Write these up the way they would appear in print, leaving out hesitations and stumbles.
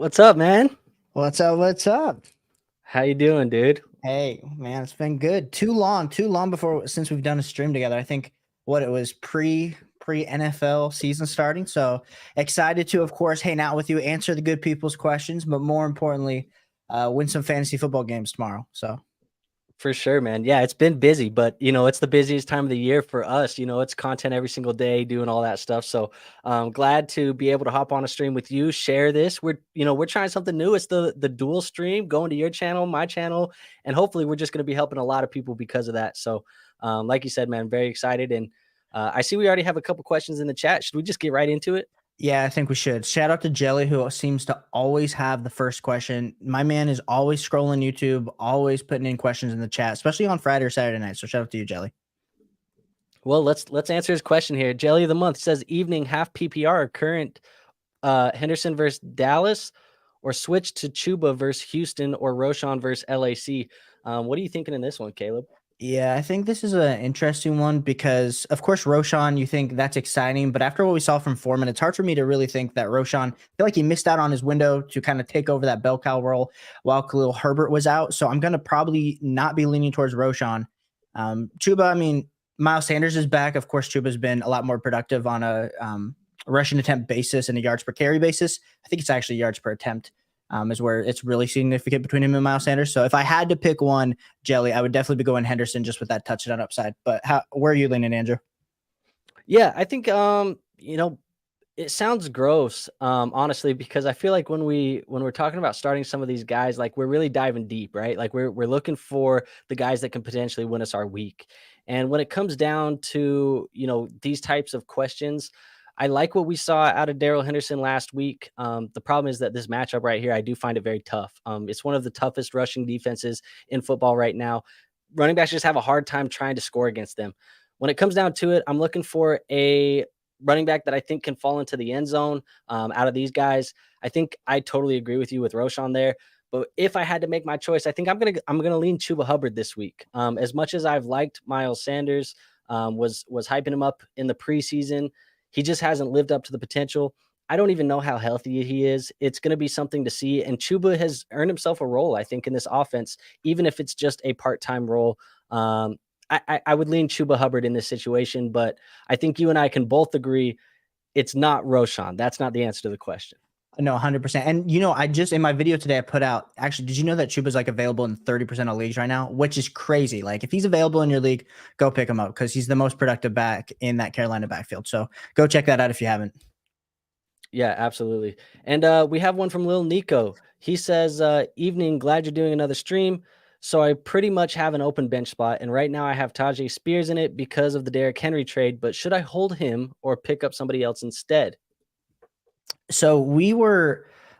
What's up, man? What's up? What's up? How you doing, dude? Hey, man, it's been good. Too long before since we've done a stream together. I think what it was pre NFL season starting. So excited to, of course, hang out with you, answer the good people's questions, but more importantly, win some fantasy football games tomorrow. So For sure, man. Yeah, it's been busy, but it's the busiest time of the year for us. It's content every single day, doing all that stuff. So glad to be able to hop on a stream with you, share this. We're trying something new. It's the dual stream, going to your channel, my channel, and hopefully we're just going to be helping a lot of people because of that. So like you said, man, very excited. And I see we already have a couple questions in the chat. Should we just get right into it? yeah, I think we should. Shout out to Jelly, who seems to always have the first question. My man is always scrolling YouTube, always putting in questions in the chat, especially on Friday or Saturday night. So shout out to you, Jelly. Well, let's answer his question here. Jelly of the month says evening half PPR current Henderson versus Dallas, or switch to Chuba versus Houston, or Roshan versus LAC. What are you thinking in this one, Caleb? Yeah, I think this is an interesting one because, of course, Roshan, you think that's exciting, but after what we saw from Foreman, it's hard for me to really think that Roshan, I feel like he missed out on his window to kind of take over that bell cow role while Khalil Herbert was out. So I'm going to probably not be leaning towards Roshan. Chuba, I mean, Miles Sanders is back. Of course, Chuba's been a lot more productive on a rushing attempt basis and a yards per carry basis. I think it's actually yards per attempt. Is where it's really significant between him and Miles Sanders. So if I had to pick one, Jelly, I would definitely be going Henderson just with that touchdown upside. But where are you leaning, Andrew? Yeah, I think it sounds gross, honestly, because I feel like when we're talking about starting some of these guys, like we're really diving deep, right? Like we're looking for the guys that can potentially win us our week. And when it comes down to these types of questions, I like what we saw out of Darrell Henderson last week. The problem is that this matchup right here, I do find it very tough. It's one of the toughest rushing defenses in football right now. Running backs just have a hard time trying to score against them. When it comes down to it, I'm looking for a running back that I think can fall into the end zone out of these guys. I think I totally agree with you with Roshan there. But if I had to make my choice, I think I'm gonna lean Chuba Hubbard this week. As much as I've liked Miles Sanders, was hyping him up in the preseason, he just hasn't lived up to the potential. I don't even know how healthy he is. It's going to be something to see. And Chuba has earned himself a role, I think, in this offense, even if it's just a part-time role. I would lean Chuba Hubbard in this situation, but I think you and I can both agree it's not Roshan. That's not the answer to the question. No, 100%. And I just in my video today I put out, actually, did you know that Chuba's like available in 30% of leagues right now, which is crazy. Like if he's available in your league, go pick him up because he's the most productive back in that Carolina backfield. So go check that out if you haven't. Yeah, absolutely. And we have one from Lil Nico. He says, evening, glad you're doing another stream. So I pretty much have an open bench spot, and right now I have Tajay Spears in it because of the Derrick Henry trade, but should I hold him or pick up somebody else instead? So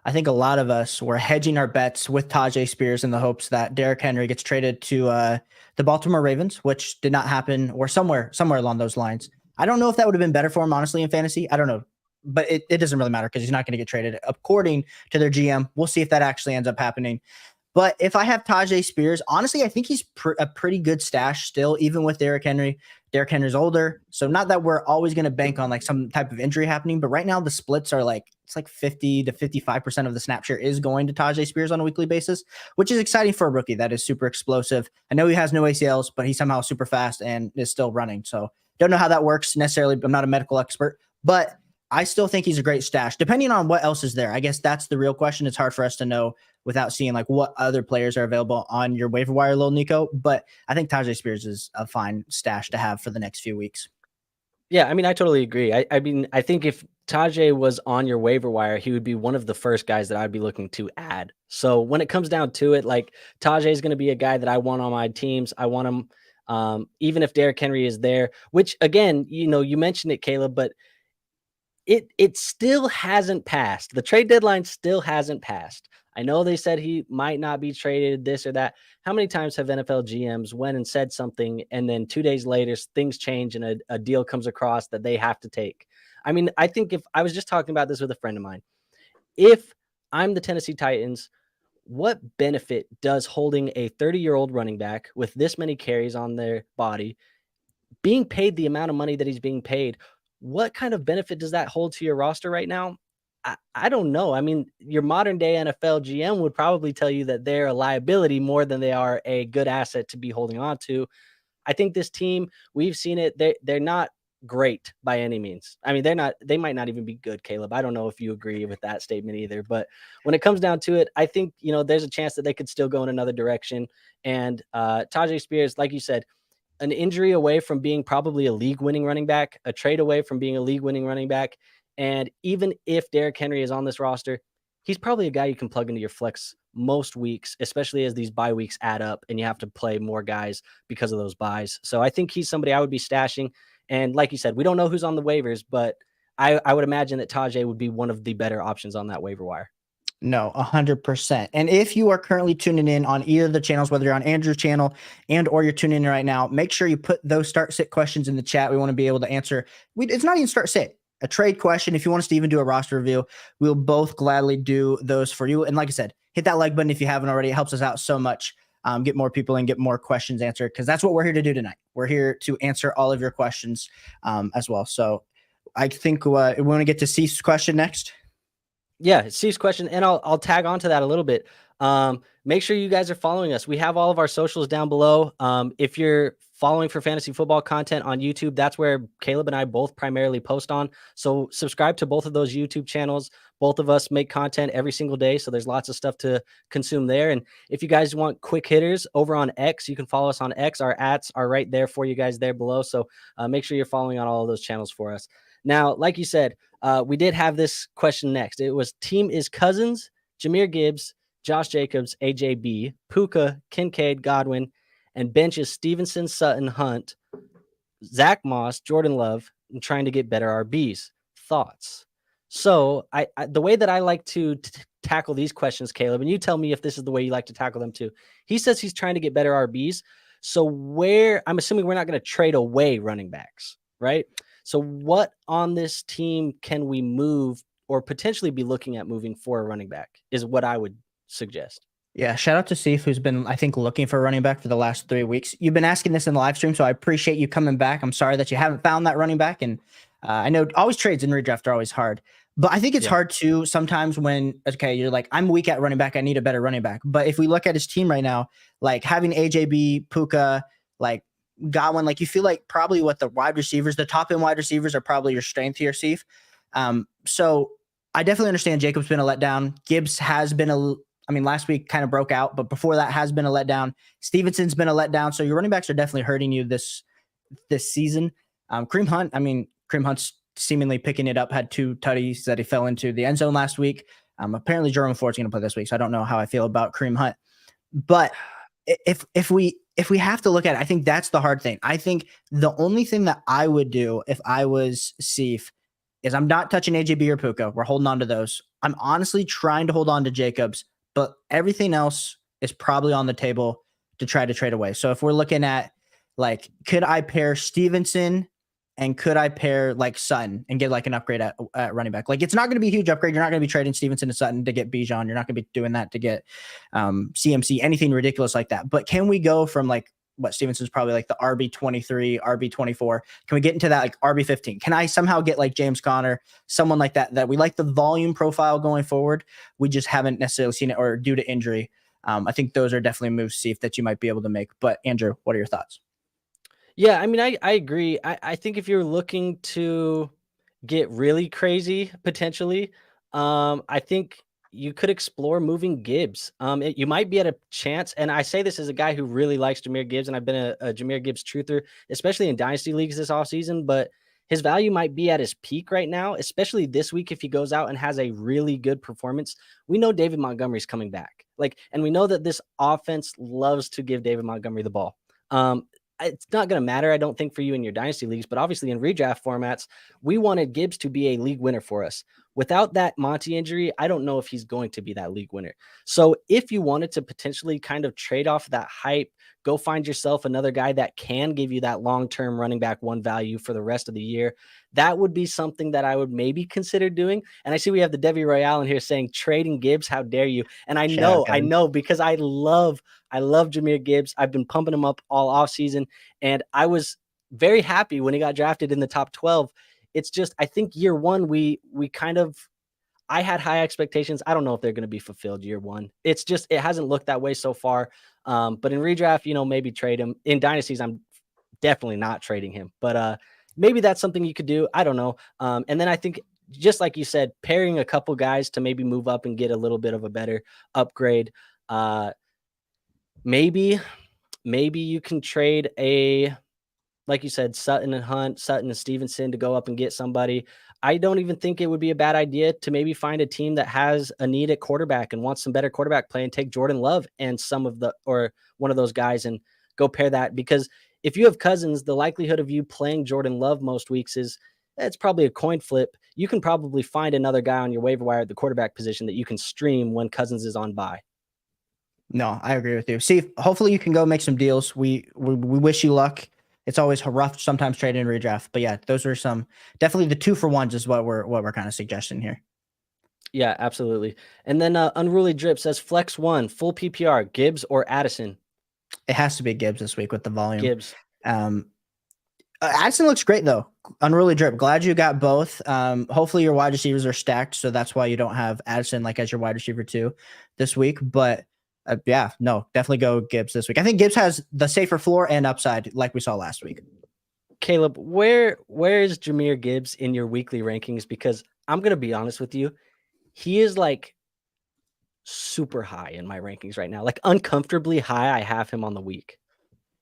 I think a lot of us were hedging our bets with Tajay Spears in the hopes that Derrick Henry gets traded to the Baltimore Ravens, which did not happen, or somewhere along those lines. I don't know if that would have been better for him, honestly, in fantasy. I don't know. But it doesn't really matter because he's not going to get traded according to their GM. We'll see if that actually ends up happening. But if I have Tajay Spears, honestly, I think he's a pretty good stash still, even with Derrick Henry. Derrick Henry's older, so not that we're always going to bank on like some type of injury happening, but right now the splits are like it's like 50 to 55% of the snap share is going to Tajay Spears on a weekly basis, which is exciting for a rookie that is super explosive. I know he has no ACLs, but he's somehow super fast and is still running. So don't know how that works necessarily. I'm not a medical expert, but I still think he's a great stash, depending on what else is there. I guess that's the real question. It's hard for us to know without seeing like what other players are available on your waiver wire, Lil Nico. But I think Tajay Spears is a fine stash to have for the next few weeks. Yeah, I mean, I totally agree. I mean, I think if Tajay was on your waiver wire, he would be one of the first guys that I'd be looking to add. So when it comes down to it, like Tajay is going to be a guy that I want on my teams. I want him, even if Derrick Henry is there, which again, you mentioned it, Caleb, but it still hasn't passed. The trade deadline still hasn't passed. I know they said he might not be traded, this or that. How many times have NFL GMs went and said something, and then 2 days later things change and a deal comes across that they have to take? I mean, I think if I was just talking about this with a friend of mine, if I'm the Tennessee Titans, what benefit does holding a 30-year-old running back with this many carries on their body, being paid the amount of money that he's being paid, what kind of benefit does that hold to your roster right now? I don't know. I mean, your modern day NFL GM would probably tell you that they're a liability more than they are a good asset to be holding on to. I think this team, we've seen it. They're not great by any means. I mean, they might not even be good, Caleb. I don't know if you agree with that statement either. But when it comes down to it, I think, there's a chance that they could still go in another direction. And Tajay Spears, like you said, an injury away from being probably a league winning running back, a trade away from being a league winning running back. And even if Derrick Henry is on this roster, he's probably a guy you can plug into your flex most weeks, especially as these bye weeks add up and you have to play more guys because of those buys. So I think he's somebody I would be stashing. And like you said, we don't know who's on the waivers, but I would imagine that Tajay would be one of the better options on that waiver wire. No, 100%. And if you are currently tuning in on either of the channels, whether you're on Andrew's channel or you're tuning in right now, make sure you put those start sit questions in the chat. We want to be able to answer. It's not even start sit, a trade question. If you want us to even do a roster review, we'll both gladly do those for you. And like I said, hit that like button if you haven't already. It helps us out so much. Get more people and get more questions answered, because that's what we're here to do tonight. We're here to answer all of your questions as well. So I think we want to get to Ceph's question next. Yeah, Steve's question, and I'll tag on to that a little bit. Make sure you guys are following us. We have all of our socials down below. If you're following for fantasy football content on YouTube, that's where Caleb and I both primarily post on. So subscribe to both of those YouTube channels. Both of us make content every single day, so there's lots of stuff to consume there. And if you guys want quick hitters over on X, you can follow us on X. Our ats are right there for you guys there below. So make sure you're following on all of those channels for us. Now, like you said, we did have this question next. It was team is Cousins, Jahmyr Gibbs, Josh Jacobs, AJB, Puka, Kincaid, Godwin, and bench is Stevenson, Sutton, Hunt, Zach Moss, Jordan Love, and trying to get better RBs. Thoughts? So I the way that I like to tackle these questions, Caleb, and you tell me if this is the way you like to tackle them too. He says he's trying to get better RBs. So I'm assuming we're not going to trade away running backs, right? So what on this team can we move or potentially be looking at moving for a running back is what I would suggest. Yeah, shout out to Steve, who's been, I think, looking for a running back for the last 3 weeks. You've been asking this in the live stream, so I appreciate you coming back. I'm sorry that you haven't found that running back. And I know always trades and redraft are always hard. But I think it's hard too sometimes when, okay, you're like, I'm weak at running back. I need a better running back. But if we look at his team right now, like having AJB, Puka, like Godwin, like you feel like probably what the wide receivers, the top end wide receivers are probably your strength here, Steve. So I definitely understand Jacob's been a letdown. Gibbs has been last week kind of broke out, but before that has been a letdown. Stevenson's been a letdown. So your running backs are definitely hurting you this season. Kareem Hunt's seemingly picking it up, had 2 tutties that he fell into the end zone last week. Apparently Jerome Ford's going to play this week. So I don't know how I feel about Kareem Hunt, but if we have to look at it, I think that's the hard thing. I think the only thing that I would do if I was Seth is I'm not touching AJB or Puka. We're holding on to those. I'm honestly trying to hold on to Jacobs, but everything else is probably on the table to try to trade away. So if we're looking at like, could I pair Stevenson and could I pair like Sutton and get like an upgrade at running back? Like it's not going to be a huge upgrade. You're not going to be trading Stevenson and Sutton to get Bijan. You're not going to be doing that to get CMC, anything ridiculous like that. But can we go from like what Stevenson's probably like the RB23, RB24? Can we get into that like RB15? Can I somehow get like James Conner, someone like that we like the volume profile going forward? We just haven't necessarily seen it or due to injury. I think those are definitely moves, Steve, that you might be able to make. But Andrew, what are your thoughts? Yeah, I mean, I agree. I think if you're looking to get really crazy, potentially, I think you could explore moving Gibbs. You might be at a chance, and I say this as a guy who really likes Jahmyr Gibbs, and I've been a Jahmyr Gibbs truther, especially in dynasty leagues this offseason, but his value might be at his peak right now, especially this week if he goes out and has a really good performance. We know David Montgomery's coming back. And we know that this offense loves to give David Montgomery the ball. It's not going to matter, I don't think, for you in your dynasty leagues, but obviously in redraft formats, we wanted Gibbs to be a league winner for us. Without that Monty injury, I don't know if he's going to be that league winner. So if you wanted to potentially kind of trade off that hype, go find yourself another guy that can give you that long-term running back one value for the rest of the year, that would be something that I would maybe consider doing. And I see we have the Debbie Royale in here saying trading Gibbs, how dare you? And I know because I love Jahmyr Gibbs. I've been pumping him up all offseason, and I was very happy when he got drafted in the top 12. It's just, I think year one, I had high expectations. I don't know if they're going to be fulfilled year one. It's just, it hasn't looked that way so far. But in redraft, maybe trade him. In dynasties, I'm definitely not trading him, but maybe that's something you could do. I don't know. And then I think, just like you said, pairing a couple guys to maybe move up and get a little bit of a better upgrade. Maybe you can trade like you said, Sutton and Hunt, Sutton and Stevenson to go up and get somebody. I don't even think it would be a bad idea to maybe find a team that has a need at quarterback and wants some better quarterback play and take Jordan Love and one of those guys and go pair that. Because if you have Cousins, the likelihood of you playing Jordan Love most weeks it's probably a coin flip. You can probably find another guy on your waiver wire at the quarterback position that you can stream when Cousins is on bye. No, I agree with you. See, hopefully you can go make some deals. We wish you luck. It's always rough sometimes trading and redraft, but yeah, those are definitely the 2-for-1s is what we're kind of suggesting here. Yeah, absolutely. And then Unruly Drip says flex 1 full PPR, Gibbs or Addison. It has to be Gibbs this week with the volume. Gibbs. Addison looks great though. Unruly Drip. Glad you got both. Hopefully your wide receivers are stacked, so that's why you don't have Addison like as your wide receiver 2 this week. But yeah, no, definitely go Gibbs this week. I think Gibbs has the safer floor and upside like we saw last week. Caleb, where is Jahmyr Gibbs in your weekly rankings? Because I'm going to be honest with you. He is like super high in my rankings right now, like uncomfortably high. I have him on the week.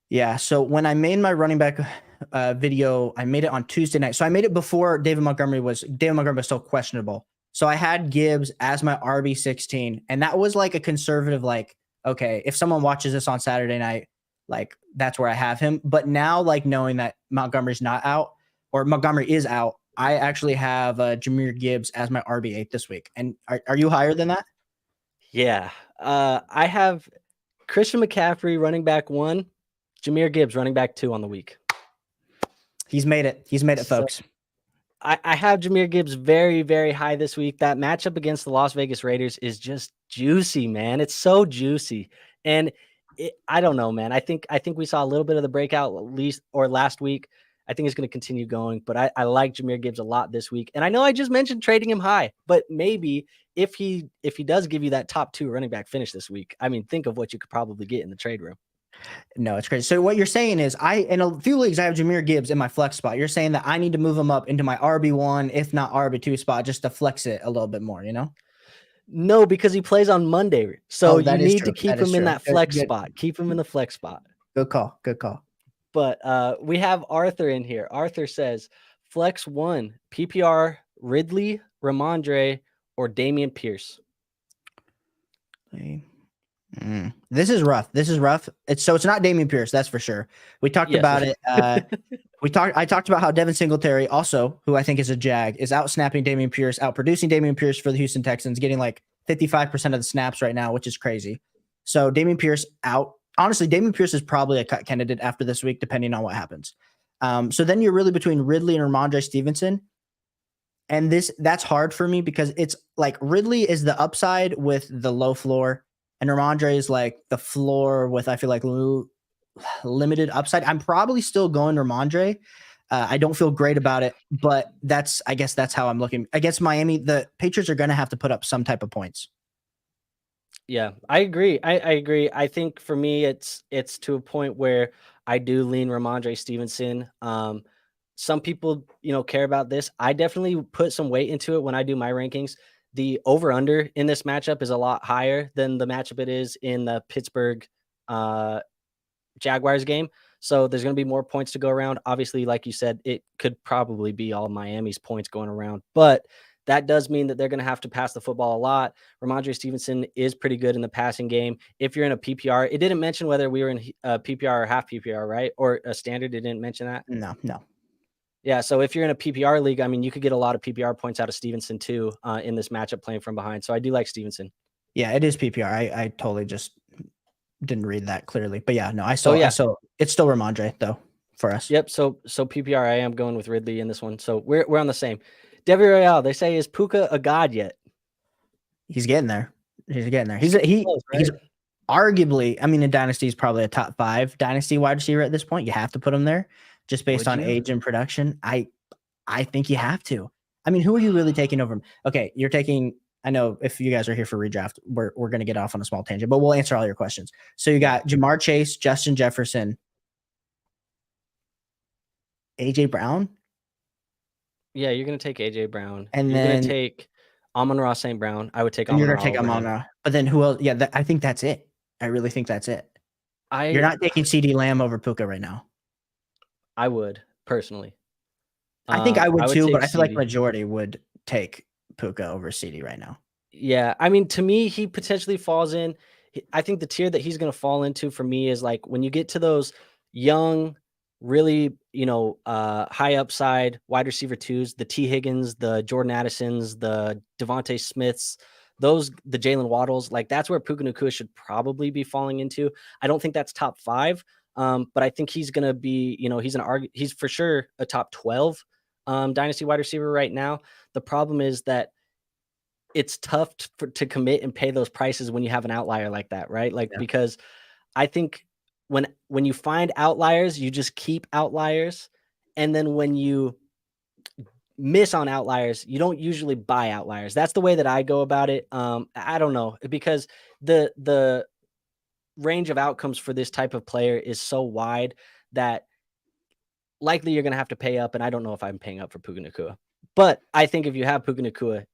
Yeah. So when I made my running back video, I made it on Tuesday night. So I made it before David Montgomery was still questionable. So I had Gibbs as my RB16, and that was like a conservative, like, okay, if someone watches this on Saturday night, like that's where I have him. But now, like knowing that Montgomery is out, I actually have Jahmyr Gibbs as my RB8 this week. And are you higher than that? Yeah. I have Christian McCaffrey running back 1, Jahmyr Gibbs running back 2 on the week. He's made it, folks. I have Jahmyr Gibbs very, very high this week. That matchup against the Las Vegas Raiders is just juicy, man. It's so juicy. And I don't know, man. I think we saw a little bit of the breakout last week. I think it's going to continue going, but I like Jahmyr Gibbs a lot this week. And I know I just mentioned trading him high, but maybe if he does give you that top 2 running back finish this week, I mean, think of what you could probably get in the trade room. No, it's crazy. So what you're saying is in a few leagues, I have Jahmyr Gibbs in my flex spot. You're saying that I need to move him up into my RB1, if not RB2 spot, just to flex it a little bit more, No, because he plays on Monday. So you need to keep him in that flex spot. Keep him in the flex spot. Good call. But we have Arthur in here. Arthur says flex 1, PPR, Ridley, Ramondre, or Damian Pierce. This is rough. It's not Damian Pierce, that's for sure. We talked about it. I talked about how Devin Singletary, also, who I think is a Jag, is out snapping Damian Pierce, out producing Damian Pierce for the Houston Texans, getting like 55% of the snaps right now, which is crazy. So Damian Pierce out. Honestly, Damian Pierce is probably a cut candidate after this week, depending on what happens. So then you're really between Ridley and Ramondre Stevenson. And that's hard for me because it's like Ridley is the upside with the low floor, and Ramondre is like the floor with, I feel like, limited upside. I'm probably still going Ramondre. I don't feel great about it, but I guess that's how I'm looking. Against Miami, the Patriots are going to have to put up some type of points. Yeah, I agree. I agree. I think for me, it's to a point where I do lean Ramondre Stevenson. Some people, care about this. I definitely put some weight into it when I do my rankings. The over-under in this matchup is a lot higher than the matchup it is in the Pittsburgh Jaguars game. So there's going to be more points to go around. Obviously, like you said, it could probably be all Miami's points going around. But that does mean that they're going to have to pass the football a lot. Ramondre Stevenson is pretty good in the passing game. If you're in a PPR, it didn't mention whether we were in a PPR or half PPR, right? Or a standard, it didn't mention that? No. Yeah, so if you're in a PPR league, I mean, you could get a lot of PPR points out of Stevenson too in this matchup playing from behind. So I do like Stevenson. Yeah, it is PPR. I totally just didn't read that clearly. But yeah, no, it's still Ramondre though for us. Yep, so PPR, I am going with Ridley in this one. So we're on the same. Devi Royale, they say, is Puka a god yet? He's getting there. He's arguably, I mean, in Dynasty, he's probably a top 5 Dynasty wide receiver at this point. You have to put him there just based on age and production. I think you have to. I mean, who are you really taking over him? Okay, you're taking I know if you guys are here for redraft, we're going to get off on a small tangent, but we'll answer all your questions. So you got Jamar Chase, Justin Jefferson, AJ Brown. Yeah, you're gonna take AJ Brown, And you're gonna then take Amon-Ra St. Brown. I would take and you're going Amon-Ra to take over him. Amon-Ra. But then who else? Yeah, I think that's it. I really think that's it. You're I not taking CD Lamb over Puka right now. I would personally. I think I would I would too, take but I feel like CD. majority would take Puka over CD right now. Yeah, I mean, to me, he potentially falls in. I think the tier that he's going to fall into for me is like when you get to those young, really, high upside wide receiver twos, the T. Higgins, the Jordan Addisons, the Devontae Smiths, the Jalen Waddles, like that's where Puka Nacua should probably be falling into. I don't think that's top 5, but I think he's going to be, he's for sure a top 12 dynasty wide receiver right now. The problem is that it's tough to commit and pay those prices when you have an outlier like that, right? Like, Yeah. because I think when you find outliers, you just keep outliers. And then when you miss on outliers, you don't usually buy outliers. That's the way that I go about it. I don't know, because the range of outcomes for this type of player is so wide that likely you're going to have to pay up. And I don't know if I'm paying up for Puka Nacua. But I think if you have Puka Nacua,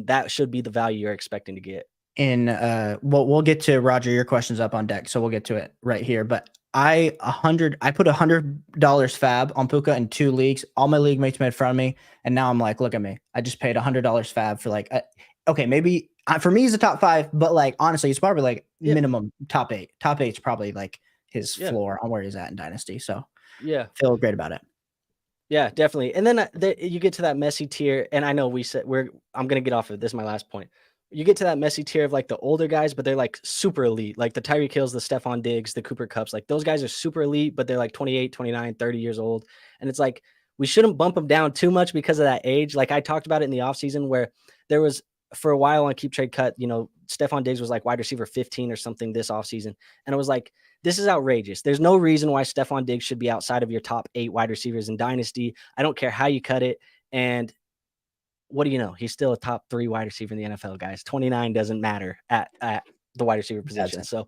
that should be the value you're expecting to get. We'll get to Roger, your question's up on deck, so we'll get to it right here. But I put $100 fab on Puka in 2 leagues. All my league mates made fun of me, and now I'm like, look at me. I just paid $100 fab for like, okay, maybe for me he's a top 5, but like honestly, he's probably like minimum top 8. Top 8's probably like his floor on where he's at in Dynasty. So feel great about it. Yeah, definitely. And then you get to that messy tier, and I know I'm gonna get off of this. Is my last point. You get to that messy tier of like the older guys, but they're like super elite, like the Tyreek Hills, the Stephon Diggs, the Cooper Kupps. Like those guys are super elite, but they're like 28, 29, 30 years old. And it's like, we shouldn't bump them down too much because of that age. Like I talked about it in the offseason where there was, for a while on Keep Trade Cut, Stephon Diggs was like wide receiver 15 or something this offseason. And it was like, this is outrageous. There's no reason why Stephon Diggs should be outside of your top 8 wide receivers in Dynasty. I don't care how you cut it. And what do you know? He's still a top 3 wide receiver in the NFL, guys. 29 doesn't matter at the wide receiver position. So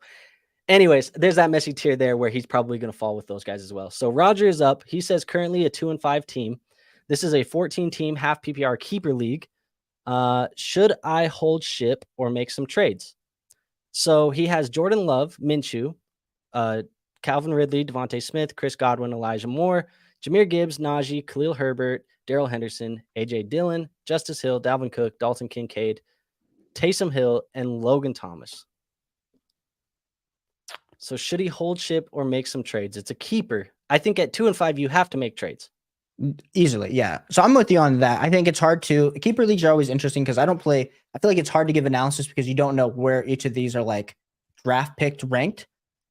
anyways, there's that messy tier there where he's probably going to fall with those guys as well. So Roger is up. He says currently a 2-5 team. This is a 14-team half PPR keeper league. Should I hold ship or make some trades? So he has Jordan Love, Minshew, Calvin Ridley, Devontae Smith, Chris Godwin, Elijah Moore, Jahmyr Gibbs, Najee, Khalil Herbert, Darrell Henderson, A.J. Dillon, Justice Hill, Dalvin Cook, Dalton Kincaid, Taysom Hill, and Logan Thomas. So should he hold ship or make some trades? It's a keeper. I think at 2-5, you have to make trades. Easily, yeah. So I'm with you on that. I think it's hard to keeper leagues are always interesting because I feel like it's hard to give analysis because you don't know where each of these are like draft picked ranked.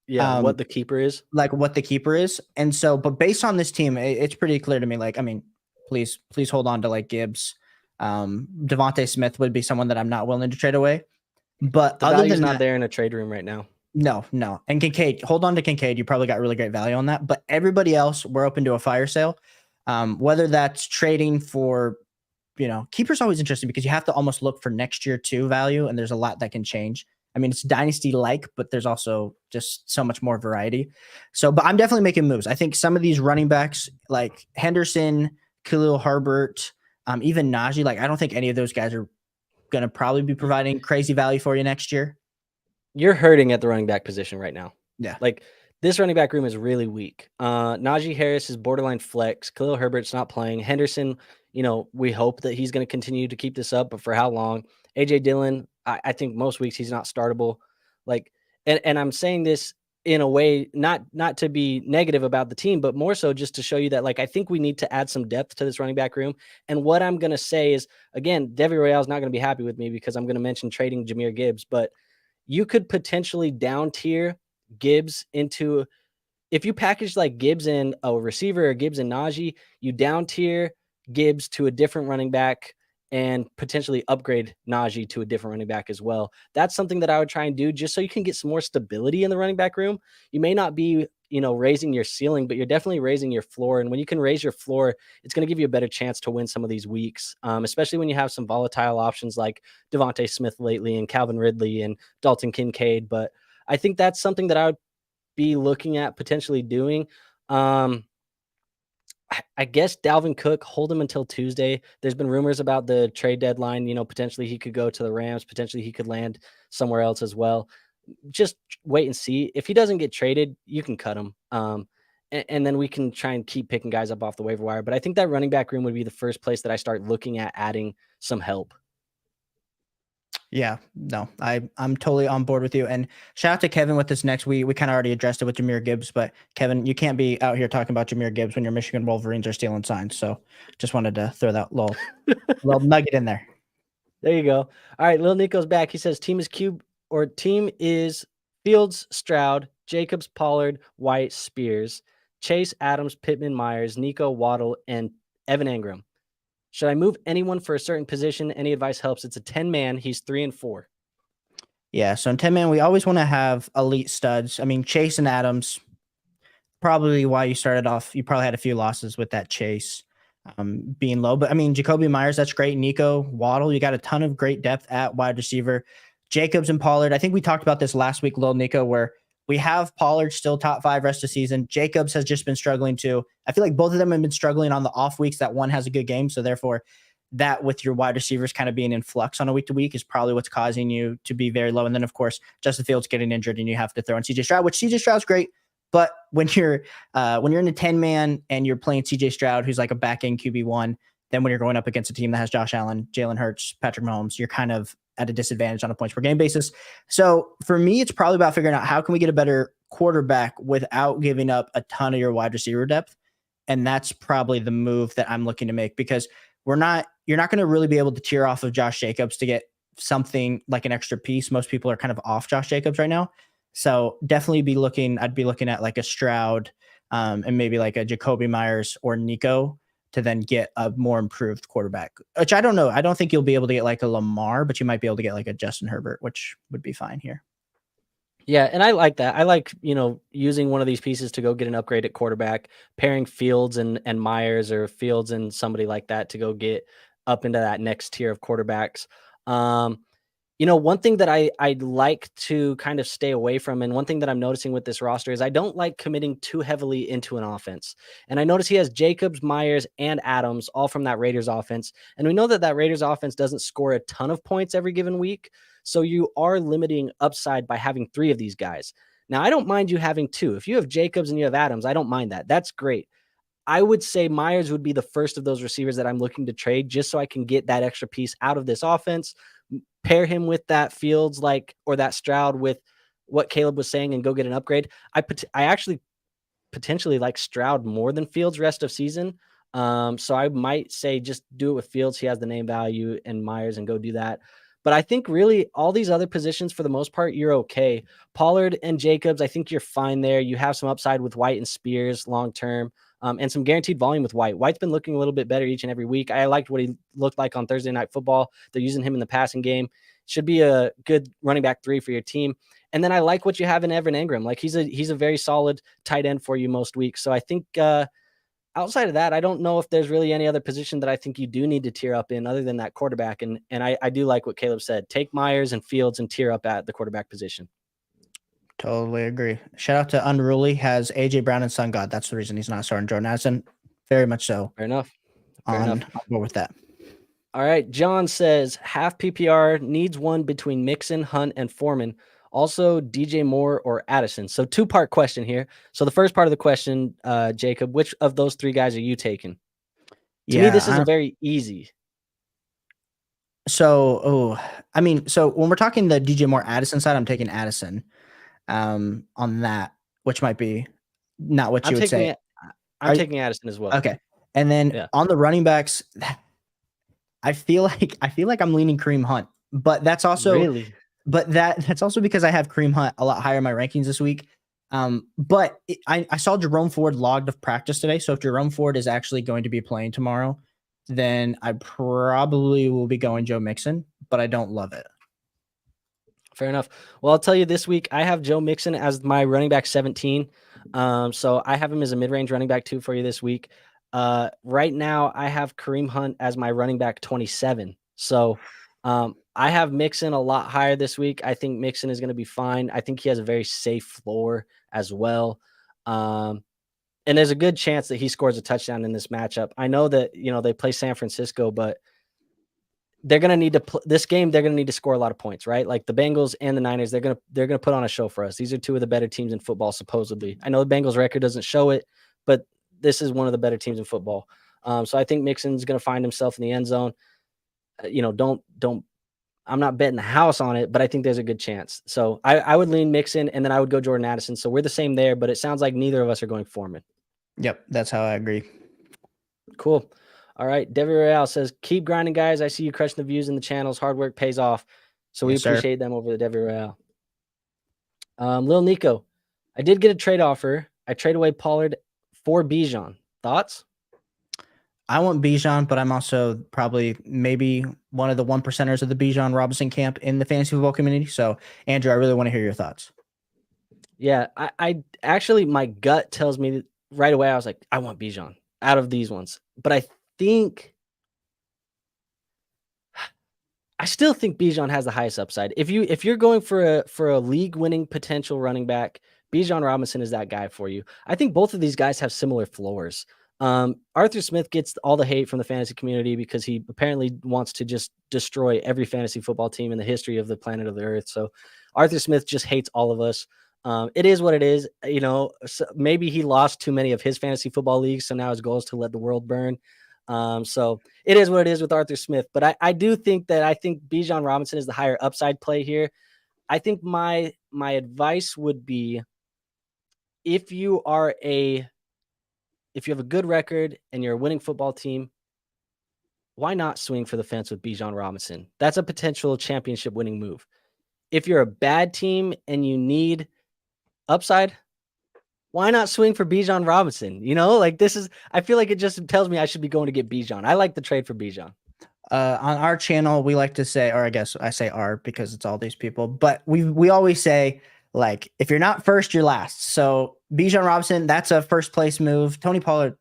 Yeah, what the keeper is. Like what the keeper is. And so, but based on this team, it's pretty clear to me. Like, I mean, please hold on to like Gibbs. Devontae Smith would be someone that I'm not willing to trade away. But the value's not there in a trade room right now. No. And Kincaid, hold on to Kincaid. You probably got really great value on that. But everybody else, we're open to a fire sale. Whether that's trading for, keeper's always interesting because you have to almost look for next year too value. And there's a lot that can change. I mean, it's dynasty-like, but there's also just so much more variety. So, but I'm definitely making moves. I think some of these running backs like Henderson, Khalil Herbert, even Najee, like I don't think any of those guys are going to probably be providing crazy value for you next year. You're hurting at the running back position right now. Yeah. Like this running back room is really weak. Najee Harris is borderline flex. Khalil Herbert's not playing. Henderson, we hope that he's going to continue to keep this up, but for how long? A.J. Dillon, I think most weeks he's not startable. Like, and I'm saying this in a way, not to be negative about the team, but more so just to show you that, like, I think we need to add some depth to this running back room. And what I'm going to say is, again, Devi Royale's not going to be happy with me because I'm going to mention trading Jahmyr Gibbs, but you could potentially down tier Gibbs into, if you package like Gibbs and a receiver or Gibbs and Najee, you down tier Gibbs to a different running back and potentially upgrade Najee to a different running back as well. That's something that I would try and do just so you can get some more stability in the running back room. You may not be, raising your ceiling, but you're definitely raising your floor. And when you can raise your floor, it's going to give you a better chance to win some of these weeks, especially when you have some volatile options like Devontae Smith lately and Calvin Ridley and Dalton Kincaid. But I think that's something that I would be looking at potentially doing. I guess Dalvin Cook, hold him until Tuesday. There's been rumors about the trade deadline. Potentially he could go to the Rams. Potentially he could land somewhere else as well. Just wait and see. If he doesn't get traded, you can cut him. And then we can try and keep picking guys up off the waiver wire. But I think that running back room would be the first place that I start looking at adding some help. Yeah, no, I'm totally on board with you. And shout out to Kevin with this next. We kind of already addressed it with Jahmyr Gibbs, but Kevin, you can't be out here talking about Jahmyr Gibbs when your Michigan Wolverines are stealing signs. So just wanted to throw that little nugget in there. There you go. All right, Lil Nico's back. He says team is Fields, Stroud, Jacobs, Pollard, White, Spears, Chase, Adams, Pittman, Myers, Nico, Waddle, and Evan Engram. Should I move anyone for a certain position? Any advice helps. It's a 10-man. He's 3-4. Yeah, so in 10-man, we always want to have elite studs. I mean, Chase and Adams, probably why you started off. You probably had a few losses with that Chase being low. But, I mean, Jacoby Myers, that's great. Nico, Waddle, you got a ton of great depth at wide receiver. Jacobs and Pollard, I think we talked about this last week, Lil Nico, where we have Pollard still top 5 rest of the season. Jacobs has just been struggling too. I feel like both of them have been struggling on the off weeks that one has a good game. So therefore, that with your wide receivers kind of being in flux on a week to week is probably what's causing you to be very low. And then of course, Justin Fields getting injured and you have to throw in CJ Stroud, which CJ Stroud's great. But when you're in a 10-man and you're playing CJ Stroud, who's like a back end QB1, then when you're going up against a team that has Josh Allen, Jalen Hurts, Patrick Mahomes, you're kind of at a disadvantage on a points per game basis. So for me, it's probably about figuring out how can we get a better quarterback without giving up a ton of your wide receiver depth. And that's probably the move that I'm looking to make, because you're not going to really be able to tear off of Josh Jacobs to get something like an extra piece. Most people are kind of off Josh Jacobs right now. So definitely I'd be looking at like a Stroud and maybe like a Jacoby Myers or Nico to then get a more improved quarterback, which I don't know. I don't think you'll be able to get like a Lamar, but you might be able to get like a Justin Herbert, which would be fine here. Yeah, and I like that. I like, using one of these pieces to go get an upgrade at quarterback, pairing Fields and Myers or Fields and somebody like that to go get up into that next tier of quarterbacks. One thing that I'd like to kind of stay away from, and one thing that I'm noticing with this roster is I don't like committing too heavily into an offense. And I notice he has Jacobs, Myers, and Adams all from that Raiders offense. And we know that Raiders offense doesn't score a ton of points every given week. So you are limiting upside by having 3 of these guys. Now, I don't mind you having 2. If you have Jacobs and you have Adams, I don't mind that. That's great. I would say Myers would be the first of those receivers that I'm looking to trade just so I can get that extra piece out of this offense, pair him with that Fields or that Stroud with what Caleb was saying and go get an upgrade. I actually potentially like Stroud more than Fields rest of season. So I might say just do it with Fields. He has the name value, and Myers, and go do that. But I think really all these other positions, for the most part, you're okay. Pollard and Jacobs, I think you're fine there. You have some upside with White and Spears long-term, and some guaranteed volume with White. White's been looking a little bit better each and every week. I liked what he looked like on Thursday Night Football. They're using him in the passing game. Should be a good running back 3 for your team. And then I like what you have in Evan Engram. Like he's a very solid tight end for you most weeks. So I think outside of that, I don't know if there's really any other position that I think you do need to tier up in other than that quarterback. And I do like what Caleb said. Take Myers and Fields and tier up at the quarterback position. Totally agree. Shout out to Unruly, has AJ Brown and Sun God. That's the reason he's not starting Jordan Addison. Very much so. Fair enough. On board with that. All right. John says half PPR needs one between Mixon, Hunt, and Foreman. Also, DJ Moore or Addison. So 2-part question here. So the first part of the question, Jacob, which of those 3 guys are you taking? To me, this isn't very easy. So when we're talking the DJ Moore Addison side, I'm taking Addison on that, which might be not what you would say. I'm taking Addison as well. Okay. And then on the running backs, I feel like I'm leaning Kareem Hunt, but that's also really. But that's also because I have Kareem Hunt a lot higher in my rankings this week. But I saw Jerome Ford logged of practice today. So if Jerome Ford is actually going to be playing tomorrow, then I probably will be going Joe Mixon, but I don't love it. Fair enough. Well, I'll tell you this week, I have Joe Mixon as my running back 17. So I have him as a mid-range running back 2 for you this week. Right now I have Kareem Hunt as my running back 27. So I have Mixon a lot higher this week. I think Mixon is going to be fine. I think he has a very safe floor as well. And there's a good chance that he scores a touchdown in this matchup. I know that, they play San Francisco, but they're going to need to this game. They're going to need to score a lot of points, right? Like the Bengals and the Niners, they're going to put on a show for us. These are two of the better teams in football, supposedly. I know the Bengals record doesn't show it, but this is one of the better teams in football. So I think Mixon's going to find himself in the end zone. Don't. I'm not betting the house on it, but I think there's a good chance. So I would lean Mixon, and then I would go Jordan Addison. So we're the same there, but it sounds like neither of us are going Foreman. Yep, that's how I agree. Cool. All right. Debbie Royale says, keep grinding, guys. I see you crushing the views in the channels. Hard work pays off. So we appreciate them over the Debbie Royale. Lil Nico, I did get a trade offer. I trade away Pollard for Bijan. Thoughts? I want Bijan, but I'm also probably maybe one of the 1%ers of the Bijan Robinson camp in the fantasy football community. So, Andrew, I really want to hear your thoughts. Yeah, I actually, my gut tells me right away, I was like, I want Bijan out of these ones. But I still think Bijan has the highest upside. If you're going for a league winning potential running back, Bijan Robinson is that guy for you. I think both of these guys have similar floors. Arthur Smith gets all the hate from the fantasy community because he apparently wants to just destroy every fantasy football team in the history of the planet of the earth. So Arthur Smith just hates all of us. It is what it is. So maybe he lost too many of his fantasy football leagues. So now his goal is to let the world burn. So it is what it is with Arthur Smith, but I do think Bijan Robinson is the higher upside play here. I think my advice would be, if you have a good record and you're a winning football team, why not swing for the fence with Bijan Robinson? That's a potential championship winning move. If you're a bad team and you need upside, why not swing for Bijan Robinson? I feel like it just tells me I should be going to get Bijan. I like the trade for Bijan. On our channel, we like to say, or I guess I say "our" because it's all these people, but we always say, like, if you're not first, you're last. So Bijan Robinson, that's a first place move. Tony Pollard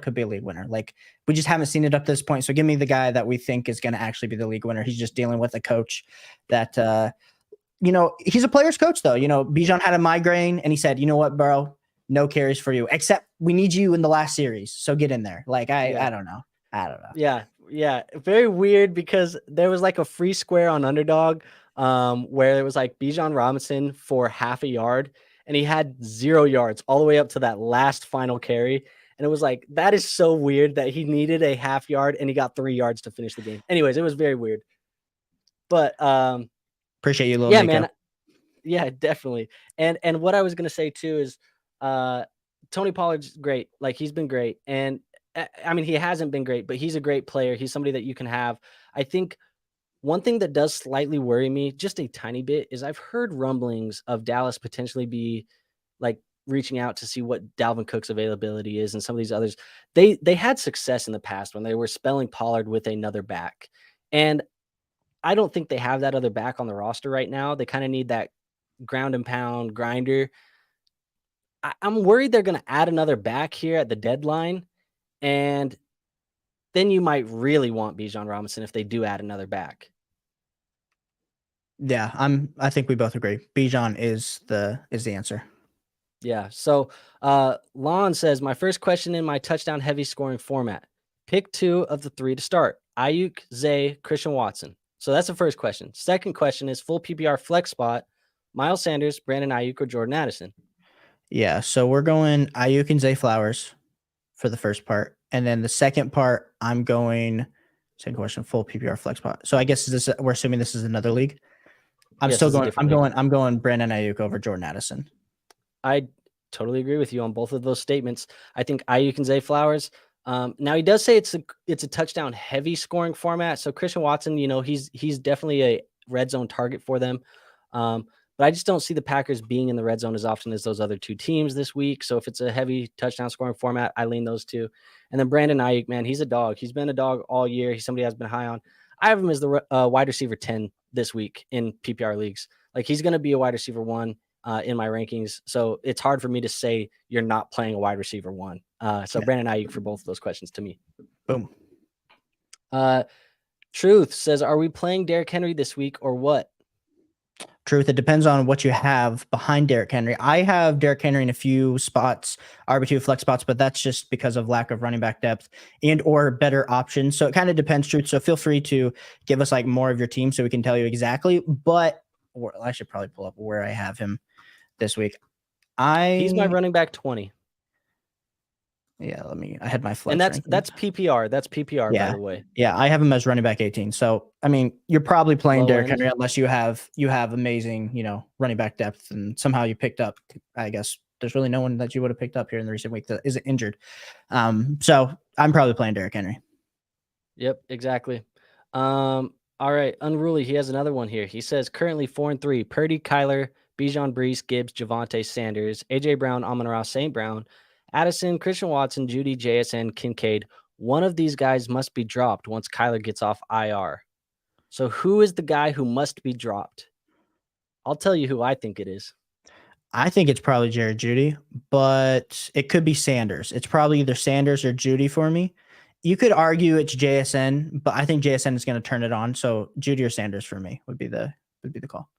could be a league winner. Like, we just haven't seen it up to this point. So give me the guy that we think is going to actually be the league winner. He's just dealing with a coach that, he's a player's coach though. Bijan had a migraine and he said, you know what, bro, no carries for you, except we need you in the last series. So get in there. Like, I don't know. Yeah. Very weird, because there was like a free square on Underdog where it was like Bijan Robinson for half a yard, and he had 0 yards all the way up to that last final carry. And it was like, that is so weird that he needed a half yard and he got 3 yards to finish the game. Anyways, it was very weird. But appreciate you, Lil yeah, Nico. man. Yeah, definitely. And what I was gonna say too is Tony Pollard's great. Like, he's been great. And I mean, he hasn't been great, but he's a great player. He's somebody that you can have. I think one thing that does slightly worry me just a tiny bit is I've heard rumblings of Dallas potentially be like reaching out to see what Dalvin Cook's availability is, and some of these others. They had success in the past when they were spelling Pollard with another back. And I don't think they have that other back on the roster right now. They kind of need that ground and pound grinder. I'm worried they're going to add another back here at the deadline, and then you might really want Bijan Robinson if they do add another back. Yeah, I think we both agree. Bijan is the answer. Yeah. So Lon says, my first question in my touchdown heavy scoring format. Pick 2 of the 3 to start. Ayuk, Zay, Christian Watson. So that's the first question. Second question is full PPR flex spot. Miles Sanders, Brandon Ayuk, or Jordan Addison. Yeah, so we're going Ayuk and Zay Flowers for the first part. And then the second part, I'm going, second question, full PPR flex spot. So I guess we're assuming this is another league. I'm going Brandon Ayuk over Jordan Addison. I totally agree with you on both of those statements. I think Ayuk and Zay Flowers. Now he does say it's a touchdown heavy scoring format. So Christian Watson, he's definitely a red zone target for them. But I just don't see the Packers being in the red zone as often as those other 2 teams this week. So if it's a heavy touchdown scoring format, I lean those 2. And then Brandon Ayuk, man, he's a dog. He's been a dog all year. He's somebody I've been high on. I have him as the wide receiver 10 this week in PPR leagues. Like, he's going to be a wide receiver 1. in my rankings. So it's hard for me to say you're not playing a wide receiver 1. So Brandon Ayuk for both of those questions to me. Boom. Truth says, are we playing Derrick Henry this week or what? Truth, it depends on what you have behind Derrick Henry. I have Derrick Henry in a few spots, RB2 flex spots, but that's just because of lack of running back depth and or better options. So it kind of depends, Truth. So feel free to give us like more of your team so we can tell you exactly. But I should probably pull up where I have him this week. He's my running back 20. Yeah, I had my flex. And that's PPR. That's PPR, by the way. Yeah, I have him as running back 18. So I mean, you're probably playing Derrick Henry unless you have amazing, running back depth, and somehow you picked up. I guess there's really no one that you would have picked up here in the recent week that isn't injured. So I'm probably playing Derrick Henry. Yep, exactly. All right, Unruly. He has another one here. He says currently 4-3: Purdy, Kyler, Bijan, Brees, Gibbs, Javonte, Sanders, AJ Brown, Amon-Ra, St. Brown, Addison, Christian Watson, Judy, JSN, Kincaid. One of these guys must be dropped once Kyler gets off IR. So who is the guy who must be dropped? I'll tell you who I think it is. I think it's probably Jared Judy, but it could be Sanders. It's probably either Sanders or Judy for me. You could argue it's JSN, but I think JSN is going to turn it on. So Judy or Sanders for me would be the call.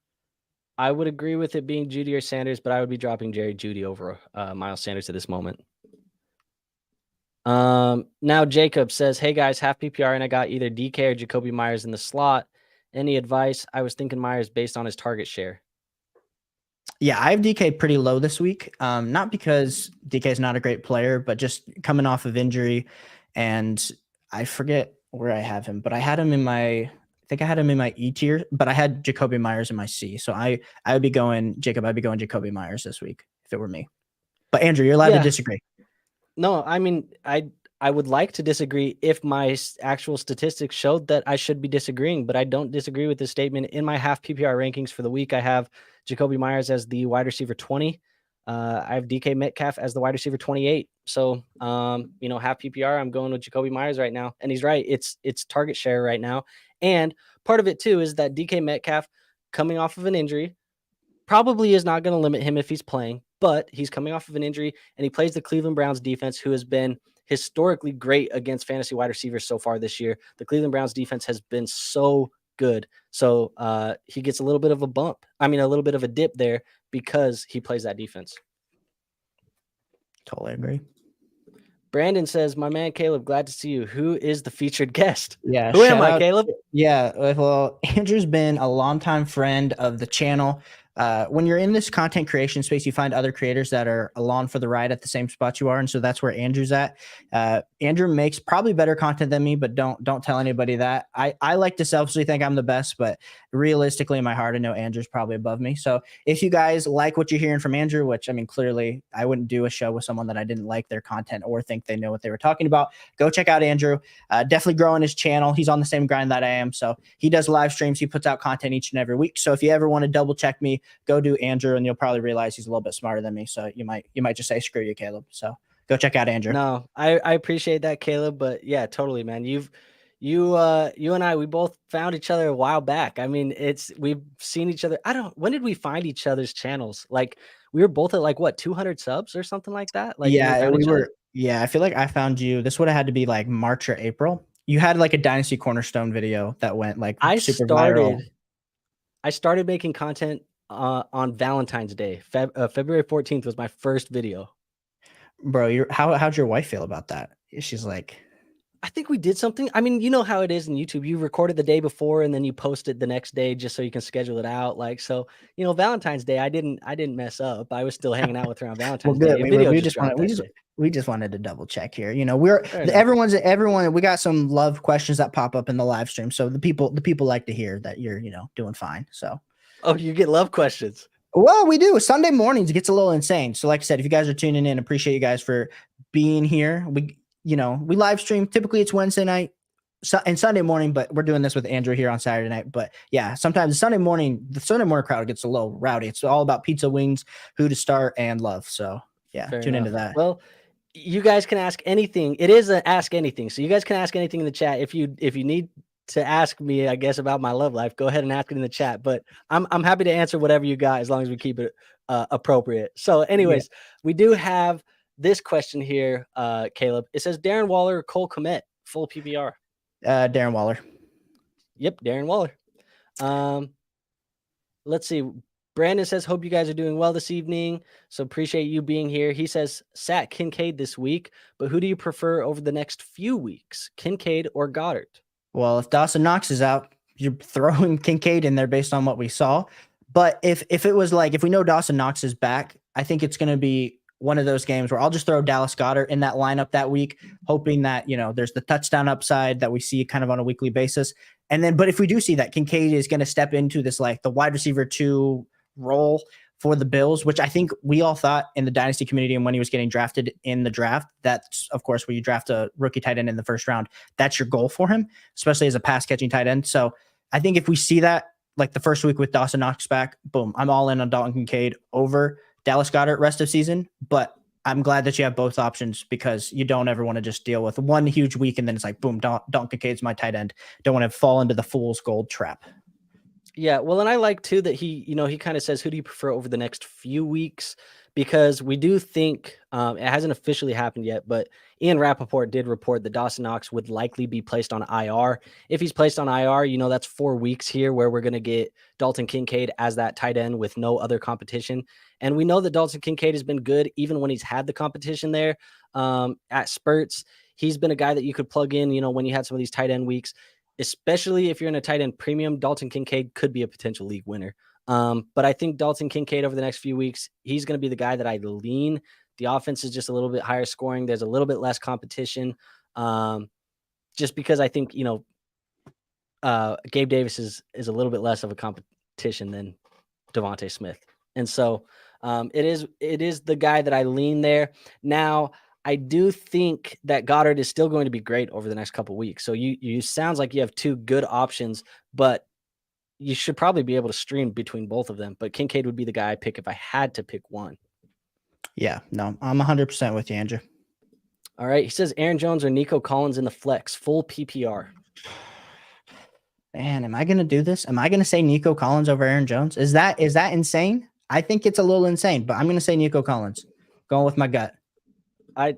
I would agree with it being Judy or Sanders, but I would be dropping Jerry Judy over Miles Sanders at this moment. Now Jacob says, hey guys, half PPR, and I got either DK or Jacoby Myers in the slot. Any advice? I was thinking Myers based on his target share. Yeah, I have DK pretty low this week. Not because DK is not a great player, but just coming off of injury. And I forget where I have him, but I had him in my E tier, but I had Jacoby Myers in my C. So I would be going Jacoby Myers this week if it were me. But Andrew, you're allowed to disagree. No, I mean, I would like to disagree if my actual statistics showed that I should be disagreeing, but I don't disagree with this statement. In my half PPR rankings for the week, I have Jacoby Myers as the wide receiver 20. I have DK Metcalf as the wide receiver 28. So, half PPR, I'm going with Jacoby Myers right now. And he's right. It's target share right now. And part of it too is that DK Metcalf, coming off of an injury, probably is not going to limit him if he's playing, but he's coming off of an injury and he plays the Cleveland Browns defense, who has been historically great against fantasy wide receivers so far this year. The Cleveland Browns defense has been so good. So he gets a little bit of a bump. I mean, a little bit of a dip there because he plays that defense. Totally agree. Brandon says, my man, Caleb, glad to see you. Who is the featured guest? Yeah. Who am I, Caleb? Yeah. Well, Andrew's been a longtime friend of the channel. When you're in this content creation space, you find other creators that are along for the ride at the same spot you are. And so that's where Andrew's at. Andrew makes probably better content than me, but don't tell anybody that. I like to selfishly think I'm the best, but realistically in my heart, I know Andrew's probably above me. So if you guys like what you're hearing from Andrew, which I mean, clearly I wouldn't do a show with someone that I didn't like their content or think they know what they were talking about, go check out Andrew. Definitely growing his channel. He's on the same grind that I am. So he does live streams. He puts out content each and every week. So if you ever want to double check me, go do Andrew, and you'll probably realize he's a little bit smarter than me. So you might just say, screw you, Caleb. So go check out Andrew. No, I appreciate that, Caleb. But yeah, totally, man. You and I, we both found each other a while back. I mean, we've seen each other. When did we find each other's channels? Like we were both at like what, 200 subs or something like that? Like we were. Yeah, I feel like I found you. This would have had to be like March or April. You had like a Dynasty Cornerstone video that went like super viral. I started making content on Valentine's Day. February 14th was my first video. Bro, how'd your wife feel about that? She's like, I think we did something. I mean, you know how it is in YouTube. You recorded the day before and then you post it the next day just so you can schedule it out. Like, so, Valentine's Day, I didn't mess up. I was still hanging out with her on Valentine's Day. We just wanted to double check here. Everyone, we got some love questions that pop up in the live stream. So the people like to hear that you're, doing fine. So. Oh, you get love questions. Well, we do. Sunday mornings, it gets a little insane. So like I said, if you guys are tuning in, appreciate you guys for being here. We live stream. Typically it's Wednesday night and Sunday morning, but we're doing this with Andrew here on Saturday night. But yeah, sometimes the Sunday morning crowd gets a little rowdy. It's all about pizza, wings, who to start, and love. So yeah, tune into that. Well, you guys can ask anything. It is an ask anything. So you guys can ask anything in the chat. If you need to ask me, I guess, about my love life, go ahead and ask it in the chat. But I'm happy to answer whatever you got as long as we keep it appropriate. So, anyways, we do have this question here, Caleb. It says Darren Waller, Cole Kmet, full PPR. Darren Waller. Yep, Darren Waller. Let's see. Brandon says, hope you guys are doing well this evening. So appreciate you being here. He says, sat Kincaid this week, but who do you prefer over the next few weeks, Kincaid or Goddard? Well, if Dawson Knox is out, you're throwing Kincaid in there based on what we saw. But if it was like, if we know Dawson Knox is back, I think it's going to be one of those games where I'll just throw Dallas Goedert in that lineup that week, hoping that, there's the touchdown upside that we see kind of on a weekly basis. And then, but if we do see that Kincaid is going to step into this, like the wide receiver 2 role for the Bills, which I think we all thought in the dynasty community and when he was getting drafted in the draft, that's of course where you draft a rookie tight end in the first round. That's your goal for him, especially as a pass catching tight end. So I think if we see that like the first week with Dawson Knox back, boom, I'm all in on Dalton Kincaid over Dallas Goedert rest of season. But I'm glad that you have both options because you don't ever want to just deal with one huge week and then it's like, boom, Dalton Kincaid's my tight end. Don't want to fall into the fool's gold trap. Yeah, well, and I like too that he kind of says, who do you prefer over the next few weeks? Because we do think it hasn't officially happened yet, but Ian Rappaport did report that Dawson Knox would likely be placed on IR. If he's placed on IR, that's 4 weeks here where we're going to get Dalton Kincaid as that tight end with no other competition. And we know that Dalton Kincaid has been good even when he's had the competition there at spurts. He's been a guy that you could plug in, when you had some of these tight end weeks. Especially if you're in a tight end premium, Dalton Kincaid could be a potential league winner. But I think Dalton Kincaid over the next few weeks, he's going to be the guy that I lean. The offense is just a little bit higher scoring. There's a little bit less competition. Just because I think, Gabe Davis is a little bit less of a competition than Devontae Smith. And so it is the guy that I lean there. Now, I do think that Goddard is still going to be great over the next couple of weeks. So you sounds like you have 2 good options, but you should probably be able to stream between both of them. But Kincaid would be the guy I pick if I had to pick one. Yeah, no, I'm 100% with you, Andrew. All right. He says Aaron Jones or Nico Collins in the flex, full PPR. Man, am I going to do this? Am I going to say Nico Collins over Aaron Jones? Is that insane? I think it's a little insane, but I'm going to say Nico Collins. Going with my gut. I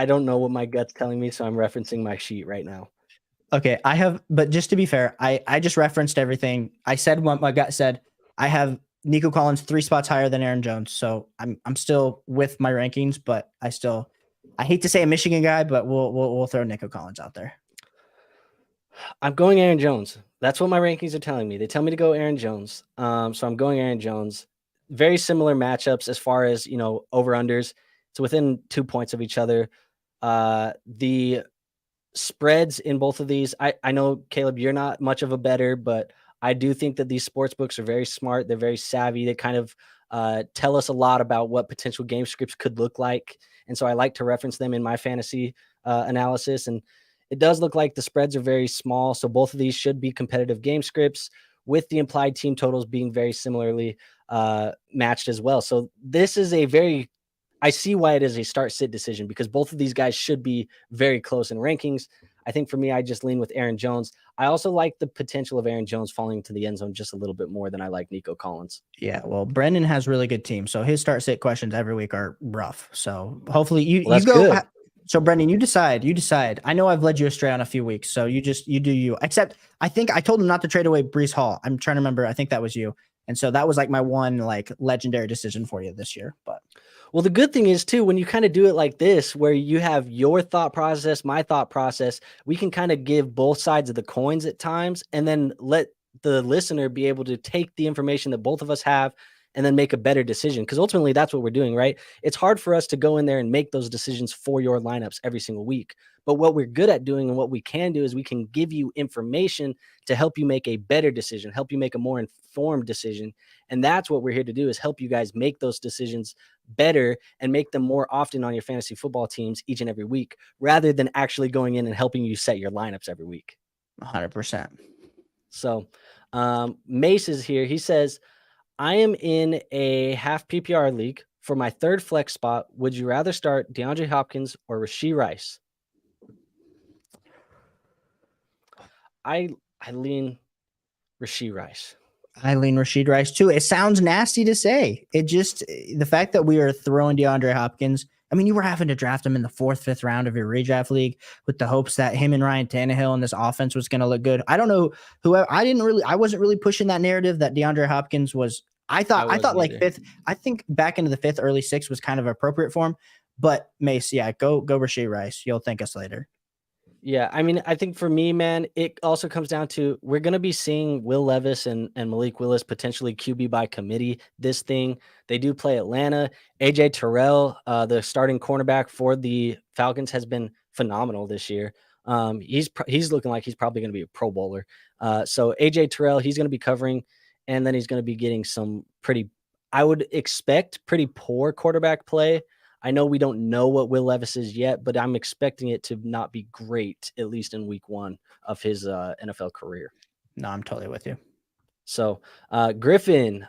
don't know what my gut's telling me, so I'm referencing my sheet right now. Okay, but just to be fair, I just referenced everything. I said what my gut said. I have Nico Collins 3 spots higher than Aaron Jones, so I'm still with my rankings, but I hate to say a Michigan guy, but we'll throw Nico Collins out there. I'm going Aaron Jones. That's what my rankings are telling me. They tell me to go Aaron Jones. So I'm going Aaron Jones. Very similar matchups as far as, over-unders. It's within 2 points of each other. The spreads in both of these, I know, Caleb, you're not much of a bettor, but I do think that these sports books are very smart. They're very savvy. They kind of tell us a lot about what potential game scripts could look like. And so I like to reference them in my fantasy analysis. And it does look like the spreads are very small. So both of these should be competitive game scripts with the implied team totals being very similarly matched as well. So this is I see why it is a start-sit decision because both of these guys should be very close in rankings. I think for me, I just lean with Aaron Jones. I also like the potential of Aaron Jones falling into the end zone just a little bit more than I like Nico Collins. Yeah, well, Brendan has really good team, so his start-sit questions every week are rough. So hopefully you go. Good. So Brendan, you decide. I know I've led you astray on a few weeks, so you do you. Except I think I told him not to trade away Breece Hall. I'm trying to remember. I think that was you. And so that was like my one legendary decision for you this year. But well, the good thing is too, when you kind of do it like this, where you have your thought process, my thought process, we can kind of give both sides of the coins at times and then let the listener be able to take the information that both of us have and then make a better decision. Because ultimately that's what we're doing, right? It's hard for us to go in there and make those decisions for your lineups every single week. But what we're good at doing and what we can do is we can give you information to help you make a better decision, help you make a more informed decision. And that's what we're here to do, is help you guys make those decisions better and make them more often on your fantasy football teams each and every week, rather than actually going in and helping you set your lineups every week. 100%. So Mace is here. He says, I am in a half PPR league. For my third flex spot, would you rather start DeAndre Hopkins or Rashee Rice? I lean Rashee Rice. I lean Rashid Rice too. It sounds nasty to say. It just, the fact that we are throwing DeAndre Hopkins. I mean, you were having to draft him in the 4th, 5th round of your redraft league with the hopes that him and Ryan Tannehill and this offense was going to look good. I don't know whoever. I wasn't really pushing that narrative that DeAndre Hopkins was. I thought wasn't like either. 5th. I think back into the 5th, early 6th was kind of appropriate for him. But Mace, yeah, go Rashid Rice. You'll thank us later. Yeah, I mean, I think for me, man, it also comes down to we're going to be seeing Will Levis and Malik Willis potentially QB by committee this thing. They do play Atlanta. AJ Terrell, the starting cornerback for the Falcons, has been phenomenal this year. He's looking like he's probably going to be a Pro Bowler. So AJ Terrell, he's going to be covering, and then he's going to be getting some pretty, I would expect, pretty poor quarterback play. I know we don't know what Will Levis is yet, but I'm expecting it to not be great, at least in week 1 of his NFL career. No, I'm totally with you. So Griffin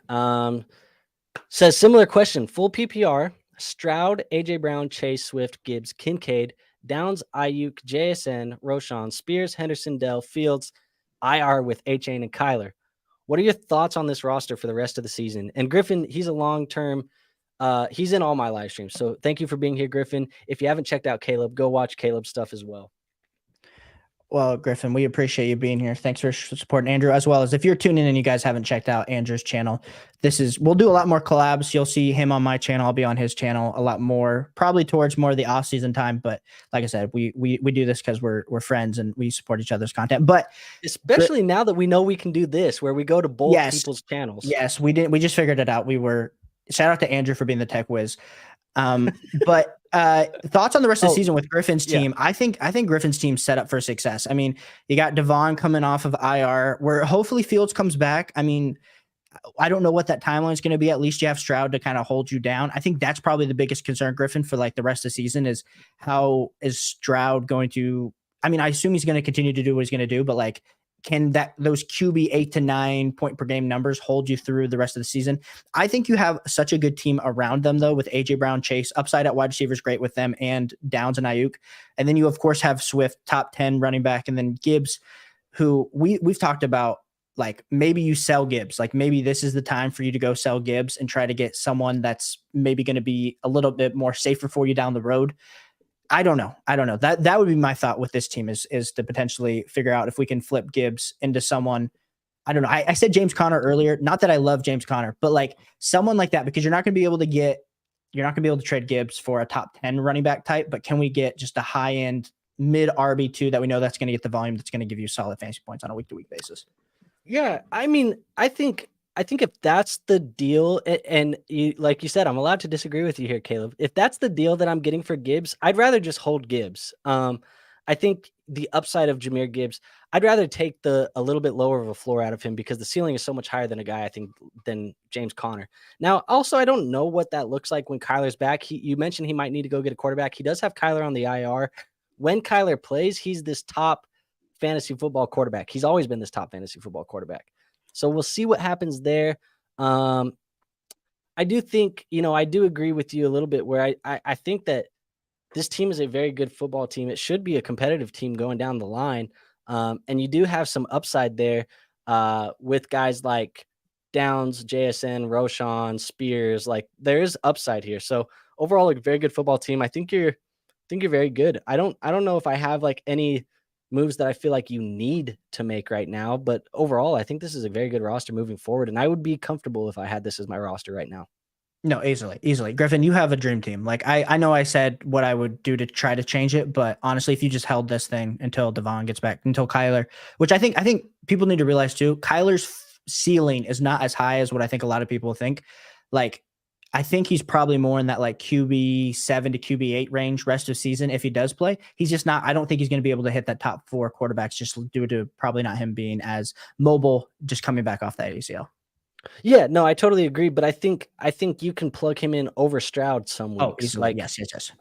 says, similar question, full PPR, Stroud, AJ Brown, Chase, Swift, Gibbs, Kincaid, Downs, Ayuk, JSN, Roshan, Spears, Henderson, Dell, Fields, IR with Achane and Kyler. What are your thoughts on this roster for the rest of the season? And Griffin, he's a long-term he's in all my live streams. So thank you for being here, Griffin. If you haven't checked out Caleb, go watch Caleb's stuff as well. Well, Griffin, we appreciate you being here. Thanks for supporting Andrew, as well as if you're tuning in and you guys haven't checked out Andrew's channel, we'll do a lot more collabs. You'll see him on my channel. I'll be on his channel a lot more, probably towards more of the off season time. But like I said, we do this because we're friends and we support each other's content. But especially now that we know we can do this, where we go to both people's channels. Yes, we did. We just figured it out. Shout out to Andrew for being the tech whiz. But thoughts on the rest of the season with Griffin's team? Yeah. I think Griffin's team set up for success. I mean, you got Devon coming off of IR, where hopefully Fields comes back. I mean, I don't know what that timeline is going to be. At least you have Stroud to kind of hold you down. I think that's probably the biggest concern, Griffin, for like the rest of the season is how is Stroud going to, I mean, I assume he's going to continue to do what he's going to do, but like, can those QB 8 to 9 point per game numbers hold you through the rest of the season? I think you have such a good team around them, though, with AJ Brown, Chase, upside at wide receivers, great with them, and Downs and Ayuk. And then you, of course, have Swift, top 10 running back, and then Gibbs, who we've talked about, like maybe you sell Gibbs. Like maybe this is the time for you to go sell Gibbs and try to get someone that's maybe going to be a little bit more safer for you down the road. I don't know. That would be my thought with this team is to potentially figure out if we can flip Gibbs into someone. I don't know. I said James Conner earlier. Not that I love James Conner, but like someone like that, because you're not going to be able to trade Gibbs for a top 10 running back type, but can we get just a high end mid RB2 that we know that's going to get the volume that's going to give you solid fantasy points on a week to week basis? Yeah. I mean, I think if that's the deal, and you, like you said, I'm allowed to disagree with you here, Caleb. If that's the deal that I'm getting for Gibbs, I'd rather just hold Gibbs. I think the upside of Jahmyr Gibbs, I'd rather take a little bit lower of a floor out of him because the ceiling is so much higher than a guy, I think, than James Conner. Now, also, I don't know what that looks like when Kyler's back. You mentioned he might need to go get a quarterback. He does have Kyler on the IR. When Kyler plays, he's this top fantasy football quarterback. He's always been this top fantasy football quarterback. So we'll see what happens there. I do think, I do agree with you a little bit where I think that this team is a very good football team. It should be a competitive team going down the line. And you do have some upside there with guys like Downs, JSN, Roshan, Spears. Like there is upside here. So overall, a very good football team. I think you're very good. I don't know if I have like any moves that I feel like you need to make right now, but overall, I think this is a very good roster moving forward, and I would be comfortable if I had this as my roster right now. No, easily. Griffin, you have a dream team. Like I know I said what I would do to try to change it, but honestly, if you just held this thing until Devon gets back, until Kyler, which I think people need to realize too, Kyler's ceiling is not as high as what I think a lot of people think. Like I think he's probably more in that like QB 7 to QB 8 range rest of season. If he does play, he's just not, I don't think he's going to be able to hit that top 4 quarterbacks just due to probably not him being as mobile, just coming back off that ACL. Yeah, no, I totally agree. But I think you can plug him in over Stroud some weeks. Oh, easily. Like, yes.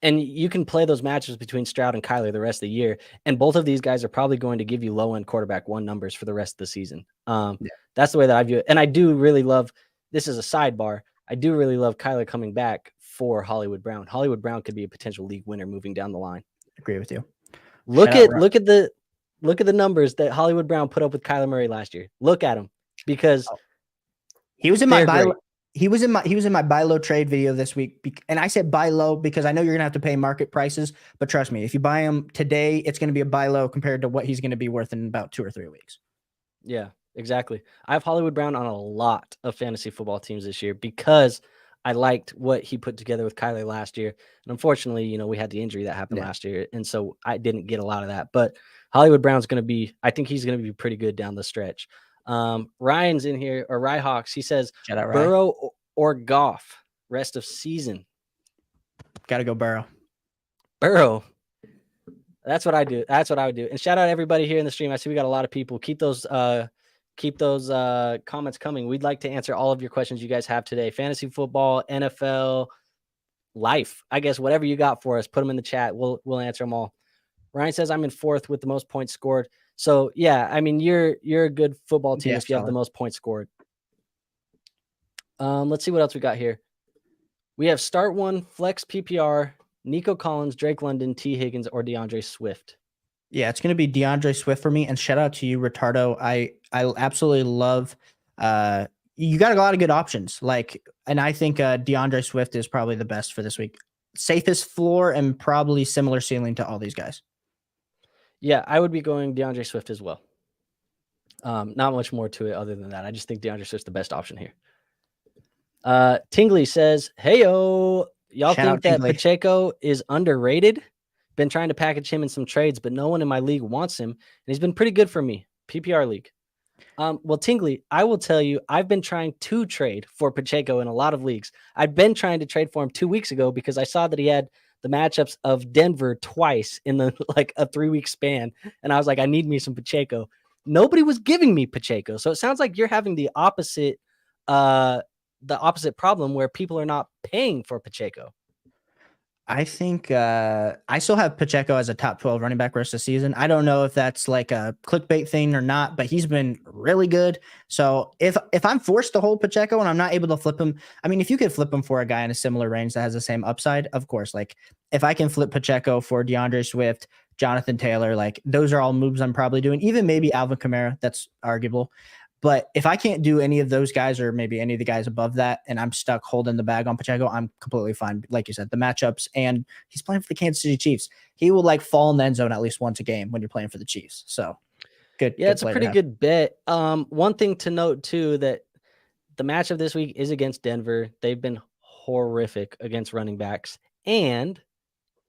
And you can play those matches between Stroud and Kyler the rest of the year. And both of these guys are probably going to give you low end quarterback 1 numbers for the rest of the season. That's the way that I view it. And I do really love, this is a sidebar, I do really love Kyler coming back for Hollywood Brown. Hollywood Brown could be a potential league winner moving down the line. Agree with you. Look at the numbers that Hollywood Brown put up with Kyler Murray last year. Look at him. because He was in my they're buy. great. He was in my buy low trade video this week, and I said buy low because I know you're gonna have to pay market prices. But trust me, if you buy him today, it's gonna be a buy low compared to what he's gonna be worth in about 2 or 3 weeks. Yeah, exactly. I have Hollywood Brown on a lot of fantasy football teams this year because I liked what he put together with Kyler last year. And unfortunately, we had the injury that happened Yeah. last year. And so I didn't get a lot of that. But Hollywood Brown's going to be, I think he's going to be pretty good down the stretch. Ryan's in here, or Ryhawks. He says, Shout out, Ryan. Burrow or Goff rest of season. Got to go Burrow. Burrow. That's what I do. That's what I would do. And shout out everybody here in the stream. I see we got a lot of people. Keep those comments coming. We'd like to answer all of your questions you guys have today. Fantasy football, NFL, life. I guess whatever you got for us, put them in the chat. We'll answer them all. Ryan says I'm in 4th with the most points scored. So yeah, I mean you're a good football team if you have the most points scored. Let's see what else we got here. We have start 1, flex PPR, Nico Collins, Drake London, T. Higgins, or DeAndre Swift. Yeah, it's going to be DeAndre Swift for me. And shout out to you, Retardo. I absolutely love. You got a lot of good options. And I think DeAndre Swift is probably the best for this week. Safest floor and probably similar ceiling to all these guys. Yeah, I would be going DeAndre Swift as well. Not much more to it other than that. I just think DeAndre Swift's the best option here. Tingley says, "Heyo, y'all think that Pacheco is underrated? Been trying to package him in some trades, but no one in my league wants him, and he's been pretty good for me. PPR league." Well, Tingley, I will tell you, I've been trying to trade for Pacheco in a lot of leagues. I've been trying to trade for him 2 weeks ago because I saw that he had the matchups of Denver twice in a 3-week span, and I was like, I need me some Pacheco. Nobody was giving me Pacheco, so it sounds like you're having the opposite problem where people are not paying for Pacheco. I think I still have Pacheco as a top 12 running back rest of the season. I don't know if that's like a clickbait thing or not, but he's been really good. So if I'm forced to hold Pacheco and I'm not able to flip him, I mean, if you could flip him for a guy in a similar range that has the same upside, of course, if I can flip Pacheco for DeAndre Swift, Jonathan Taylor, those are all moves I'm probably doing. Even maybe Alvin Kamara, that's arguable. But if I can't do any of those guys or maybe any of the guys above that and I'm stuck holding the bag on Pacheco, I'm completely fine. Like you said, the matchups, and he's playing for the Kansas City Chiefs. He will fall in the end zone at least once a game when you're playing for the Chiefs. So good. Yeah, it's a pretty good bet. One thing to note too, that the matchup this week is against Denver. They've been horrific against running backs, and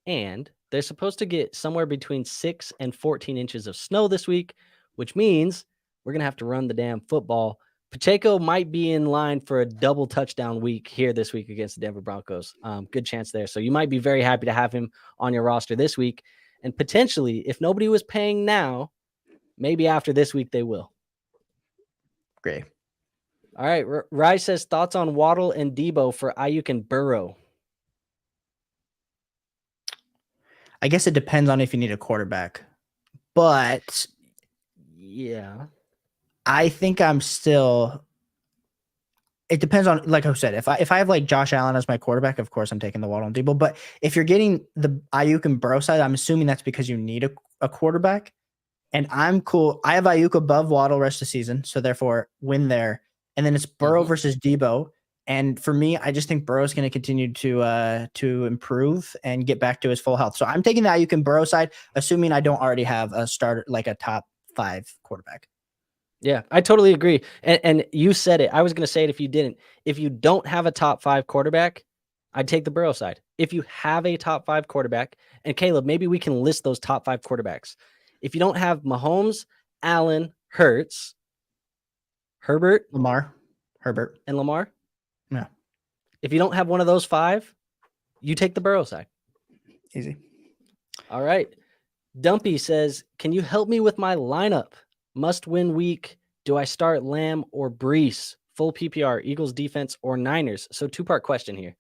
they're supposed to get somewhere between 6 and 14 inches of snow this week, which means we're going to have to run the damn football. Pacheco might be in line for a double touchdown week here this week against the Denver Broncos. Good chance there. So you might be very happy to have him on your roster this week. And potentially, if nobody was paying now, maybe after this week they will. Great. All right. Rye says, thoughts on Waddle and Debo for Ayuk and Burrow? I guess it depends on if you need a quarterback. But yeah, I think I'm still. It depends on, like I said, if I have Josh Allen as my quarterback, of course I'm taking the Waddle and Debo. But if you're getting the Ayuk and Burrow side, I'm assuming that's because you need a quarterback. And I'm cool. I have Ayuk above Waddle rest of the season, so therefore win there. And then it's Burrow versus Debo. And for me, I just think Burrow's going to continue to improve and get back to his full health. So I'm taking the Ayuk and Burrow side, assuming I don't already have a starter, a top 5 quarterback. Yeah, I totally agree. And you said it. I was going to say it if you didn't. If you don't have a top 5 quarterback, I'd take the Burrow side. If you have a top 5 quarterback, and Caleb, maybe we can list those top 5 quarterbacks. If you don't have Mahomes, Allen, Hurts, Herbert, and Lamar. Yeah. If you don't have one of those 5, you take the Burrow side. Easy. All right. Dumpy says, can you help me with my lineup? Must-win week. Do I start Lamb or Brees? Full PPR, Eagles defense or Niners? So 2-part question here.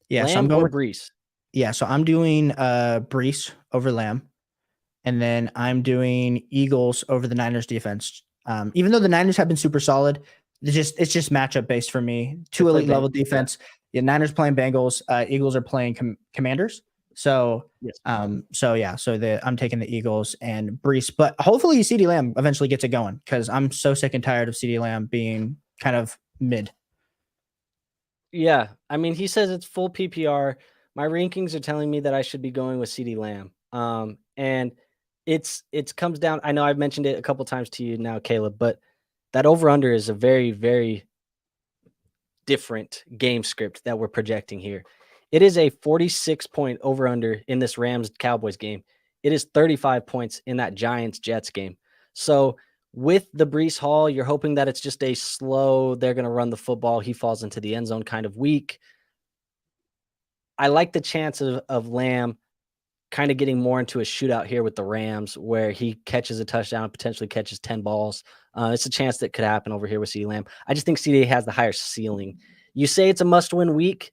Yeah, Lamb or Brees? Yeah, so I'm doing Brees over Lamb. And then I'm doing Eagles over the Niners defense. Even though the Niners have been super solid, it's just matchup based for me. 2 elite level defense. Yeah, Niners playing Bengals. Eagles are playing Commanders. So, Yes. I'm taking the Eagles and Brees, but hopefully CeeDee Lamb eventually gets it going because I'm so sick and tired of CeeDee Lamb being kind of mid. Yeah, I mean, he says it's full PPR. My rankings are telling me that I should be going with CeeDee Lamb. And it's comes down. I know I've mentioned it a couple times to you now, Caleb, but that over under is a very, very different game script that we're projecting here. It is a 46 point over under in this Rams Cowboys game. It is 35 points in that Giants Jets game. So with the Brees Hall, you're hoping that it's just a slow, they're going to run the football. He falls into the end zone kind of week. I like the chance of Lamb kind of getting more into a shootout here with the Rams where he catches a touchdown, potentially catches 10 balls. It's a chance that could happen over here with CeeDee Lamb. I just think CeeDee has the higher ceiling. You say it's a must-win week.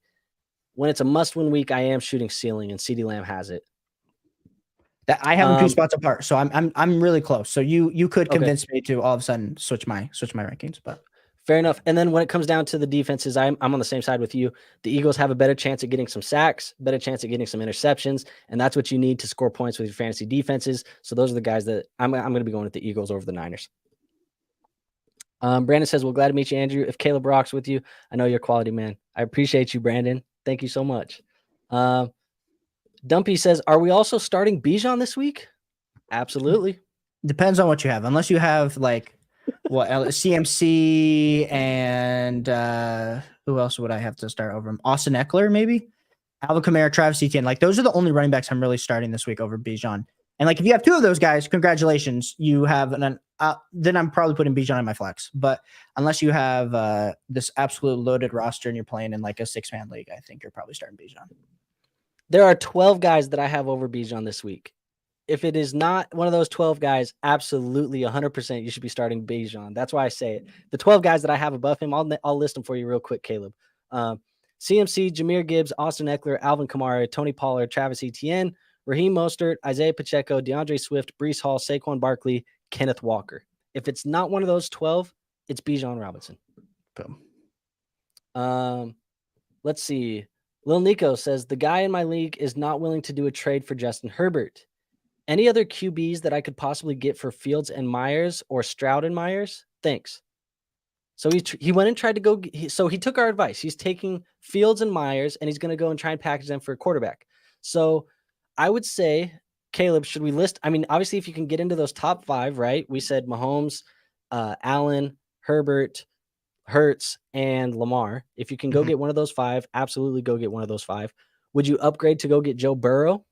When it's a must-win week, I am shooting ceiling, and CeeDee Lamb has it. That I have them 2 spots apart, so I'm really close. So you could Okay. convince me to all of a sudden switch my rankings, but Fair enough. And then when it comes down to the defenses, I'm on the same side with you. The Eagles have a better chance at getting some sacks, better chance at getting some interceptions, and that's what you need to score points with your fantasy defenses. So those are the guys that I'm going to be going with the Eagles over the Niners. Brandon says, well, glad to meet you, Andrew. If Caleb rocks with you, I know you're a quality man. I appreciate you, Brandon. Thank you so much. Dumpy says, are we also starting Bijan this week? Absolutely. depends on what you have. Unless you have like what CMC and who else would I have to start over him? Austin Eckler, maybe Alvin Kamara, Travis Etienne. Like those are the only running backs I'm really starting this week over Bijan. And like if you have 2 of those guys, congratulations, you have then I'm probably putting Bijan in my flex. But unless you have this absolute loaded roster and you're playing in like a 6-man league, I think you're probably starting Bijan. There are 12 guys that I have over Bijan this week. If it is not one of those 12 guys, absolutely 100% you should be starting Bijan. That's why I say it. The 12 guys that I have above him, I'll list them for you real quick, Caleb. CMC, Jahmyr Gibbs, Austin Eckler, Alvin Kamara, Tony Pollard, Travis Etienne, Raheem Mostert, Isaiah Pacheco, DeAndre Swift, Breece Hall, Saquon Barkley, Kenneth Walker. If it's not one of those 12, it's Bijan Robinson. Boom. Let's see. Lil Nico says, the guy in my league is not willing to do a trade for Justin Herbert. Any other QBs that I could possibly get for Fields and Myers or Stroud and Myers? Thanks. So he went and tried to go. So he took our advice. He's taking Fields and Myers, and he's going to go and try and package them for a quarterback. So I would say, Caleb, should we list? I mean, obviously, if you can get into those top 5, right? We said Mahomes, Allen, Herbert, Hurts, and Lamar. If you can go get one of those 5, absolutely go get one of those 5. Would you upgrade to go get Joe Burrow?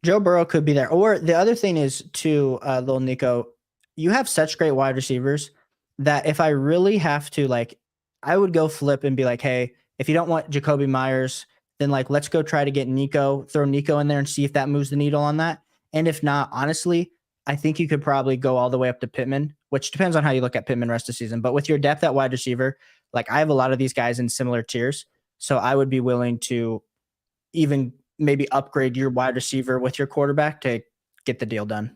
Joe Burrow could be there. Or the other thing is too, Lil Nico, you have such great wide receivers that if I really have to, like, I would go flip and be like, hey, if you don't want Jacoby Myers, then like, let's go try to get Nico, throw Nico in there and see if that moves the needle on that. And if not, honestly, I think you could probably go all the way up to Pittman, which depends on how you look at Pittman rest of the season. But with your depth at wide receiver, like I have a lot of these guys in similar tiers. So I would be willing to even maybe upgrade your wide receiver with your quarterback to get the deal done.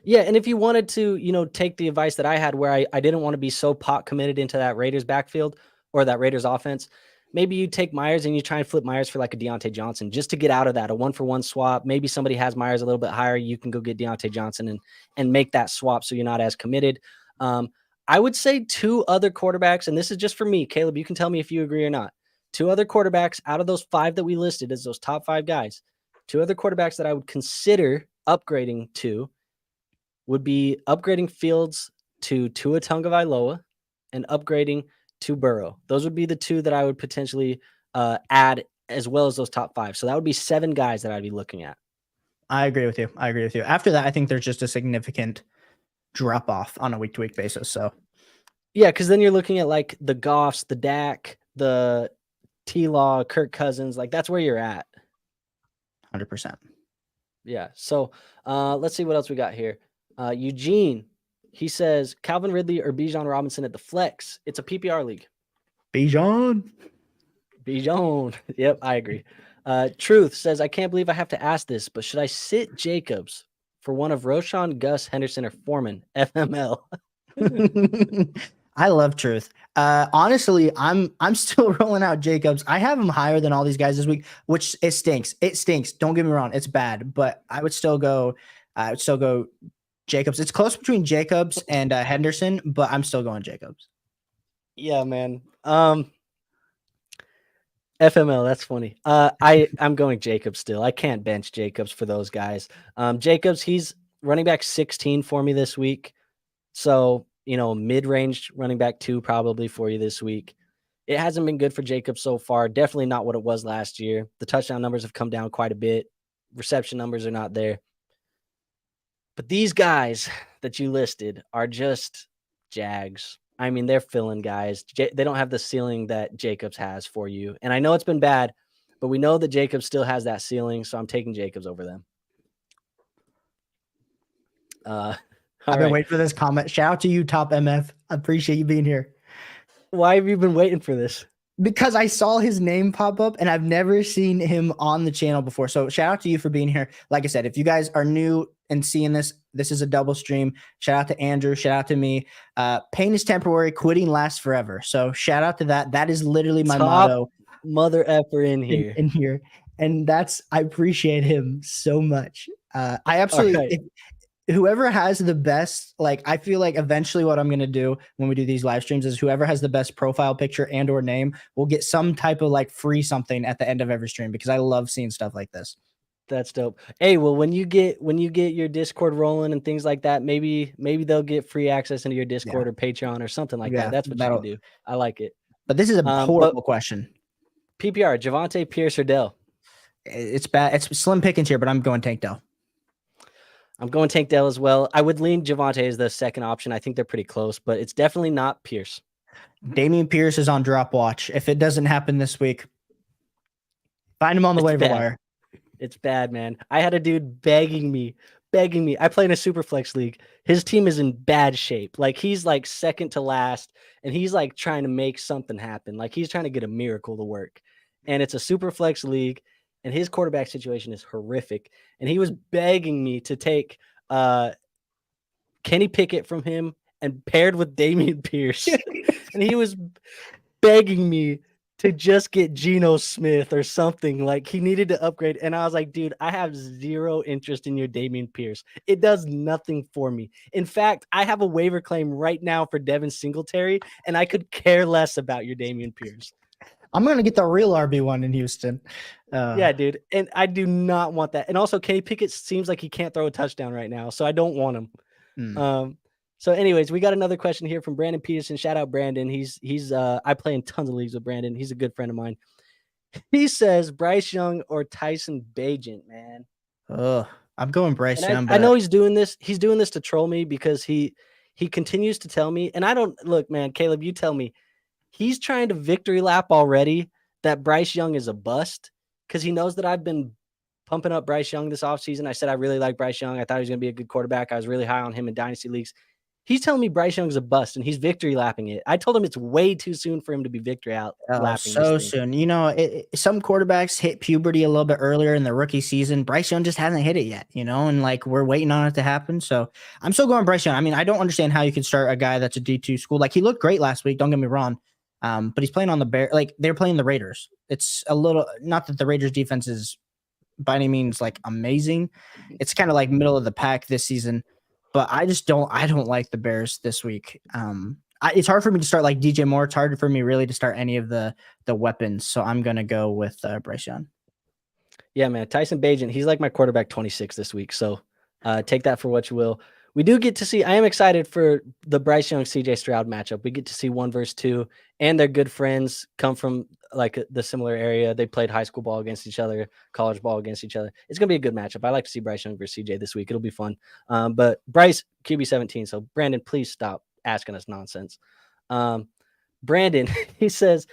Yeah, and if you wanted to, take the advice that I had where I didn't want to be so pot committed into that Raiders backfield or that Raiders offense, maybe you take Myers and you try and flip Myers for like a Deontay Johnson just to get out of that, a 1-for-1 swap. Maybe somebody has Myers a little bit higher. You can go get Deontay Johnson and make that swap so you're not as committed. I would say 2 other quarterbacks, and this is just for me, Caleb, you can tell me if you agree or not. 2 other quarterbacks out of those 5 that we listed as those top 5 guys, 2 other quarterbacks that I would consider upgrading to would be upgrading Fields to Tua Tagovailoa and upgrading to Burrow. Those would be the 2 that I would potentially add as well as those top 5. So that would be 7 guys that I'd be looking at. I agree with you. After that, I think there's just a significant drop off on a week-to-week basis. So yeah, because then you're looking at like the Goffs, the Dak, the T-Law, Kirk Cousins, like that's where you're at. 100%. Yeah. So let's see what else we got here. Eugene, he says Calvin Ridley or Bijan Robinson at the flex. It's a PPR league. Bijan. Yep, I agree. Truth says, I can't believe I have to ask this, but should I sit Jacobs for one of Roshan, Gus, Henderson, or Foreman? FML. I love truth. Honestly, I'm still rolling out Jacobs. I have him higher than all these guys this week, which it stinks. It stinks. Don't get me wrong, it's bad, but I would still go. I would still go Jacobs. It's close between Jacobs and Henderson, but I'm still going Jacobs. Yeah, man. FML, that's funny. I'm going Jacobs still. I can't bench Jacobs for those guys. Jacobs, he's running back 16 for me this week. So, mid-range running back 2 probably for you this week. It hasn't been good for Jacobs so far. Definitely not what it was last year. The touchdown numbers have come down quite a bit. Reception numbers are not there. But these guys that you listed are just Jags. I mean, they're filling guys. They don't have the ceiling that Jacobs has for you. And I know it's been bad, but we know that Jacobs still has that ceiling, so I'm taking Jacobs over them. I've been waiting for this comment. Shout out to you, Top MF. I appreciate you being here. Why have you been waiting for this? Because I saw his name pop up and I've never seen him on the channel before. So shout out to you for being here. Like I said, if you guys are new and seeing this, this is a double stream. Shout out to Andrew. Shout out to me. Pain is temporary. Quitting lasts forever. So shout out to that. That is literally my motto. Mother effer in here. And I appreciate him so much. I absolutely, whoever has the best, I feel like eventually what I'm going to do when we do these live streams is whoever has the best profile picture and or name will get some type of free something at the end of every stream, because I love seeing stuff like this. That's dope. Hey, well, when you get your Discord rolling and things like that, maybe they'll get free access into your Discord or Patreon or something like that. That's what you can do. I like it. But this is a horrible question. PPR, Javonte, Pierce, or Dell? It's bad. It's slim pickings here, but I'm going Tank Dell. I'm going Tank Dell as well. I would lean Javonte as the second option. I think they're pretty close, but it's definitely not Pierce. Dameon Pierce is on drop watch. If it doesn't happen this week, find him on the waiver wire. It's bad, man. I had a dude begging me. I play in a super flex league. His team is in bad shape. He's second to last, and he's trying to make something happen. He's trying to get a miracle to work. And it's a super flex league, and his quarterback situation is horrific. And he was begging me to take Kenny Pickett from him and paired with Dameon Pierce. And he was begging me to just get Geno Smith or something. He needed to upgrade. And I was like, dude, I have zero interest in your Dameon Pierce. It does nothing for me. In fact, I have a waiver claim right now for Devin Singletary, and I could care less about your Dameon Pierce. I'm going to get the real RB1 in Houston. Yeah, dude. And I do not want that. And also, Kenny Pickett seems like he can't throw a touchdown right now, so I don't want him. So anyways, we got another question here from Brandon Peterson. Shout out Brandon. He's I play in tons of leagues with Brandon. He's a good friend of mine. He says Bryce Young or Tyson Bagent, man. I'm going Bryce Young. I know he's doing this. He's doing this to troll me because he continues to tell me, and I don't look, man, Caleb, you tell me. He's trying to victory lap already that Bryce Young is a bust because he knows that I've been pumping up Bryce Young this offseason. I said I really like Bryce Young. I thought he was going to be a good quarterback. I was really high on him in dynasty leagues. He's telling me Bryce Young's a bust, and he's victory lapping it. I told him it's way too soon for him to be victory lapping. So soon. Some quarterbacks hit puberty a little bit earlier in the rookie season. Bryce Young just hasn't hit it yet, and we're waiting on it to happen. So I'm still going Bryce Young. I mean, I don't understand how you can start a guy that's a D2 school. He looked great last week. Don't get me wrong. But he's playing on the Bears. They're playing the Raiders. It's a little, not that the Raiders defense is by any means amazing. It's kind of middle of the pack this season. But I don't like the Bears this week. It's hard for me to start DJ Moore. It's hard for me really to start any of the weapons. So I'm going to go with Bryce Young. Yeah, man. Tyson Bagent, he's my quarterback 26 this week. So take that for what you will. We do get to see, I am excited for the Bryce Young CJ Stroud matchup. We get to see 1 versus 2, and their good friends come from the similar area. They played high school ball against each other, college ball against each other. It's going to be a good matchup. I like to see Bryce Young versus CJ this week. It'll be fun. But Bryce, QB 17. So Brandon, please stop asking us nonsense. Brandon, he says,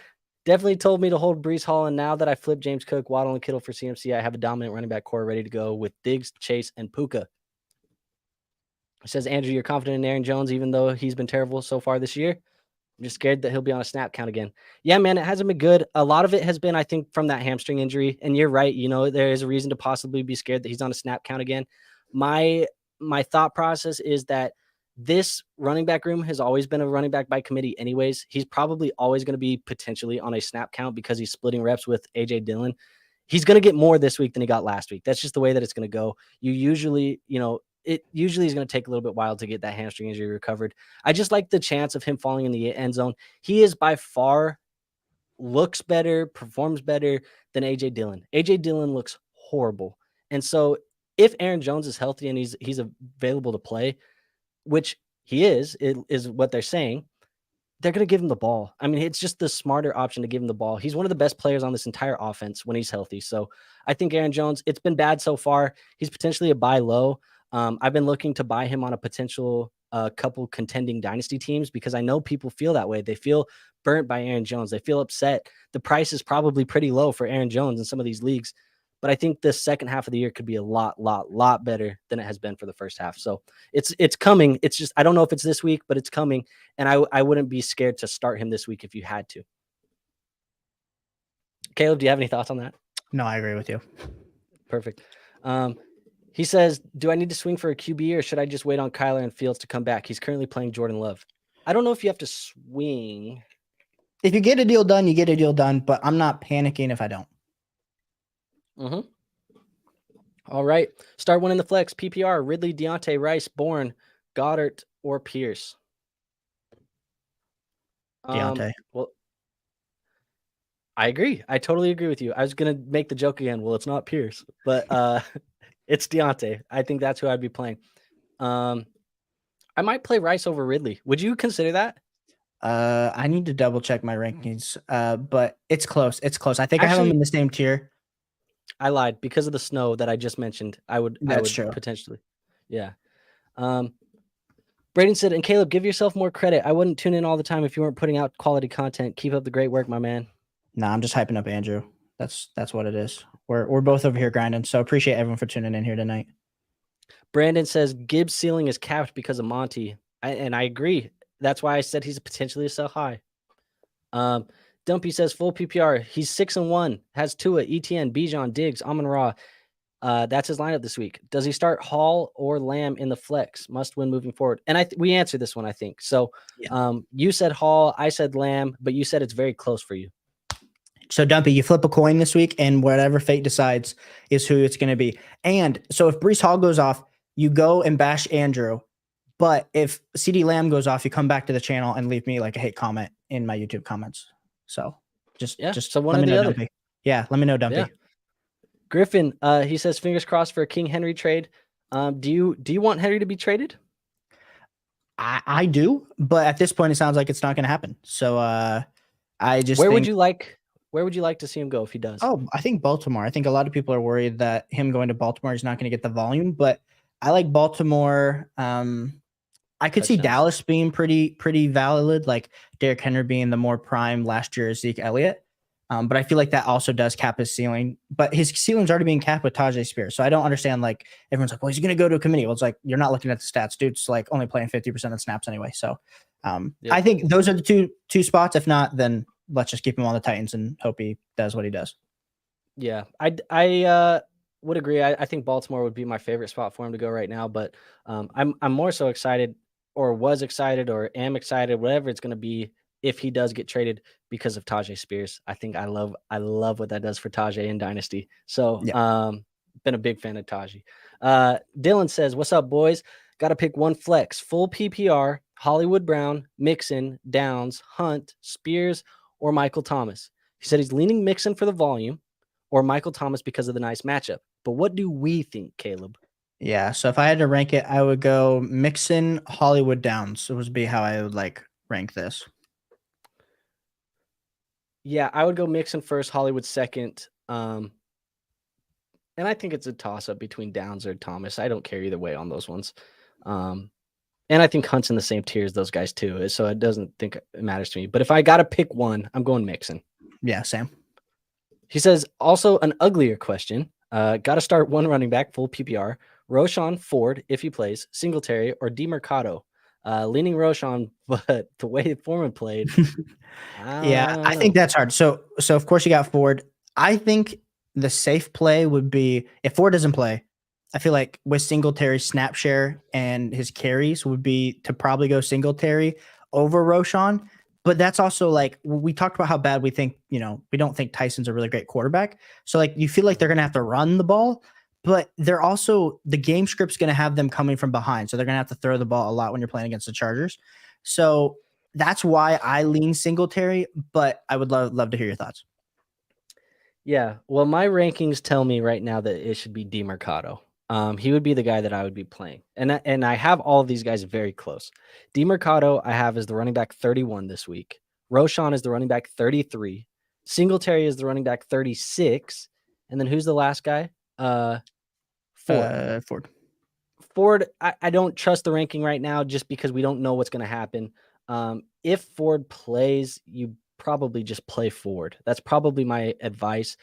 definitely told me to hold Breece Hall. And now that I flipped James Cook, Waddle, and Kittle for CMC, I have a dominant running back core ready to go with Diggs, Chase, and Puka. It says, Andrew, you're confident in Aaron Jones, even though he's been terrible so far this year. I'm just scared that he'll be on a snap count again. Yeah, man, it hasn't been good. A lot of it has been, I think, from that hamstring injury. And you're right. There is a reason to possibly be scared that he's on a snap count again. My thought process is that this running back room has always been a running back by committee anyways. He's probably always going to be potentially on a snap count because he's splitting reps with AJ Dillon. He's going to get more this week than he got last week. That's just the way that it's going to go. You usually, it usually is going to take a little bit while to get that hamstring injury recovered. I just like the chance of him falling in the end zone. He is by far looks better, performs better than AJ Dillon. AJ Dillon looks horrible. And so if Aaron Jones is healthy and he's available to play, which he is what they're saying, they're going to give him the ball. I mean, it's just the smarter option to give him the ball. He's one of the best players on this entire offense when he's healthy. So I think Aaron Jones, it's been bad so far. He's potentially a buy low. I've been looking to buy him on a potential couple contending dynasty teams because I know people feel that way. They feel burnt by Aaron Jones. They feel upset. The price is probably pretty low for Aaron Jones in some of these leagues. But I think the second half of the year could be a lot better than it has been for the first half. So it's coming. It's just, I don't know if it's this week, but it's coming. And I wouldn't be scared to start him this week if you had to. Caleb, do you have any thoughts on that? No, I agree with you. Perfect. He says, do I need to swing for a QB or should I just wait on Kyler and Fields to come back? He's currently playing Jordan Love. I don't know if you have to swing. If you get a deal done, you get a deal done, but I'm not panicking if I don't. Mm-hmm. All right. Start one in the flex. PPR, Ridley, Deontay, Rice, Bourne, Goddard, or Pierce. Deontay. Well, I agree. I totally agree with you. I was going to make the joke again. Well, it's not Pierce, but it's Deontay. I think that's who I'd be playing. I might play Rice over Ridley. Would you consider that? I need to double check my rankings, but it's close. It's close. I think I have them Actually, in the same tier. I lied because of the snow that I just mentioned. I would True. Potentially. Yeah. Braden said, and Caleb, give yourself more credit. I wouldn't tune in all the time if you weren't putting out quality content. Keep up the great work, my man. Nah, I'm just hyping up Andrew. That's what it is. We're both over here grinding. So appreciate everyone for tuning in here tonight. Brandon says Gibbs' ceiling is capped because of Monty. And I agree. That's why I said he's potentially a sell high. Dumpy says full PPR. He's 6-1, has Tua, ETN, Bijan, Diggs, Amon-Ra. That's his lineup this week. Does he start Hall or Lamb in the flex? Must win moving forward. And we answered this one, I think. So you said Hall, I said Lamb, but you said it's very close for you. So Dumpy, you flip a coin this week, and whatever fate decides is who it's going to be. And so if Breece Hall goes off, you go and bash Andrew. But if CeeDee Lamb goes off, you come back to the channel and leave me like a hate comment in my YouTube comments. So just so one let or me the know, other. Dumpy. Yeah, let me know, Dumpy. Yeah. Griffin, he says fingers crossed for a King Henry trade. Do you want Henry to be traded? I do, but at this point, it sounds like it's not going to happen. So I just Where would you like to see him go if he does? Oh, I think Baltimore. I think a lot of people are worried that him going to Baltimore is not going to get the volume, but I like Baltimore. I could see Dallas being pretty valid, like Derrick Henry being the more prime last year as Zeke Elliott. But I feel like that also does cap his ceiling. But his ceiling's already being capped with Tajay Spears. So I don't understand, like, everyone's like, well, he's going to go to a committee. Well, it's like, you're not looking at the stats. Dude's like only playing 50% of snaps anyway. So I think those are the two spots. If not, then let's just keep him on the Titans and hope he does what he does. Yeah, I would agree. I think Baltimore would be my favorite spot for him to go right now. But I'm more so excited, or was excited, or am excited, whatever it's going to be, if he does get traded because of Tajay Spears. I think I love what that does for Tajay in Dynasty. So been a big fan of Tajay. Dylan says, what's up, boys? Got to pick one flex. Full PPR, Hollywood Brown, Mixon, Downs, Hunt, Spears, or Michael Thomas. He said he's leaning Mixon for the volume or Michael Thomas because of the nice matchup. But what do we think, Caleb? Yeah, so if I had to rank it, I would go Mixon, Hollywood, Downs. It would be how I would rank this. Yeah, I would go Mixon first, Hollywood second. And I think it's a toss-up between Downs or Thomas. I don't care either way on those ones. And I think Hunt's in the same tier as those guys too, so it doesn't think it matters to me. But if I got to pick one, I'm going Mixon. Yeah, Sam. He says, also an uglier question. Got to start one running back, full PPR. Roshan Ford, if he plays, Singletary, or DeMercado. Leaning Roshan, but the way Foreman played. I think that's hard. So of course you got Ford. I think the safe play would be, if Ford doesn't play, I feel like with Singletary's snap share and his carries would be to probably go Singletary over Roshan. But that's also like we talked about how bad we think, we don't think Tyson's a really great quarterback. So like you feel like they're gonna have to run the ball, but they're also the game script's gonna have them coming from behind. So they're gonna have to throw the ball a lot when you're playing against the Chargers. So that's why I lean Singletary, but I would love to hear your thoughts. Yeah, well, my rankings tell me right now that it should be DeMercado. He would be the guy that I would be playing, and I have all of these guys very close. DeMercado I have as the running back 31 this week. Roshan is the running back 33. Singletary is the running back 36, and then who's the last guy? Ford. Ford. Ford, I don't trust the ranking right now just because we don't know what's going to happen. If Ford plays, you probably just play Ford. That's probably my advice.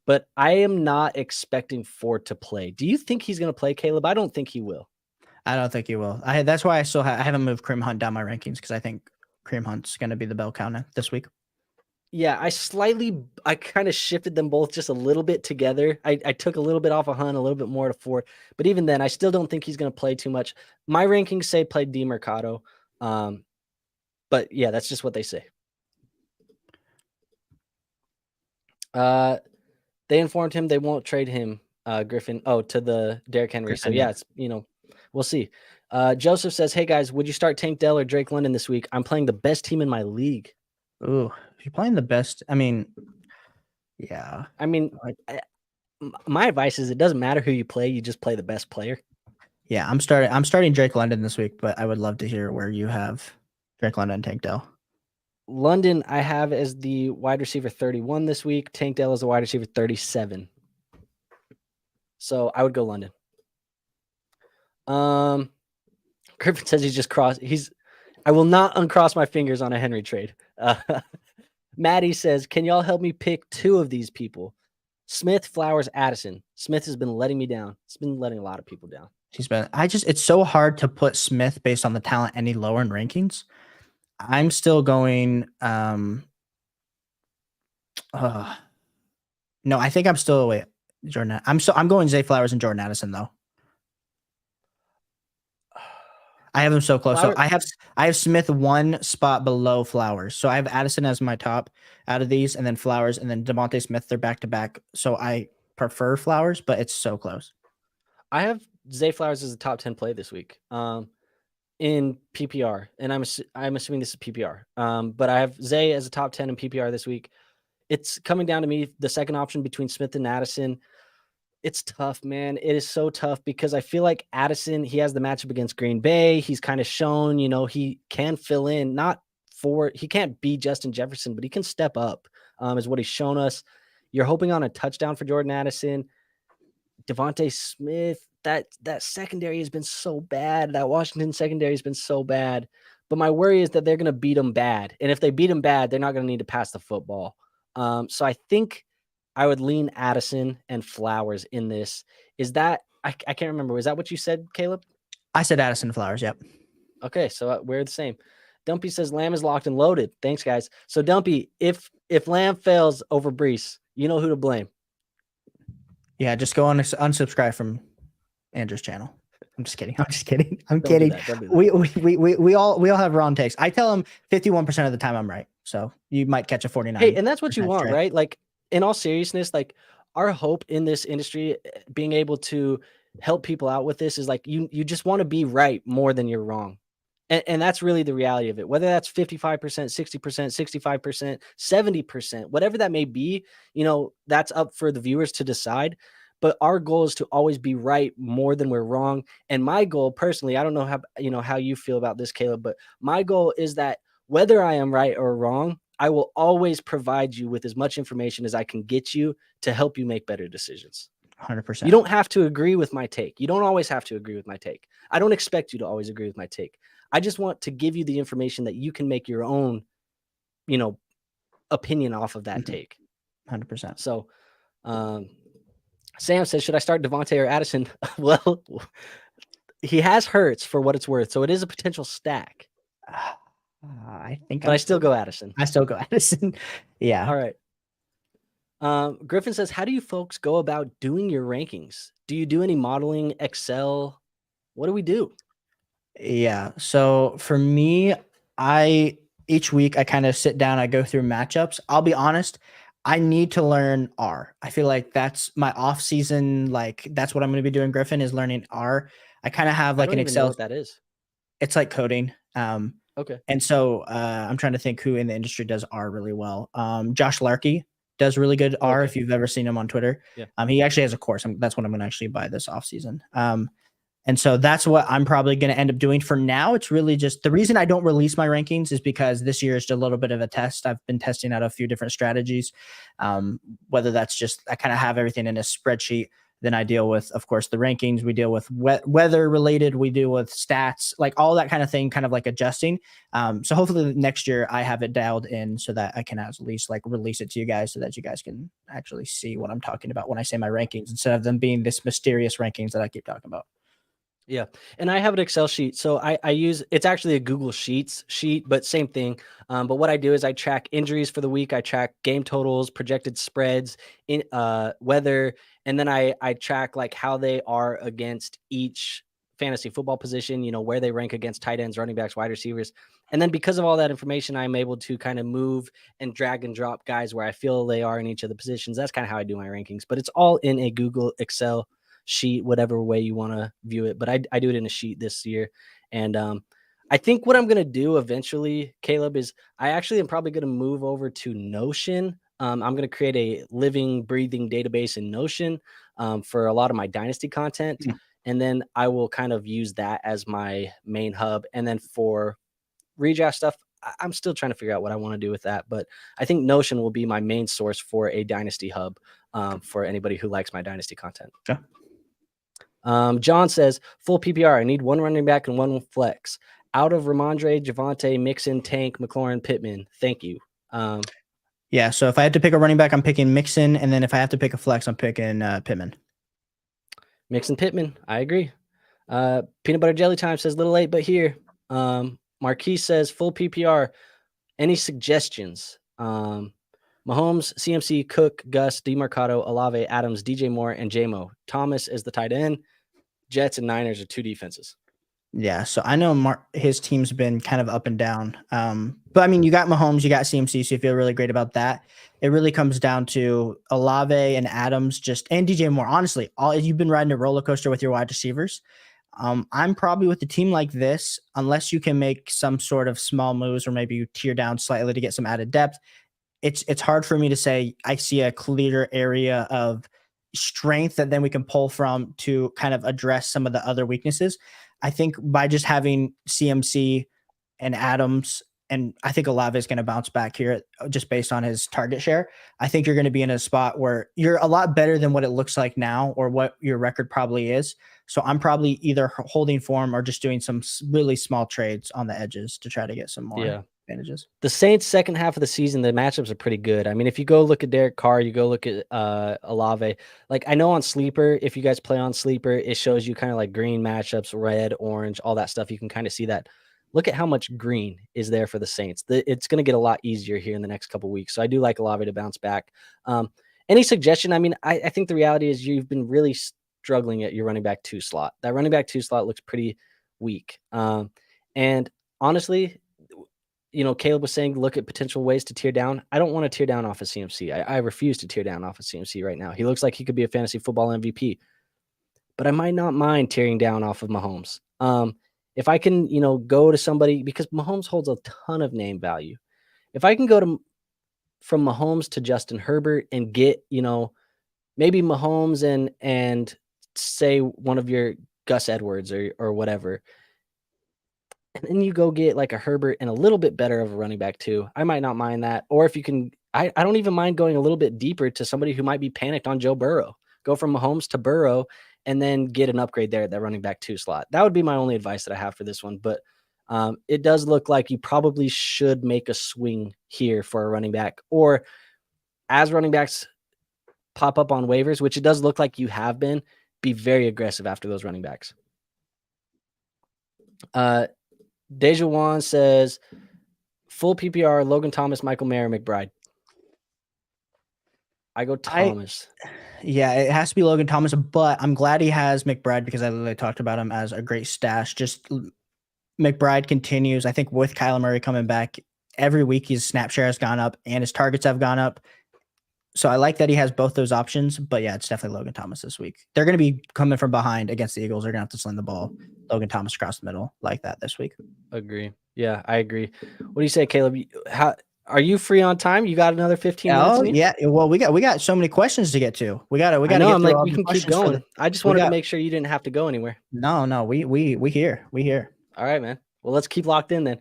But I am not expecting Ford to play. Do you think he's going to play, Caleb? I don't think he will. I don't think he will. That's why I still I haven't moved Kareem Hunt down my rankings because I think Kareem Hunt's going to be the bell counter this week. Yeah, I kind of shifted them both just a little bit together. I took a little bit off of Hunt, a little bit more to Ford. But even then, I still don't think he's going to play too much. My rankings say play DeMercado. But yeah, that's just what they say. They informed him they won't trade him, Griffin. Oh, to the Derrick Henry. Griffin, So yeah, it's we'll see. Joseph says, "Hey guys, would you start Tank Dell or Drake London this week? I'm playing the best team in my league." Ooh, if you're playing the best, I mean, yeah. My advice is it doesn't matter who you play, you just play the best player. Yeah, I'm starting Drake London this week, but I would love to hear where you have Drake London and Tank Dell. London, I have as the wide receiver 31 this week. Tank Dell is the wide receiver 37. So I would go London. Griffin says I will not uncross my fingers on a Henry trade. Maddie says, can y'all help me pick two of these people? Smith, Flowers, Addison. Smith has been letting me down. It's been letting a lot of people down. It's so hard to put Smith based on the talent any lower in rankings. I'm still going, no, I think I'm still, Jordan. I'm going Zay Flowers and Jordan Addison though. I have them so close. So I have Smith one spot below Flowers. So I have Addison as my top out of these, and then Flowers, and then DeVonta Smith. They're back to back. So I prefer Flowers, but it's so close. I have Zay Flowers as a top 10 play this week. In PPR, and I'm assuming this is PPR. But I have Zay as a top 10 in PPR this week. It's coming down to me, the second option between Smith and Addison. It's tough, man. It is so tough because I feel like Addison, he has the matchup against Green Bay. He's kind of shown, he can fill in, he can't be Justin Jefferson, but he can step up, is what he's shown us. You're hoping on a touchdown for Jordan Addison. DeVonta Smith, that secondary has been so bad. That Washington secondary has been so bad. But my worry is that they're going to beat them bad. And if they beat them bad, they're not going to need to pass the football. So I think I would lean Addison and Flowers in this. Is that I can't remember. Is that what you said, Caleb? I said Addison Flowers. Yep. Okay, so we're the same. Dumpy says Lamb is locked and loaded. Thanks, guys. So Dumpy, if Lamb fails over Brees, you know who to blame. Yeah, just go on unsubscribe from Andrew's channel. I'm just kidding. I'm kidding. Don't kidding. Do that. We all have wrong takes. I tell him 51% of the time I'm right. So you might catch a 49. Hey, and that's what you want, right? Like, in all seriousness, like our hope in this industry, being able to help people out with this is like you just want to be right more than you're wrong. And that's really the reality of it. Whether that's 55%, 60%, 65%, 70%, whatever that may be, that's up for the viewers to decide. But our goal is to always be right more than we're wrong. And my goal personally, I don't know how you feel about this, Caleb, but my goal is that whether I am right or wrong, I will always provide you with as much information as I can get you to help you make better decisions. 100%. You don't have to agree with my take. You don't always have to agree with my take. I don't expect you to always agree with my take. I just want to give you the information that you can make your own, opinion off of that take. 100%. So, Sam says, should I start DeVonta or Addison? Well, he has Hurts for what it's worth. So it is a potential stack. I think but I still go Addison. I still go Addison. Yeah. All right. Griffin says, how do you folks go about doing your rankings? Do you do any modeling, Excel? What do we do? Yeah. So for me, each week I kind of sit down, I go through matchups. I'll be honest, I need to learn R. I feel like that's my off season. Like that's what I'm going to be doing. Griffin is learning R. I kind of have I like don't an even know Excel. what that is. It's like coding. Okay. And so I'm trying to think who in the industry does R really well. Josh Larkey does really good R Okay. if you've ever seen him on Twitter. Yeah. He actually has a course. That's what I'm going to actually buy this off season. And so that's what I'm probably going to end up doing for now. It's really just the reason I don't release my rankings is because this year is just a little bit of a test. I've been testing out a few different strategies. Whether that's just I kind of have everything in a spreadsheet. Then I deal with, of course, the rankings. We deal with weather related. We deal with stats, like all that kind of thing, kind of like adjusting. So hopefully next year I have it dialed in so that I can at least like release it to you guys so that you guys can actually see what I'm talking about when I say my rankings instead of them being this mysterious rankings that I keep talking about. Yeah. And I have an Excel sheet. So I use, it's actually a Google Sheets sheet, but same thing. But what I do is I track injuries for the week. I track game totals, projected spreads, in weather. And then I track like how they are against each fantasy football position, where they rank against tight ends, running backs, wide receivers. And then because of all that information, I'm able to kind of move and drag and drop guys where I feel they are in each of the positions. That's kind of how I do my rankings, but it's all in a Google Excel sheet, whatever way you want to view it. But I do it in a sheet this year. And I think what I'm going to do eventually, Caleb, is I actually am probably going to move over to Notion. I'm going to create a living, breathing database in Notion for a lot of my Dynasty content. Mm. And then I will kind of use that as my main hub. And then for redraft stuff, I'm still trying to figure out what I want to do with that. But I think Notion will be my main source for a Dynasty hub for anybody who likes my Dynasty content. Okay. John says, full PPR. I need one running back and one flex. Out of Ramondre, Javante, Mixon, Tank, McLaurin, Pittman. Thank you. Yeah. So if I had to pick a running back, I'm picking Mixon. And then if I have to pick a flex, I'm picking Pittman. Mixon, Pittman. I agree. Peanut Butter Jelly Time says, little late, but here. Marquise says, full PPR. Any suggestions? Mahomes, CMC, Cook, Gus, DeMarcado, Olave, Adams, DJ Moore, and JMO. Thomas is the tight end. Jets and Niners are two defenses. Yeah, so I know his team's been kind of up and down. But I mean, you got Mahomes, you got CMC, so you feel really great about that. It really comes down to Olave and Adams, and DJ Moore. Honestly, you've been riding a roller coaster with your wide receivers. I'm probably with a team like this, unless you can make some sort of small moves or maybe you tear down slightly to get some added depth. It's hard for me to say I see a clear area of strength that then we can pull from to kind of address some of the other weaknesses. I think by just having CMC and Adams, and I think Olave is going to bounce back here just based on his target share. I think you're going to be in a spot where you're a lot better than what it looks like now or what your record probably is. So I'm probably either holding form or just doing some really small trades on the edges to try to get some more advantages. The Saints' second half of the season, the matchups are pretty good. I mean, if you go look at Derek Carr, you go look at Olave. Like I know on Sleeper, if you guys play on Sleeper, it shows you kind of like green matchups, red, orange, all that stuff. You can kind of see that. Look at how much green is there for the Saints. It's going to get a lot easier here in the next couple of weeks. So I do like Olave to bounce back. Any suggestion? I mean, I think the reality is you've been really struggling at your running back 2 slot. That running back 2 slot looks pretty weak. And honestly, Caleb was saying, look at potential ways to tear down. I don't want to tear down off of CMC. I refuse to tear down off of CMC right now. He looks like he could be a fantasy football MVP, but I might not mind tearing down off of Mahomes. If I can, go to somebody, because Mahomes holds a ton of name value. If I can go from Mahomes to Justin Herbert and get, maybe Mahomes and say one of your Gus Edwards or whatever, and then you go get like a Herbert and a little bit better of a running back too. I might not mind that. Or if you can, I don't even mind going a little bit deeper to somebody who might be panicked on Joe Burrow. Go from Mahomes to Burrow and then get an upgrade there at that running back 2 slot. That would be my only advice that I have for this one. But it does look like you probably should make a swing here for a running back, or as running backs pop up on waivers, which it does look like you have been, be very aggressive after those running backs. Deja Wan says, full PPR, Logan Thomas, Michael Mayer, McBride. I go I Thomas. Yeah, it has to be Logan Thomas, but I'm glad he has McBride because I literally talked about him as a great stash. McBride continues. I think with Kyler Murray coming back every week, his snap share has gone up and his targets have gone up. So I like that he has both those options. But yeah, it's definitely Logan Thomas this week. They're going to be coming from behind against the Eagles. They're going to have to sling the ball. Logan Thomas across the middle like that this week. Agree. Yeah, I agree. What do you say, Caleb? How are you free on time? You got another 15 minutes Oh in you? yeah. Well, we got so many questions to get to. We got I to know. get I'm through like, all we the can keep questions for going. the. I just We wanted to got make sure you didn't have to go anywhere. no. We here. All right, man. Well, let's keep locked in then.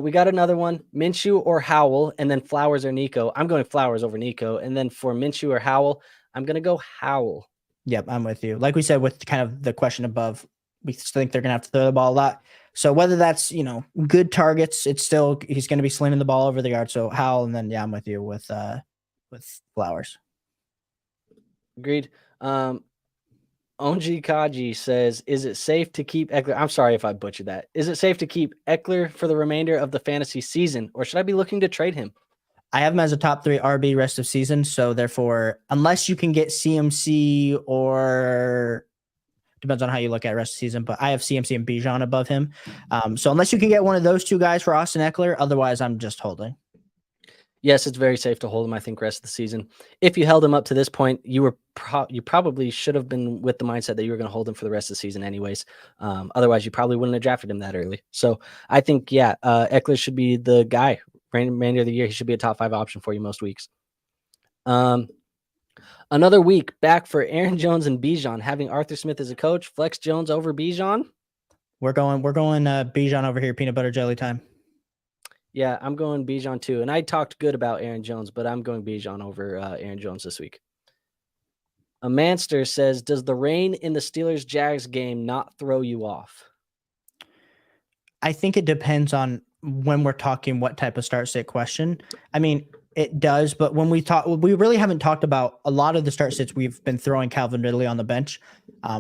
We got another one: Minshew or Howell, and then Flowers or Nico. I'm going Flowers over Nico, and then for Minshew or Howell, I'm gonna go Howell. Yep, I'm with you. Like we said with kind of the question above, we think they're going to have to throw the ball a lot. So whether that's, good targets, it's still he's going to be slinging the ball over the yard. So Howell, and then yeah, I'm with you with Flowers. Agreed. Onji Kaji says, "Is it safe to keep Eckler?" I'm sorry if I butchered that. Is it safe to keep Eckler for the remainder of the fantasy season, or should I be looking to trade him? I have him as a top 3 RB rest of season. So therefore, unless you can get CMC or depends on how you look at rest of season, but I have CMC and Bijan above him. So unless you can get one of those two guys for Austin Eckler, otherwise I'm just holding. Yes, it's very safe to hold him, I think, rest of the season. If you held him up to this point, you probably should have been with the mindset that you were going to hold him for the rest of the season anyways. Otherwise, you probably wouldn't have drafted him that early. So I think, Eckler should be the guy. Remainder of the year, he should be a top 5 option for you most weeks. Another week back for Aaron Jones and Bijan, having Arthur Smith as a coach. Flex Jones over Bijan. We're going Bijan over here, peanut butter jelly time. Yeah, I'm going Bijan too. And I talked good about Aaron Jones, but I'm going Bijan over Aaron Jones this week. A Manster says, "Does the rain in the Steelers-Jags game not throw you off?" I think it depends on when we're talking what type of start sit question. I mean, it does, but when we really haven't talked about a lot of the start sits. We've been throwing Calvin Ridley on the bench.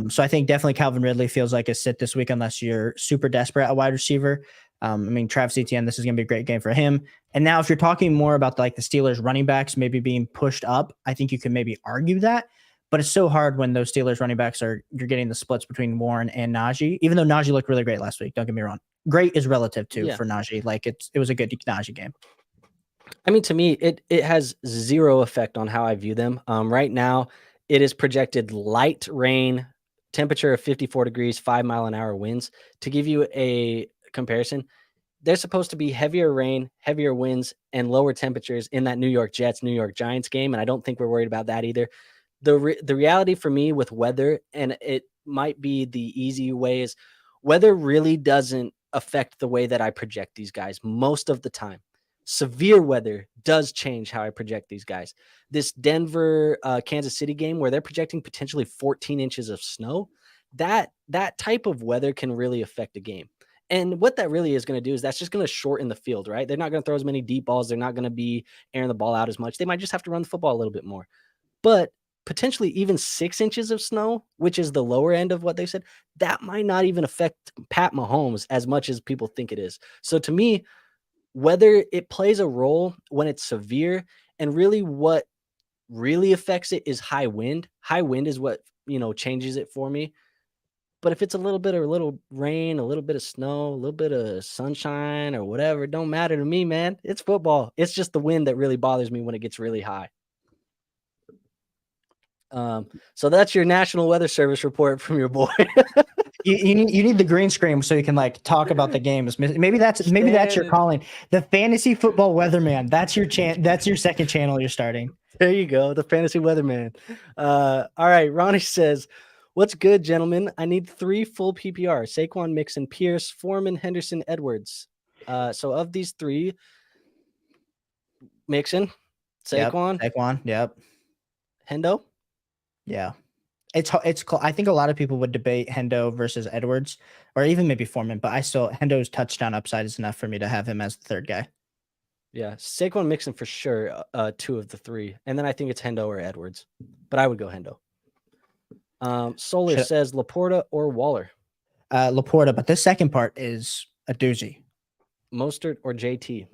So I think definitely Calvin Ridley feels like a sit this week unless you're super desperate at wide receiver. I mean, Travis Etienne, this is going to be a great game for him. And now if you're talking more about like the Steelers running backs maybe being pushed up, I think you can maybe argue that. But it's so hard when those Steelers running backs you're getting the splits between Warren and Najee, even though Najee looked really great last week. Don't get me wrong. Great is relative too for Najee. Like it was a good Najee game. I mean, to me, it has zero effect on how I view them. Right now, it is projected light rain, temperature of 54 degrees, 5-mile-an-hour winds. To give you a comparison, there's supposed to be heavier rain, heavier winds, and lower temperatures in that New York Jets, New York Giants game, and I don't think we're worried about that either. The reality for me with weather, and it might be the easy way, is weather really doesn't affect the way that I project these guys most of the time. Severe weather does change how I project these guys. This Denver, Kansas City game where they're projecting potentially 14 inches of snow, that type of weather can really affect a game. And what that really is going to do is that's just going to shorten the field, right? They're not going to throw as many deep balls. They're not going to be airing the ball out as much. They might just have to run the football a little bit more. But potentially even 6 inches of snow, which is the lower end of what they said, that might not even affect Pat Mahomes as much as people think it is. So to me, whether it plays a role when it's severe, and really what really affects it is high wind. High wind is what, changes it for me. But if it's a little rain, a little bit of snow, a little bit of sunshine or whatever, it don't matter to me, man. It's football. It's just the wind that really bothers me when it gets really high. So that's your National Weather Service report from your boy. You need the green screen so you can like talk about the games. Maybe that's your calling. The fantasy football weatherman. That's your That's your second channel you're starting. There you go, the fantasy weatherman. All right, Ronnie says, "What's good, gentlemen? I need 3 full PPR: Saquon, Mixon, Pierce, Foreman, Henderson, Edwards." So of these 3, Mixon, Saquon, Yep. Hendo. Yeah. It's I think a lot of people would debate Hendo versus Edwards or even maybe Foreman, but Hendo's touchdown upside is enough for me to have him as the third guy. Yeah, Saquon, Mixon for sure, 2 of the 3. And then I think it's Hendo or Edwards, but I would go Hendo. Solar says Laporta or Waller. Laporta, but this second part is a doozy. Mostert or JT.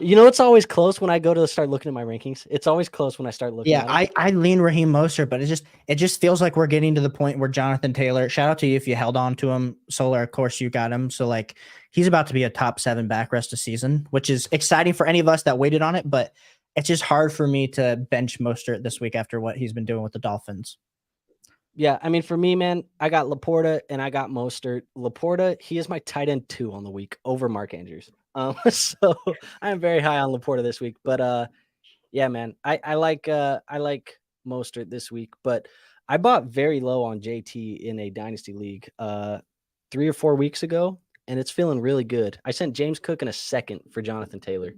You know, it's always close when I go to start looking at my rankings. It's always close when I start looking Yeah, at them. I lean Raheem Mostert, but it just feels like we're getting to the point where Jonathan Taylor, shout out to you if you held on to him. Solar, of course, you got him. So like he's about to be a top 7 back rest of season, which is exciting for any of us that waited on it, but it's just hard for me to bench Mostert this week after what he's been doing with the Dolphins. Yeah, I mean, for me, man, I got Laporta and I got Mostert. Laporta, he is my tight end 2 on the week over Mark Andrews. So I am very high on Laporta this week. But yeah, man, I like Mostert this week. But I bought very low on JT in a dynasty league 3 or 4 weeks ago, and it's feeling really good. I sent James Cook in a second for Jonathan Taylor,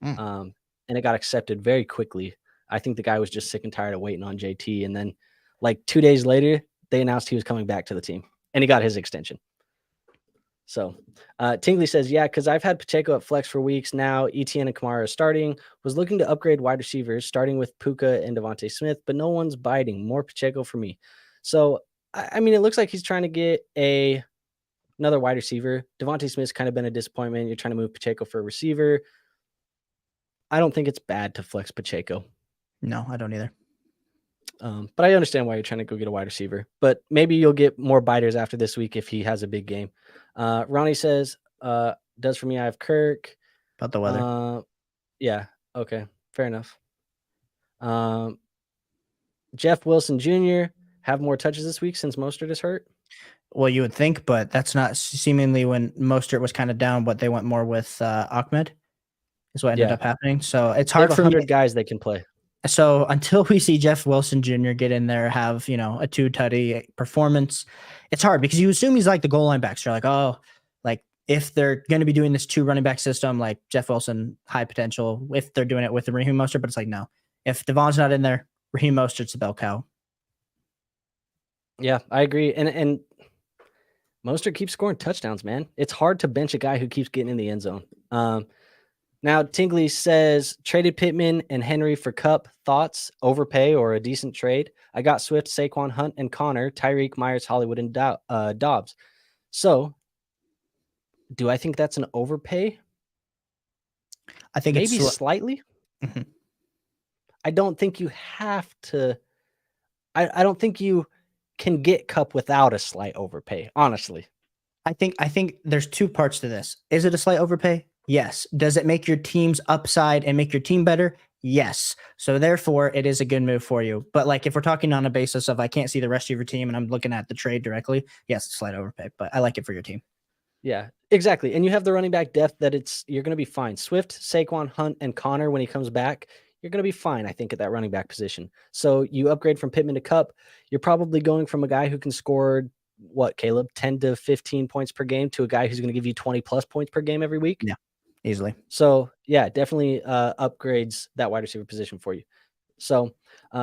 and it got accepted very quickly. I think the guy was just sick and tired of waiting on JT, and then like 2 days later, they announced he was coming back to the team, and he got his extension. So Tingley says, yeah, because I've had Pacheco at flex for weeks now. ETN and Kamara are starting. Was looking to upgrade wide receivers, starting with Puka and Devontae Smith, but no one's biting. More Pacheco for me. So, I mean, it looks like he's trying to get another wide receiver. Devontae Smith's kind of been a disappointment. You're trying to move Pacheco for a receiver. I don't think it's bad to flex Pacheco. No, I don't either. But I understand why you're trying to go get a wide receiver. But maybe you'll get more biters after this week if he has a big game. Ronnie says, does for me, I have Kirk. About the weather. Yeah. Okay. Fair enough. Jeff Wilson Jr. have more touches this week since Mostert is hurt. Well, you would think, but that's not seemingly when Mostert was kind of down. What they went more with Ahmed is what ended up happening. So it's hard for 100 guys they can play. So until we see Jeff Wilson Jr. get in there, have, you know, a 2-tutty performance, it's hard because you assume he's like the goal line backs. You're like, oh, like if they're going to be doing this 2 running back system, like Jeff Wilson, high potential, if they're doing it with the Raheem Mostert, but it's like, no, if Devon's not in there, Raheem Mostert's the bell cow. Yeah, I agree. And Mostert keeps scoring touchdowns, man. It's hard to bench a guy who keeps getting in the end zone. Now, Tingley says, traded Pittman and Henry for Kupp. Thoughts? Overpay or a decent trade? I got Swift, Saquon, Hunt, and Connor, Tyreek, Myers, Hollywood, and Dobbs. So, do I think that's an overpay? I think maybe it's slightly. Mm-hmm. I don't think you have to. I don't think you can get Kupp without a slight overpay, honestly. I think there's 2 parts to this. Is it a slight overpay? Yes. Does it make your team's upside and make your team better? Yes. So therefore, it is a good move for you. But like if we're talking on a basis of I can't see the rest of your team and I'm looking at the trade directly, yes, it's a slight overpay, but I like it for your team. Yeah, exactly. And you have the running back depth that you're going to be fine. Swift, Saquon, Hunt, and Connor, when he comes back, you're going to be fine, I think, at that running back position. So you upgrade from Pittman to Kupp. You're probably going from a guy who can score, what, Caleb, 10 to 15 points per game to a guy who's going to give you 20 plus points per game every week. Yeah, easily. So yeah, definitely upgrades that wide receiver position for you. So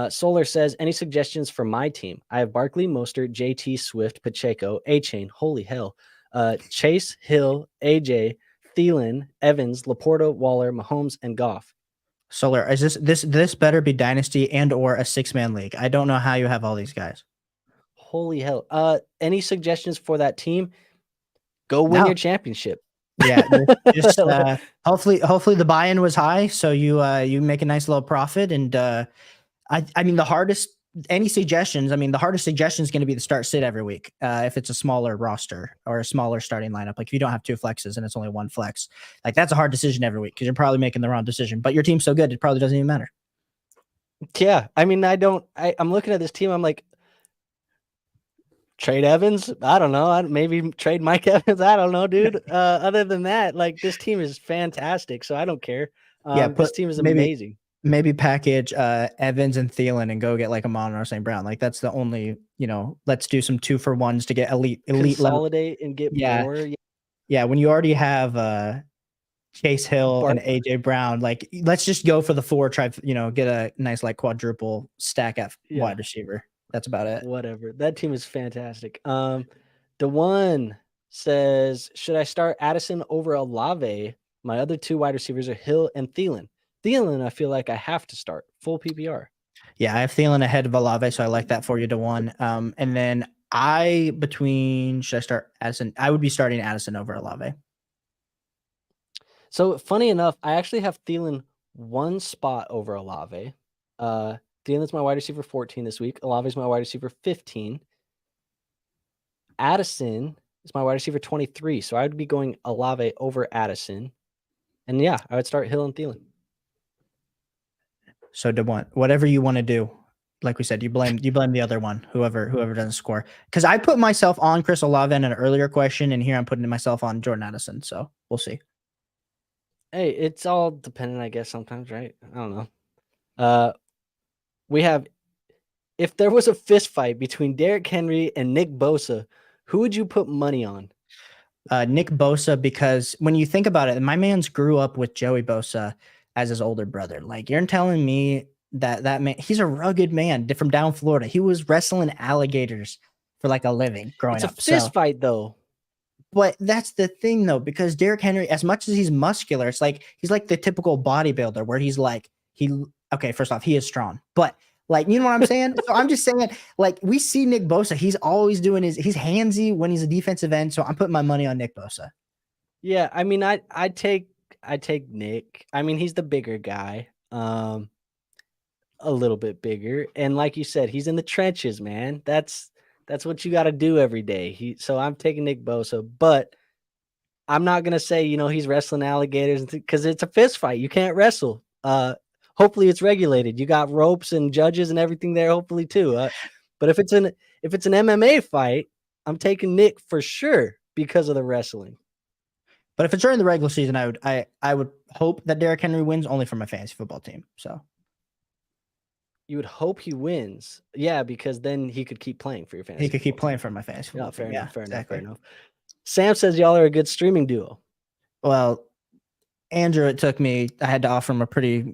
Solar says, any suggestions for my team? I have Barkley, Mostert, JT, Swift, Pacheco, A-Chain, holy hell, Chase, Hill, AJ, Thielen, Evans, Laporta, Waller, Mahomes, and Goff. Solar, is this better be dynasty and or a 6-man league? I don't know how you have all these guys. Holy hell. Any suggestions for that team? Go win your championship. Yeah, just hopefully the buy-in was high, so you make a nice little profit. And I mean the hardest suggestion is going to be the start sit every week if it's a smaller roster or a smaller starting lineup. Like if you don't have 2 flexes and it's only 1 flex, like that's a hard decision every week because you're probably making the wrong decision. But your team's so good, it probably doesn't even matter. Yeah, I mean I'm looking at this team, I'm like, trade Evans? I don't know. Maybe trade Mike Evans. I don't know, dude. Other than that, like this team is fantastic, so I don't care. This team is amazing. Maybe package Evans and Thielen and go get like a Amon-Ra St. Brown. Like that's the only, let's do some 2-for-1s to get elite consolidate level. And get more. Yeah, when you already have Chase Hill and AJ Brown, like let's just go for the 4, try, get a nice like quadruple stack at wide receiver. That's about it. Whatever. That team is fantastic. DeJuan says, should I start Addison over Olave? My other 2 wide receivers are Hill and Thielen. Thielen, I feel like I have to start full PPR. Yeah, I have Thielen ahead of Olave, so I like that for you, DeJuan. And then should I start Addison? I would be starting Addison over Olave. So funny enough, I actually have Thielen one spot over Olave. Thielen's my wide receiver 14 this week. Olave's my wide receiver 15. Addison is my wide receiver 23. So I would be going Olave over Addison. And yeah, I would start Hill and Thielen. So whatever you want to do, like we said, you blame the other one, whoever doesn't score. Because I put myself on Chris Olave in an earlier question, and here I'm putting myself on Jordan Addison. So we'll see. Hey, it's all dependent, I guess, sometimes, right? I don't know. We have, if there was a fist fight between Derrick Henry and Nick Bosa, who would you put money on? Nick Bosa, because when you think about it, my man's grew up with Joey Bosa as his older brother. Like, you're telling me that man, he's a rugged man from down Florida. He was wrestling alligators for like a living growing up. It's a fist fight, though. But that's the thing, though, because Derrick Henry, as much as he's muscular, it's like he's like the typical bodybuilder where he's like, okay, first off, he is strong, but like, you know what I'm saying? So I'm just saying, like, we see Nick Bosa, he's always doing he's handsy when he's a defensive end. So I'm putting my money on Nick Bosa. Yeah, I mean, I take Nick. I mean, he's the bigger guy, a little bit bigger, and like you said, he's in the trenches, man. That's what you got to do every day. So I'm taking Nick Bosa, but I'm not gonna say he's wrestling alligators because it's a fist fight. You can't wrestle. Hopefully it's regulated. You got ropes and judges and everything there. Hopefully too. But if it's an MMA fight, I'm taking Nick for sure because of the wrestling. But if it's during the regular season, I would hope that Derrick Henry wins only for my fantasy football team. So you would hope he wins, yeah, because then he could keep playing for your fantasy. He could keep playing for my fantasy football team. Yeah, fair enough. Sam says y'all are a good streaming duo. Well, Andrew, it took me. I had to offer him a pretty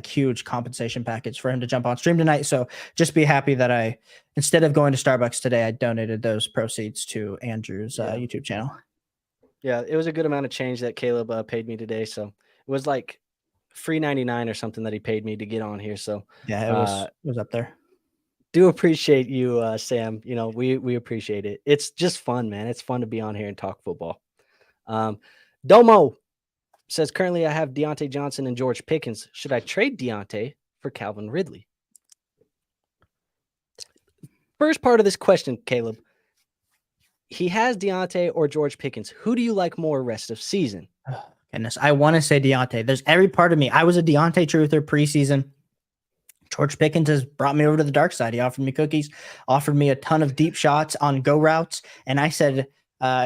huge compensation package for him to jump on stream tonight. So just be happy that instead of going to Starbucks today, I donated those proceeds to Andrew's YouTube channel. Yeah, it was a good amount of change that Caleb paid me today. So it was like $3.99 or something that he paid me to get on here. So yeah, it was up there. Do appreciate you, Sam. We appreciate it. It's just fun, man. It's fun to be on here and talk football. Domo says, currently I have Deontay Johnson and George Pickens. Should I trade Deontay for Calvin Ridley? First part of this question, Caleb. He has Deontay or George Pickens. Who do you like more rest of season? Oh, goodness. I want to say Deontay. There's every part of me. I was a Deontay truther preseason. George Pickens has brought me over to the dark side. He offered me cookies, offered me a ton of deep shots on go routes. And I said,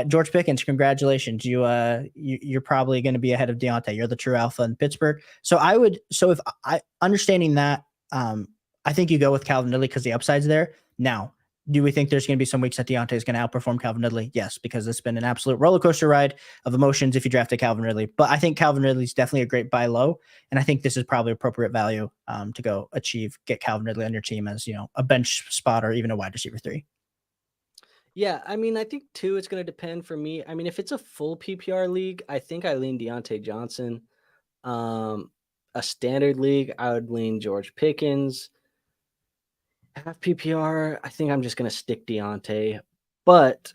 George Pickens, congratulations. You're probably going to be ahead of Deontay. You're the true alpha in Pittsburgh. So if I understanding that, I think you go with Calvin Ridley because the upside's there. Now, do we think there's going to be some weeks that Deontay is going to outperform Calvin Ridley? Yes, because it's been an absolute roller coaster ride of emotions if you drafted Calvin Ridley. But I think Calvin Ridley is definitely a great buy low, and I think this is probably appropriate value to go get Calvin Ridley on your team as a bench spot or even a wide receiver 3. Yeah, I mean, I think too it's going to depend for me. I mean, if it's a full PPR league, I think I lean Deontay Johnson. A standard league, I would lean George Pickens. Half PPR, I think I'm just going to stick Deontay. But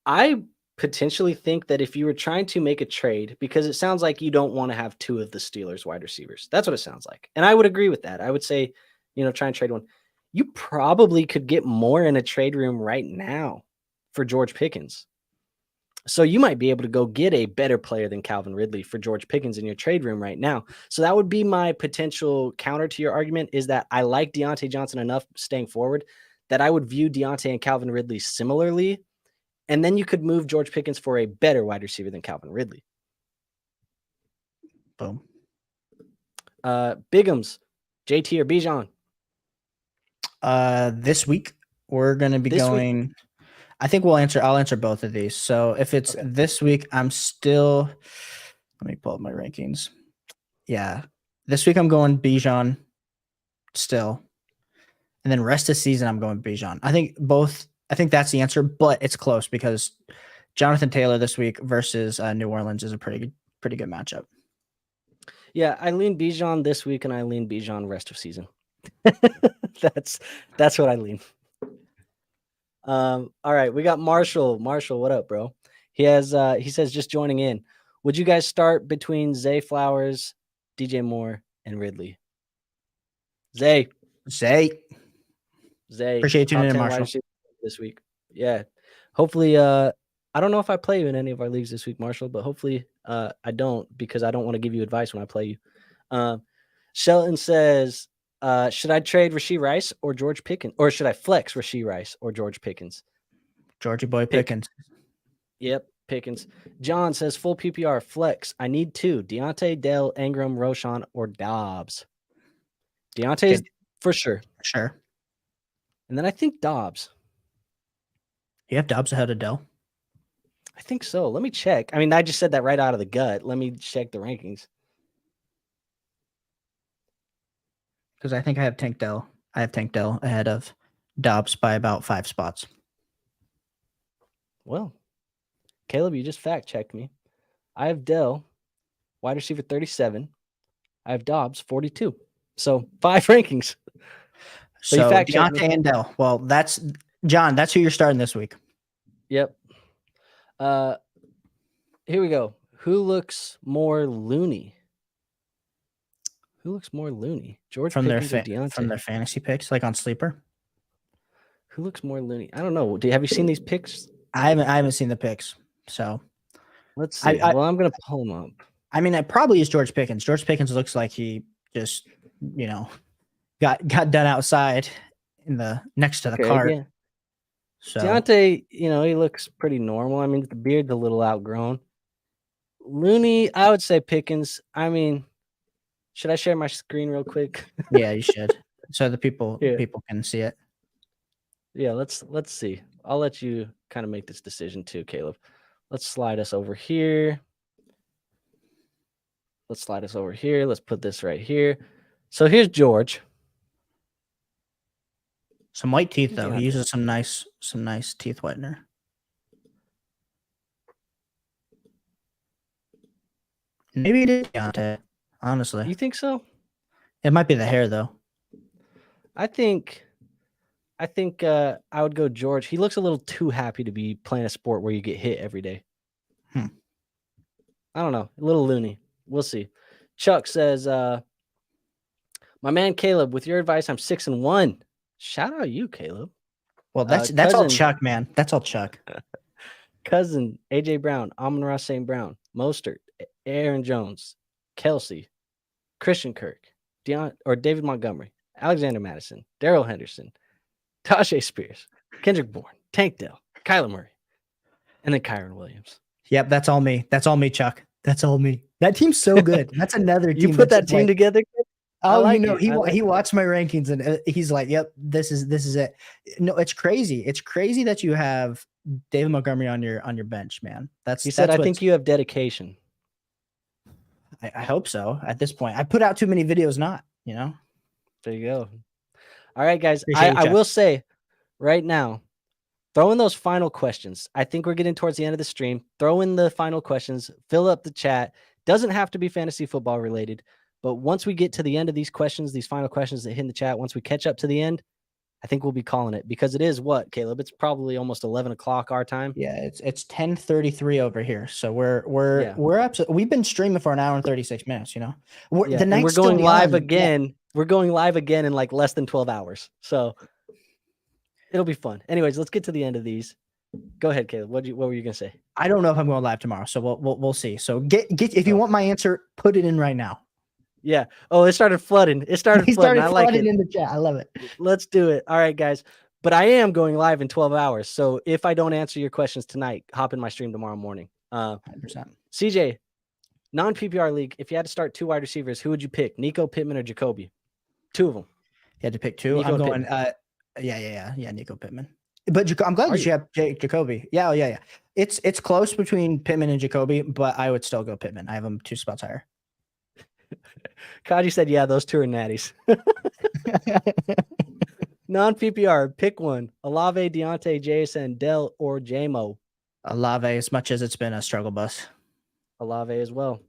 I potentially think that if you were trying to make a trade, because it sounds like you don't want to have two of the Steelers wide receivers. That's what it sounds like. And I would agree with that. I would say, try and trade one. You probably could get more in a trade room right now for George Pickens. So you might be able to go get a better player than Calvin Ridley for George Pickens in your trade room right now. So that would be my potential counter to your argument, is that I like Deontay Johnson enough staying forward that I would view Deontay and Calvin Ridley similarly. And then you could move George Pickens for a better wide receiver than Calvin Ridley. Boom. Bigums, JT or Bijan? This week we're going to be going... I think I'll answer both of these. So if it's this week, I'm still, let me pull up my rankings. Yeah. This week I'm going Bijan still. And then rest of the season, I'm going Bijan. I think that's the answer, but it's close because Jonathan Taylor this week versus New Orleans is a pretty good matchup. Yeah. I lean Bijan this week and I lean Bijan rest of season. That's what I lean. All right, we got Marshall. Marshall, what up, bro? He says, just joining in. Would you guys start between Zay Flowers, DJ Moore, and Ridley? Zay. Appreciate you tuning top in, 10 wide Marshall. receiver this week. Yeah. Hopefully, I don't know if I play you in any of our leagues this week, Marshall, but hopefully I don't, because I don't want to give you advice when I play you. Shelton says, should I trade Rashee Rice or George Pickens? Or should I flex Rashee Rice or George Pickens? Georgie boy Pickens. Yep, Pickens. John says, full PPR flex. I need 2. Deontay, Dell, Ingram, Roshan, or Dobbs. Deontay's for sure. Sure. And then I think Dobbs. You have Dobbs ahead of Dell? I think so. Let me check. I mean, I just said that right out of the gut. Let me check the rankings. Because I think I have Tank Dell. I have Tank Dell ahead of Dobbs by about 5 spots. Well, Caleb, you just fact checked me. I have Dell, wide receiver 37. I have Dobbs, 42. So 5 rankings. So Deontay and Dell. Well, that's John. That's who you're starting this week. Yep. Here we go. Who looks more loony? George from Pickens or Deontay? From their fantasy picks, like on Sleeper. Who looks more loony? I don't know. Have you seen these picks? I haven't seen the picks. So let's see. I'm gonna pull them up. I mean, it probably is George Pickens. George Pickens looks like he just, got done outside in the next to the cart. Yeah. So Deontay, he looks pretty normal. I mean, the beard's a little outgrown. Looney, I would say Pickens. I mean, should I share my screen real quick? Yeah, you should. So the people can see it. Yeah, let's see. I'll let you kind of make this decision too, Caleb. Let's slide us over here. Let's put this right here. So here's George. Some white teeth, though. He uses some nice teeth whitener. Maybe it is Deontay, honestly. You think so? It might be the hair, though. I think I would go George. He looks a little too happy to be playing a sport where you get hit every day. I don't know. A little loony. We'll see. Chuck says, my man Caleb, with your advice, I'm 6-1. Shout out you, Caleb. Well, that's all Chuck, man. That's all Chuck. Cousin, AJ Brown, Amon-Ra St. Brown, Mostert, Aaron Jones, Kelsey, Christian Kirk, David Montgomery, Alexander Madison, Darrell Henderson, Tajay Spears, Kendrick Bourne, Tank Dell, Kyler Murray, and then Kyron Williams. Yep, that's all me. That's all me, Chuck. That's all me. That team's so good. That's another team. You put that team together? Oh, he watched my rankings and he's like, "Yep, this is it." No, it's crazy. It's crazy that you have David Montgomery on your bench, man. He said, "I think you have dedication." I hope so. At this point, I put out too many videos. There you go. All right, guys. I will say right now, throw in those final questions. I think we're getting towards the end of the stream. Throw in the final questions. Fill up the chat. Doesn't have to be fantasy football related. But once we get to the end of these questions, these final questions that hit in the chat, once we catch up to the end, I think we'll be calling it, because it is what, Caleb? It's probably almost 11 o'clock our time. Yeah, it's 10:33 over here. So we're absolutely, we've been streaming for an hour and 36 minutes. We're going live again. Yeah. We're going live again in like less than 12 hours. So it'll be fun. Anyways, let's get to the end of these. Go ahead, Caleb. What were you gonna say? I don't know if I'm going live tomorrow, so we'll see. So get if you want my answer, put it in right now. Yeah. Oh, it started flooding. I like it. In the chat. I love it. Let's do it. All right, guys. But I am going live in 12 hours. So if I don't answer your questions tonight, hop in my stream tomorrow morning. 100%. CJ, non-PPR league, if you had to start 2 wide receivers, who would you pick? Nico, Pittman, or Jacoby? 2 of them. You had to pick 2. I'm going Nico, Pittman. But I'm glad that you have Jacoby. Yeah. It's close between Pittman and Jacoby, but I would still go Pittman. I have him 2 spots higher. Kaji said, yeah, those 2 are natties. Non-PPR, pick one. Olave, Deontay, JSN, Dell, or JMO. Olave, as much as it's been a struggle bus. Olave as well.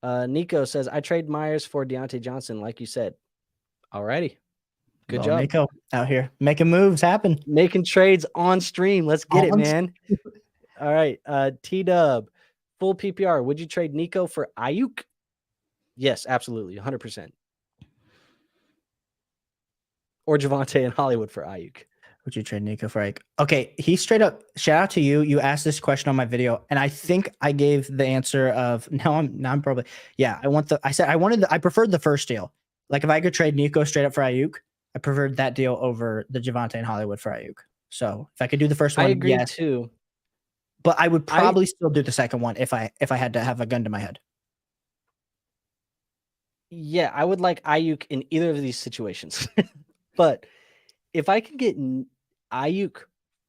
Nico says, I trade Myers for Deontay Johnson, like you said. All righty. Good job. Nico out here making moves happen. Making trades on stream. Let's get it, man. All right. T-Dub. full PPR, would you trade Nico for Ayuk? Yes, absolutely, 100%. Or Javonte in Hollywood for Ayuk. Would you trade Nico for Ayuk? Okay, he straight up, shout out to you. You asked this question on my video, and I think I gave the answer of now I'm probably, yeah, I preferred the first deal. Like if I could trade Nico straight up for Ayuk, I preferred that deal over the Javonte in Hollywood for Ayuk. So if I could do the first one, I agree yes. too. But I would probably still do the second one if I had to have a gun to my head. Yeah, I would like Ayuk in either of these situations. But if I can get Ayuk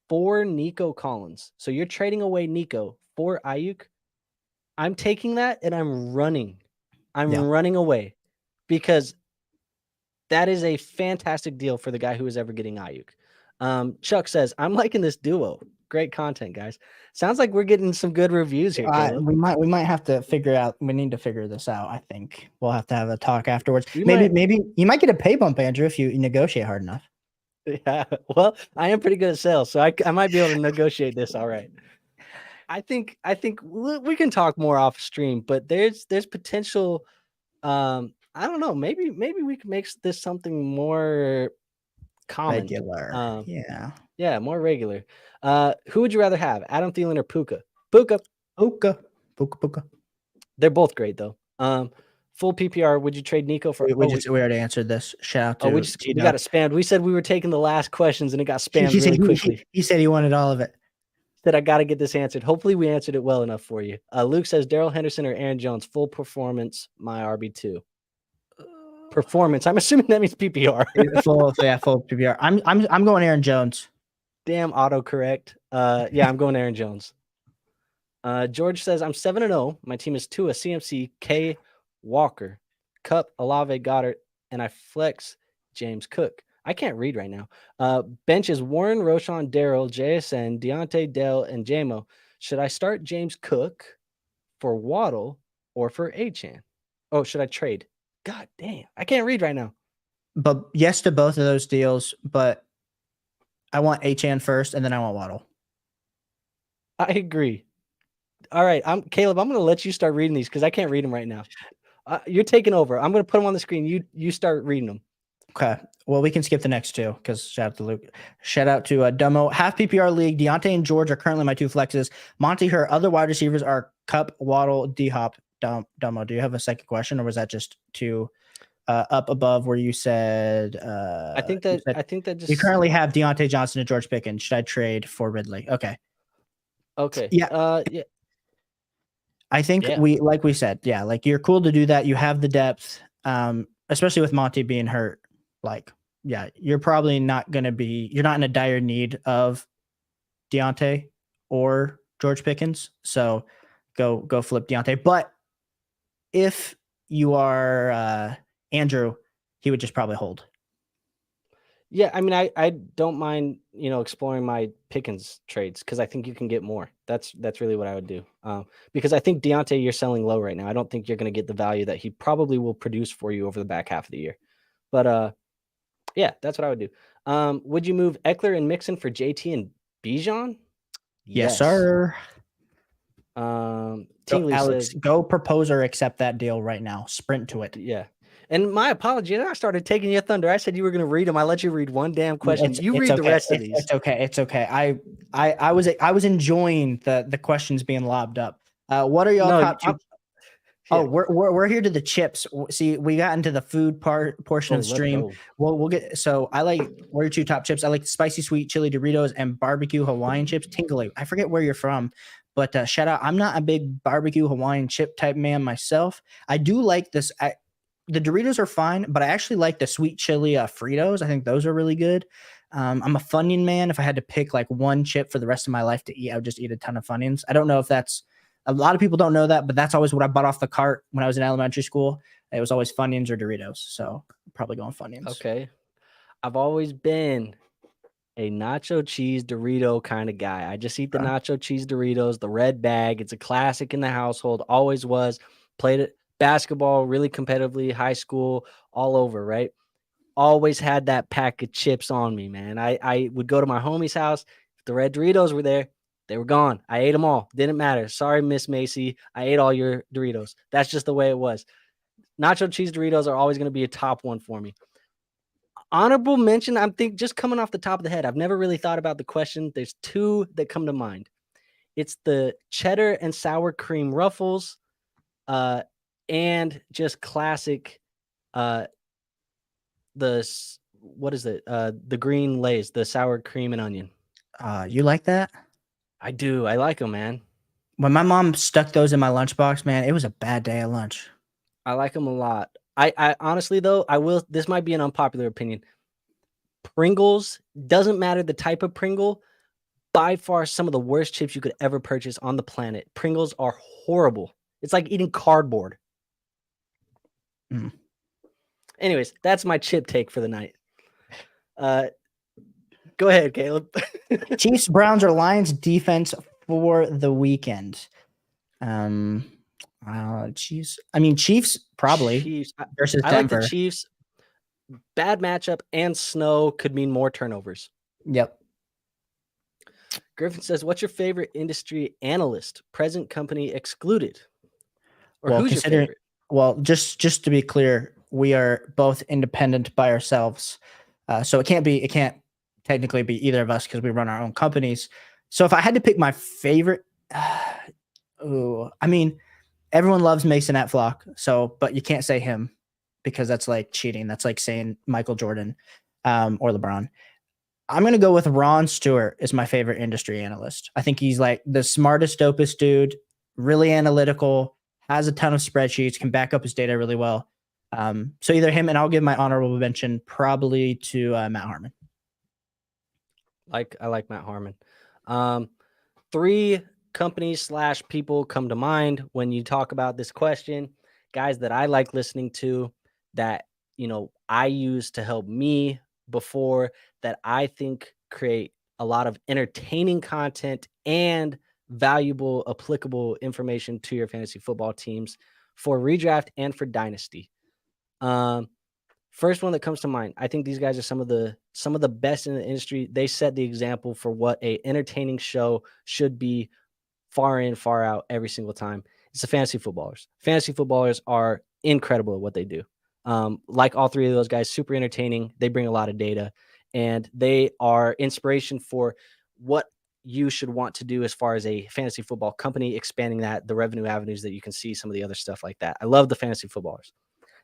for Nico Collins, so you're trading away Nico for Ayuk, I'm taking that and I'm running. I'm running away because that is a fantastic deal for the guy who is ever getting Ayuk. Chuck says, I'm liking this duo. Great content, guys. Sounds like we're getting some good reviews here, Caleb. We might have to figure out. We need to figure this out. I think we'll have to have a talk afterwards. Maybe you might get a pay bump, Andrew, if you negotiate hard enough. Yeah, well, I am pretty good at sales, so I might be able to negotiate this. All right. I think we can talk more off stream, but there's potential. I don't know. Maybe we can make this something more common. Regular. Yeah, more regular. Who would you rather have, Adam Thielen or Puka? Puka. They're both great though. Full PPR. Would you trade Nico for? We already answered this. Shout out to. We got it spammed. We said we were taking the last questions and it got spammed really quickly. He said he wanted all of it. Said I got to get this answered. Hopefully we answered it well enough for you. Luke says Darrell Henderson or Aaron Jones. Full performance. My RB2. Performance. I'm assuming that means PPR. full PPR. I'm going Aaron Jones. Damn autocorrect. Yeah, I'm going Aaron Jones. George says I'm 7-0. My team is Tua, CMC, K, Walker, Cup, Olave, Goddard, and I flex James Cook. I can't read right now. Bench is Warren, Roshan, Darrell, JSN, Deontay, Dell, and JMO. Should I start James Cook for Waddle or for Achane? Oh, should I trade? God damn. I can't read right now. But yes to both of those deals, but I want Achane first, and then I want Waddle. I agree. All right, Caleb. I'm going to let you start reading these because I can't read them right now. You're taking over. I'm going to put them on the screen. You start reading them. Okay. Well, we can skip the next two because shout out to Luke. Shout out to Dummo. Half PPR league. Deontay and George are currently my two flexes. Monty, her other wide receivers are Cup, Waddle, D-Hop, Dummo. Do you have a second question, or was that just to up above where you said? I think that just you currently have Deontay Johnson and George Pickens. Should I trade for Ridley? Okay. Yeah. I think like we said, like you're cool to do that. You have the depth, especially with Monty being hurt. Like, yeah, you're probably not going to be, you're not in a dire need of Deontay or George Pickens. So go flip Deontay. But if you are Andrew, he would just probably hold. Yeah, I mean, I don't mind, exploring my Pickens trades because I think you can get more. That's really what I would do. Because I think Deontay, you're selling low right now. I don't think you're going to get the value that he probably will produce for you over the back half of the year. But yeah, that's what I would do. Would you move Eckler and Mixon for JT and Bijan? Yes, sir. Alex, says, go propose or accept that deal right now. Sprint to it. Yeah. And my apologies, I started taking your thunder. I said you were going to read them. I let you read one damn question. You read the rest of these. It's okay. It's okay. I was enjoying the questions being lobbed up. What are y'all top two? Oh, we're here to the chips. See, we got into the food portion of the stream. We'll get. So I like, what are your two top chips? I like the spicy sweet chili Doritos and barbecue Hawaiian chips. Tingly. I forget where you're from, but shout out. I'm not a big barbecue Hawaiian chip type man myself. I do like this. The Doritos are fine, but I actually like the sweet chili Fritos. I think those are really good. I'm a Funyun man. If I had to pick like one chip for the rest of my life to eat, I would just eat a ton of Funyuns. I don't know if that's, a lot of people don't know that, but that's always what I bought off the cart when I was in elementary school. It was always Funyuns or Doritos. So probably going Funyuns. Okay. I've always been a nacho cheese Dorito kind of guy. I just eat the nacho cheese Doritos, the red bag. It's a classic in the household. Always was. Played it basketball really competitively, high school, all over, right? Always had that pack of chips on me, man. I would go to my homie's house. If the red Doritos were there, They were gone. I ate them all. Didn't matter. Sorry, Miss Macy. I ate all your Doritos. That's just the way it was. Nacho cheese Doritos are always going to be a top one for me. Honorable mention, I'm just coming off the top of the head. I've never really thought about the question. There's two that come to mind. It's the cheddar and sour cream ruffles, and just classic, what is it? The green Lay's, the sour cream and onion. You like that? I do. I like them, man. When my mom stuck those in my lunchbox, man, it was a bad day at lunch. I like them a lot. I honestly though, this might be an unpopular opinion. Pringles, doesn't matter the type of Pringle, by far some of the worst chips you could ever purchase on the planet. Pringles are horrible. It's like eating cardboard. Anyways, that's my chip take for the night. Go ahead, Caleb. Chiefs, Browns, or Lions defense for the weekend? Chiefs. I mean, Chiefs probably Chiefs versus I Denver. like the Chiefs. Bad matchup and snow could mean more turnovers. Yep. Griffin says, "What's your favorite industry analyst? Present company excluded." Or Well, who's your favorite? Well, just to be clear, we are both independent by ourselves, so it can't technically be either of us because we run our own companies. So if I had to pick my favorite, I mean, everyone loves Mason at Flock, but you can't say him because that's like cheating. That's like saying Michael Jordan or LeBron. I'm going to go with Ron Stewart as my favorite industry analyst. I think he's like the smartest, dopest dude, really analytical, has a ton of spreadsheets, can back up his data really well. So either him, and I'll give my honorable mention probably to Matt Harmon. I like Matt Harmon. 3 companies / people come to mind when you talk about this question. Guys that I like listening to, that I use to help me before, that I think create a lot of entertaining content and valuable, applicable information to your fantasy football teams for redraft and for dynasty. First one that comes to mind, I think these guys are some of the best in the industry. They set the example for what a entertaining show should be, far in, far out, every single time. It's the fantasy footballers. Fantasy footballers are incredible at what they do. Like all 3 of those guys, super entertaining. They bring a lot of data, and they are inspiration for what you should want to do as far as a fantasy football company, expanding the revenue avenues that you can see, some of the other stuff like that. I love the fantasy footballers.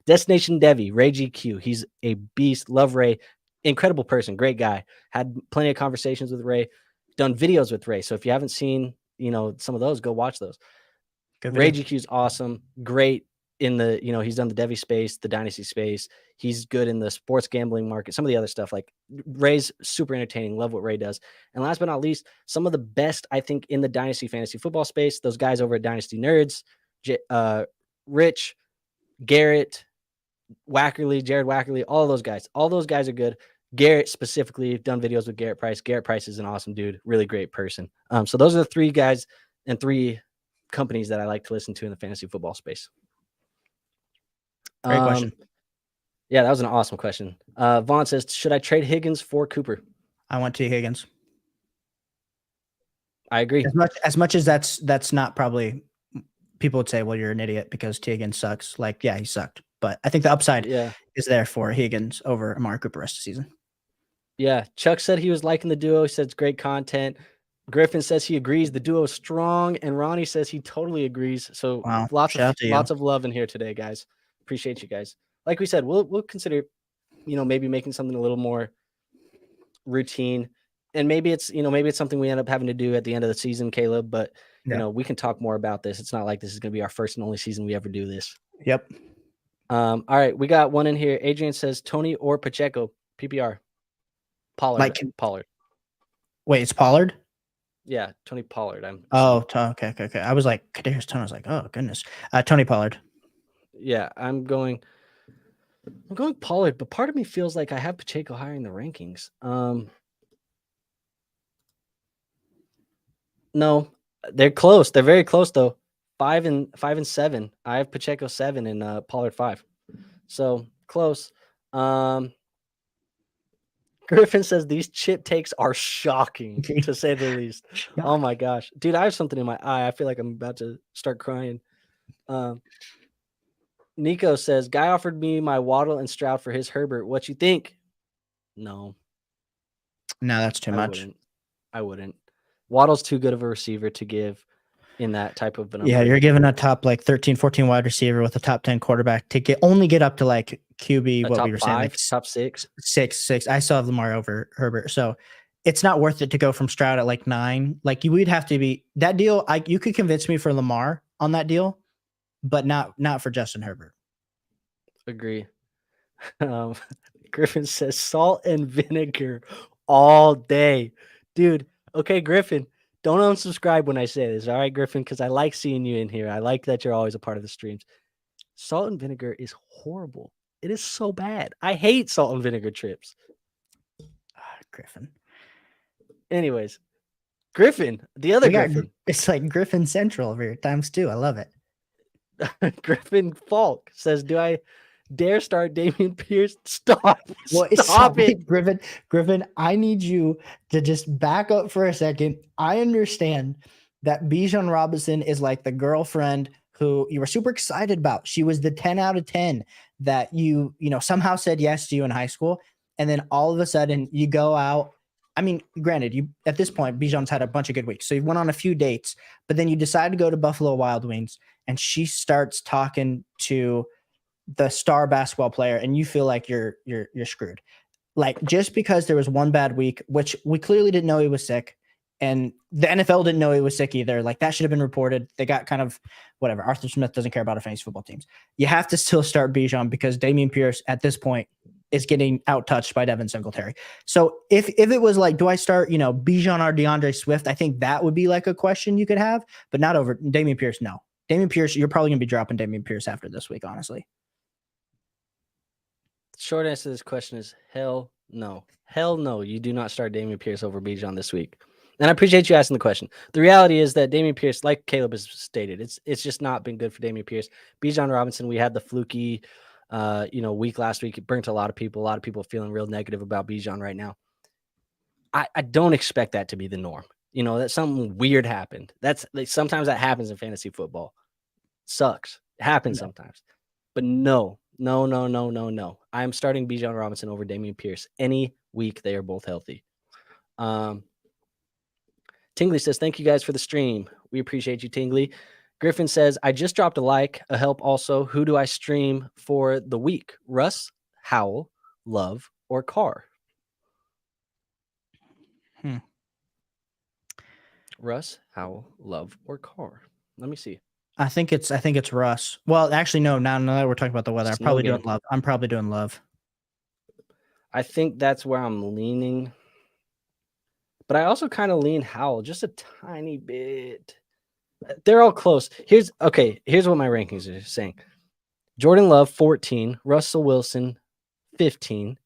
Destination Devi, Ray GQ. He's a beast. Love Ray. Incredible person. Great guy. Had plenty of conversations with Ray. Done videos with Ray. So if you haven't seen, some of those, go watch those. Ray GQ is awesome. Great in the, he's done the Devi space, the dynasty space. He's good in the sports gambling market. Some of the other stuff, like Ray's super entertaining. Love what Ray does. And last but not least, some of the best, I think, in the dynasty fantasy football space, those guys over at Dynasty Nerds, Rich, Garrett, Jared Wackerly, all those guys are good. Garrett specifically, done videos with Garrett Price. Garrett Price is an awesome dude, really great person. So those are the 3 guys and 3 companies that I like to listen to in the fantasy football space. Great question. Yeah, that was an awesome question. Vaughn says, should I trade Higgins for Cooper? I want T. Higgins. I agree. As much as that's not probably, people would say, well, you're an idiot because T. Higgins sucks. Like, yeah, he sucked. But I think the upside is there for Higgins over Amari Cooper rest of the season. Yeah. Chuck said he was liking the duo. He said it's great content. Griffin says he agrees the duo is strong. And Ronnie says he totally agrees. So wow. lots of love in here today, guys. Appreciate you guys. Like we said, we'll consider, maybe making something a little more routine. And maybe it's something we end up having to do at the end of the season, Caleb. But, we can talk more about this. It's not like this is going to be our first and only season we ever do this. Yep. All right. We got one in here. Adrian says Tony or Pacheco, PPR. Pollard. Wait, it's Pollard? Yeah, Tony Pollard. Okay. I was like, Kadarius Tony. I was like, oh goodness, Tony Pollard. Yeah, I'm going Pollard, but part of me feels like I have Pacheco higher in the rankings. No, they're close. They're very close though. 5 and 7. I have Pacheco 7 and Pollard 5. So close. Griffin says these chip takes are shocking, to say the least. Oh my gosh. Dude, I have something in my eye. I feel like I'm about to start crying. Nico says, guy offered me my Waddle and Stroud for his Herbert. What you think? No, No, that's too I much. wouldn't. I wouldn't. Waddle's too good of a receiver to give in that type of an Yeah, upgrade. you're giving a top like 13, 14 wide receiver with a top 10 quarterback to only get up to like QB, what we were saying, like top six. Six. I still have Lamar over Herbert. So it's not worth it to go from Stroud at like 9. Like you would have to be that deal. You could convince me for Lamar on that deal, but not for Justin Herbert. Agree. Griffin says salt and vinegar all day. Dude, okay, Griffin, don't unsubscribe when I say this. All right, Griffin, because I like seeing you in here. I like that you're always a part of the streams. Salt and vinegar is horrible. It is so bad. I hate salt and vinegar chips. Griffin. Anyways, Griffin, the other Griffin. It's like Griffin Central over here times 2. I love it. Griffin Falk says, do I dare start Dameon Pierce? Stop. Well, Stop it. Griffin, I need you to just back up for a second. I understand that Bijan Robinson is like the girlfriend who you were super excited about. She was the 10 out of 10 that you somehow said yes to you in high school. And then all of a sudden you go out. I mean, granted, you at this point, Bijan's had a bunch of good weeks. So you went on a few dates, but then you decide to go to Buffalo Wild Wings and she starts talking to the star basketball player and you feel like you're screwed. Like just because there was one bad week, which we clearly didn't know he was sick and the NFL didn't know he was sick either. Like that should have been reported. They got kind of whatever. Arthur Smith doesn't care about our fantasy football teams. You have to still start Bijan because Dameon Pierce at this point is getting out-touched by Devin Singletary. So if it was like, do I start, Bijan or DeAndre Swift? I think that would be like a question you could have, but not over Dameon Pierce. No. Dameon Pierce, you're probably going to be dropping Dameon Pierce after this week, honestly. Short answer to this question is hell no. Hell no. You do not start Dameon Pierce over Bijan this week. And I appreciate you asking the question. The reality is that Dameon Pierce, like Caleb has stated, it's just not been good for Dameon Pierce. Bijan Robinson, we had the fluky week last week. It burnt a lot of people. A lot of people feeling real negative about Bijan right now. I don't expect that to be the norm. That something weird happened. That's like, sometimes that happens in fantasy football. Sucks. It happens sometimes. But no. I'm starting Bijan Robinson over Dameon Pierce any week they are both healthy. Tingley says, thank you guys for the stream. We appreciate you, Tingley. Griffin says, I just dropped a help also. Who do I stream for the week? Russ, Howell, Love, or Carr? Russ, Howell, Love, or Carr? Let me see. I think it's Russ. Well, actually, no. Now that we're talking about the weather, I'm probably doing Love. I'm probably doing Love. I think that's where I'm leaning. But I also kind of lean Howell just a tiny bit. They're all close. Here's what my rankings are saying. Jordan Love, 14. Russell Wilson, 15.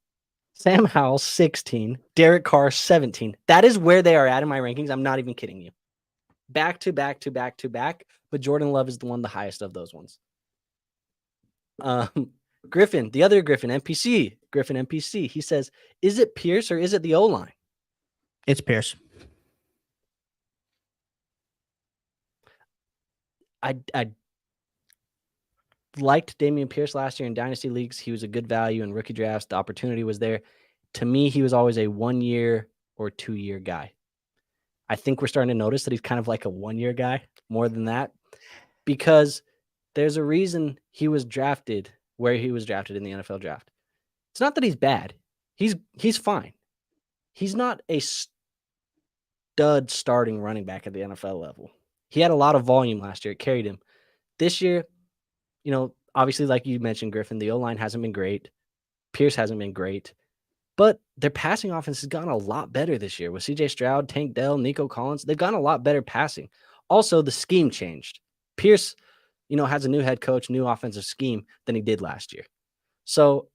Sam Howell, 16. Derek Carr, 17. That is where they are at in my rankings. I'm not even kidding you. Back to back to back to back. But Jordan Love is the highest of those ones. Griffin, the other Griffin, NPC. He says, is it Pierce or is it the O-line? It's Pierce. I liked Dameon Pierce last year in Dynasty Leagues. He was a good value in rookie drafts. The opportunity was there. To me, he was always a 1 year or 2 year guy. I think we're starting to notice that he's kind of like a 1 year guy more than that because there's a reason he was drafted where he was drafted in the NFL draft. It's not that he's bad. He's fine. He's not a stud starting running back at the NFL level. He had a lot of volume last year. It carried him. This year, obviously, like you mentioned, Griffin, the O-line hasn't been great. Pierce hasn't been great. But their passing offense has gotten a lot better this year with C.J. Stroud, Tank Dell, Nico Collins. They've gotten a lot better passing. Also, the scheme changed. Pierce, has a new head coach, new offensive scheme than he did last year. So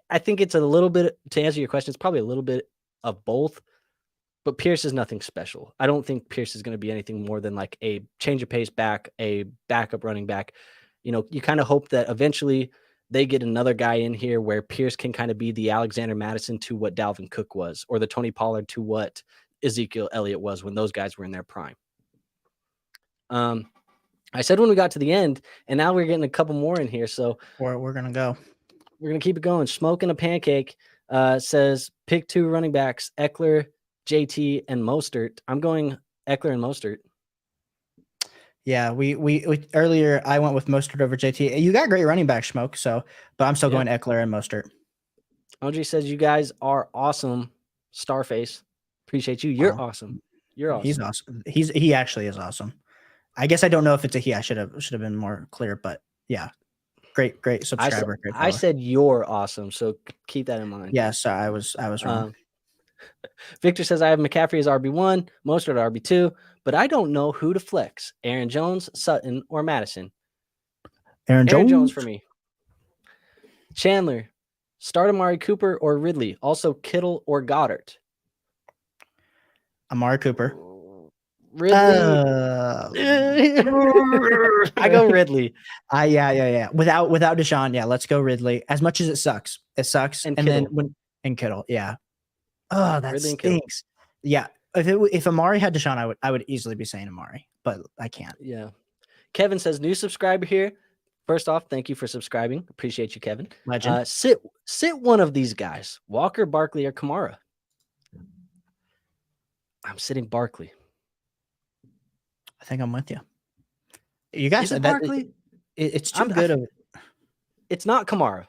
I think it's a little bit, to answer your question, it's probably a little bit of both. But Pierce is nothing special. I don't think Pierce is going to be anything more than like a change of pace back, a backup running back. You kind of hope that eventually they get another guy in here where Pierce can kind of be the Alexander Madison to what Dalvin Cook was, or the Tony Pollard to what Ezekiel Elliott was when those guys were in their prime. I said when we got to the end, and now we're getting a couple more in here. So we're going to go. We're going to keep it going. Smoking a Pancake says pick 2 running backs, Eckler, JT, and Mostert. I'm going Eckler and Mostert. Yeah, we earlier I went with Mostert over JT. You got great running back, Smoke. So, but I'm still going Eckler and Mostert. Andre says you guys are awesome. Starface, appreciate you. You're awesome. You're awesome. He's awesome. He actually is awesome. I guess I don't know if it's a he. I should have been more clear, but yeah, great subscriber. I said you're awesome, so keep that in mind. Yeah, so I was wrong. Victor says I have McCaffrey as RB1, Mostert at RB2, but I don't know who to flex: Aaron Jones, Sutton, or Madison. Aaron Jones for me. Chandler, start Amari Cooper or Ridley. Also Kittle or Goddard. Amari Cooper. Ridley. I go Ridley. Yeah. Without Deshaun, yeah, let's go Ridley. As much as it sucks, and then when Kittle, yeah. Oh, that Ridley stinks. Yeah, if Amari had Deshaun, I would easily be saying Amari, but I can't. Yeah. Kevin says new subscriber here. First off, thank you for subscribing. Appreciate you, Kevin. Legend. Sit one of these guys, Walker, Barkley, or Kamara. I'm sitting Barkley. I think I'm with you. You guys said Barkley. It's too good. It's not Kamara.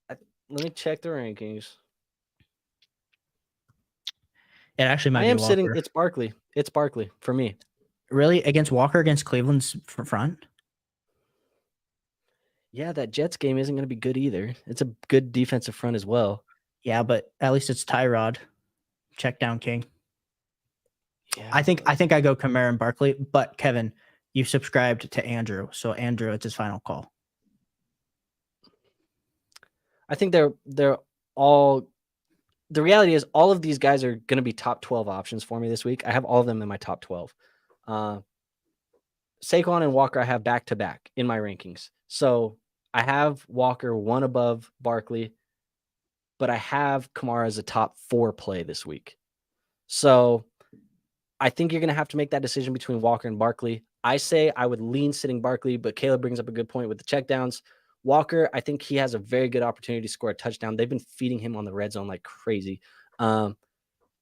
Let me check the rankings. It actually might be Walker. Sitting. It's Barkley. It's Barkley for me. Really? Against Walker against Cleveland's front? Yeah, that Jets game isn't going to be good either. It's a good defensive front as well. Yeah, but at least it's Tyrod. Check down king. Yeah, I think I go Kamara and Barkley, but Kevin, you subscribed to Andrew, so Andrew, it's his final call. I think they're all. The reality is, all of these guys are going to be top 12 options for me this week. I have all of them in my top 12. Saquon and Walker I have back to back in my rankings, so I have Walker one above Barkley, but I have Kamara as a top 4 play this week. So I think you're going to have to make that decision between Walker and Barkley. I say I would lean sitting Barkley, but Caleb brings up a good point with the checkdowns. Walker, I think he has a very good opportunity to score a touchdown. They've been feeding him on the red zone like crazy.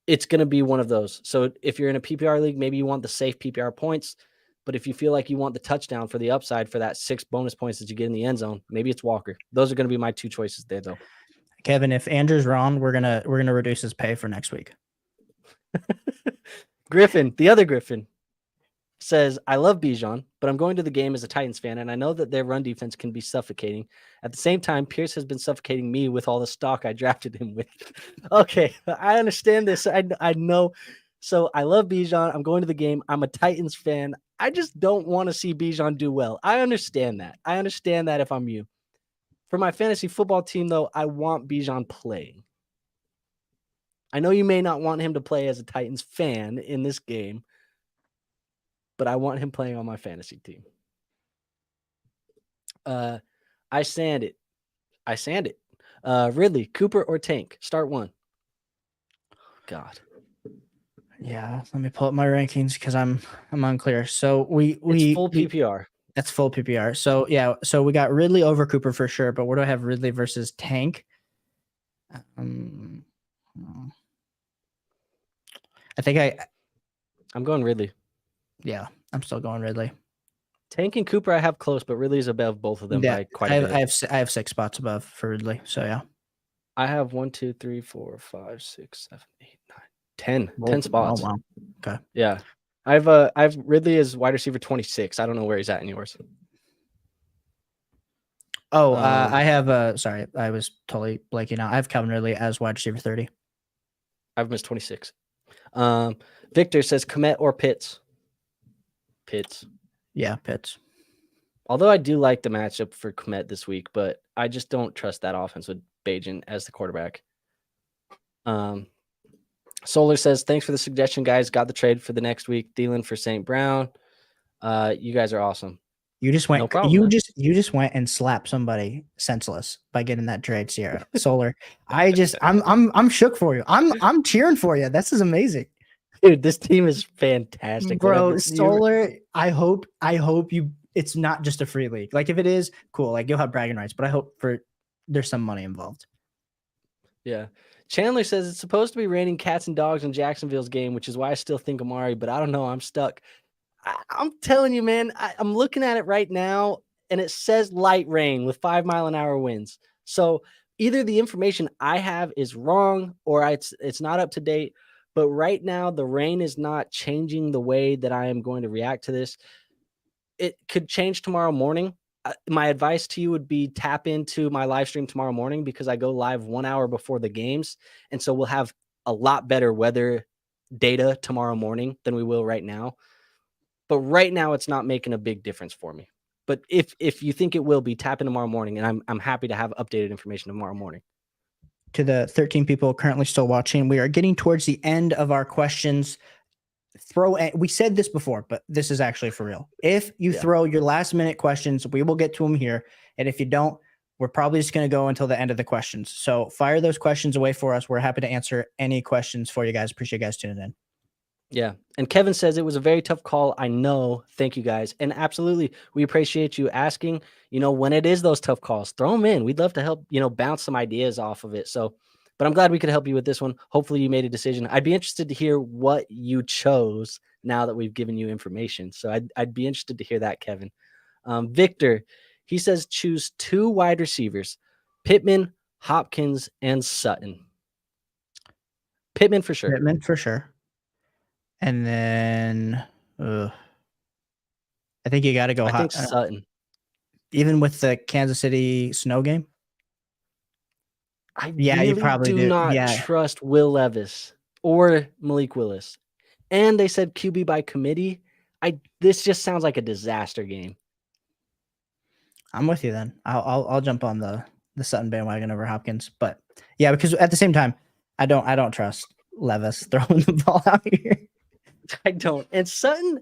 It's going to be one of those. So if you're in a PPR league, maybe you want the safe PPR points, but if you feel like you want the touchdown for the upside for that 6 bonus points that you get in the end zone, maybe it's Walker. Those are going to be my 2 choices there, though. Kevin, if Andrew's wrong, we're gonna reduce his pay for next week. Griffin, the other Griffin, says, I love Bijan, but I'm going to the game as a Titans fan, and I know that their run defense can be suffocating. At the same time, Pierce has been suffocating me with all the stock I drafted him with. Okay, I understand this. I know. So I love Bijan. I'm going to the game. I'm a Titans fan. I just don't want to see Bijan do well. I understand that. If I'm you. For my fantasy football team, though, I want Bijan playing. I know you may not want him to play as a Titans fan in this game, but I want him playing on my fantasy team. I sand it. Ridley, Cooper, or Tank? Start one. God. Yeah, let me pull up my rankings because I'm unclear. So it's full PPR. That's full PPR. So yeah, so we got Ridley over Cooper for sure, but where do I have Ridley versus Tank? I think I'm going Ridley. Yeah, I'm still going Ridley. Tank and Cooper I have close, but Ridley's above both of them by quite a bit. I have 6 spots above for Ridley. So yeah. I have 1, 2, 3, 4, 5, 6, 7, 8, 9, 10. 10 spots. Oh, wow. Okay. Yeah. I've Ridley as wide receiver 26. I don't know where he's at in yours. Oh, I have sorry, I was totally blanking out. I have Calvin Ridley as wide receiver 30. I've missed 26. Victor says Komet or Pitts. Pitts. Yeah, Pitts. Although I do like the matchup for Komet this week, but I just don't trust that offense with Bajan as the quarterback. Solar says, thanks for the suggestion, guys. Got the trade for the next week. Thielen for St. Brown. You guys are awesome. You just went No problem, man. you just went and slapped somebody senseless by getting that trade, Sierra. Solar. I'm shook for you. I'm cheering for you. This is amazing. Dude, this team is fantastic. Bro, Whatever you Solar, I hope you it's not just a free league. Like if it is, cool. Like you'll have bragging rights, but I hope there's some money involved. Yeah. Chandler says it's supposed to be raining cats and dogs in Jacksonville's game, which is why I still think Amari, but I don't know. I'm stuck. I'm telling you, man, I'm looking at it right now, and it says light rain with 5-mile-an-hour winds. So either the information I have is wrong or it's not up to date. But right now, the rain is not changing the way that I am going to react to this. It could change tomorrow morning. My advice to you would be tap into my live stream tomorrow morning because I go live 1 hour before the games. And so we'll have a lot better weather data tomorrow morning than we will right now. But right now, it's not making a big difference for me. But if you think it will be, tap in tomorrow morning, and I'm happy to have updated information tomorrow morning. To the 13 people currently still watching, we are getting towards the end of our questions. We said this before, but this is actually for real. If you throw your last minute questions, we will get to them here. And if you don't, we're probably just going to go until the end of the questions. So fire those questions away for us. We're happy to answer any questions for you guys. Appreciate you guys tuning in. Yeah. And Kevin says it was a very tough call. I know. Thank you guys. And absolutely, we appreciate you asking, when it is those tough calls, throw them in. We'd love to help, bounce some ideas off of it. So, but I'm glad we could help you with this one. Hopefully you made a decision. I'd be interested to hear what you chose now that we've given you information. So I'd be interested to hear that, Kevin. Victor, he says choose 2 wide receivers, Pittman, Hopkins, and Sutton. Pittman for sure. Pittman for sure. And then I think you got to go. I think Sutton. Even with the Kansas City snow game? You probably do not trust Will Levis or Malik Willis. And they said QB by committee. This just sounds like a disaster game. I'm with you then. I'll jump on the Sutton bandwagon over Hopkins. But yeah, because at the same time, I don't trust Levis throwing the ball out here. I don't. And Sutton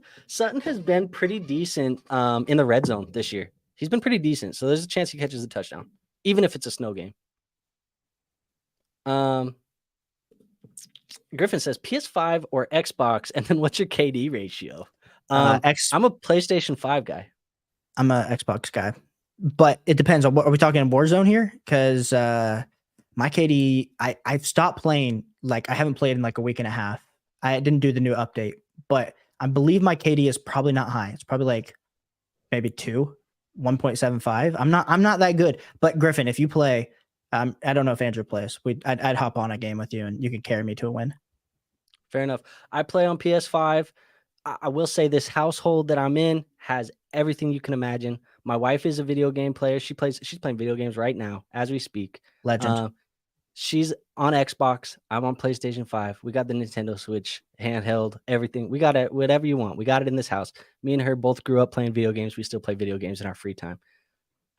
has been pretty decent in the red zone this year. He's been pretty decent. So there's a chance he catches a touchdown, even if it's a snow game. Griffin says PS5 or Xbox, and then what's your KD ratio? I'm a PlayStation 5 guy. I'm a Xbox guy, but it depends on what are we talking Warzone here? Because my KD, I've stopped playing. Like I haven't played in like a week and a half. I didn't do the new update, but I believe my KD is probably not high. It's probably like maybe 1.75. I'm not that good. But Griffin, if you play, I don't know if Andrew plays. I'd hop on a game with you and you can carry me to a win. Fair enough. I play on PS5. I will say this household that I'm in has everything you can imagine. My wife is a video game player. She's playing video games right now as we speak. Legend. She's on Xbox. I'm on PlayStation 5. We got the Nintendo Switch, handheld, everything. We got it, whatever you want. We got it in this house. Me and her both grew up playing video games. We still play video games in our free time.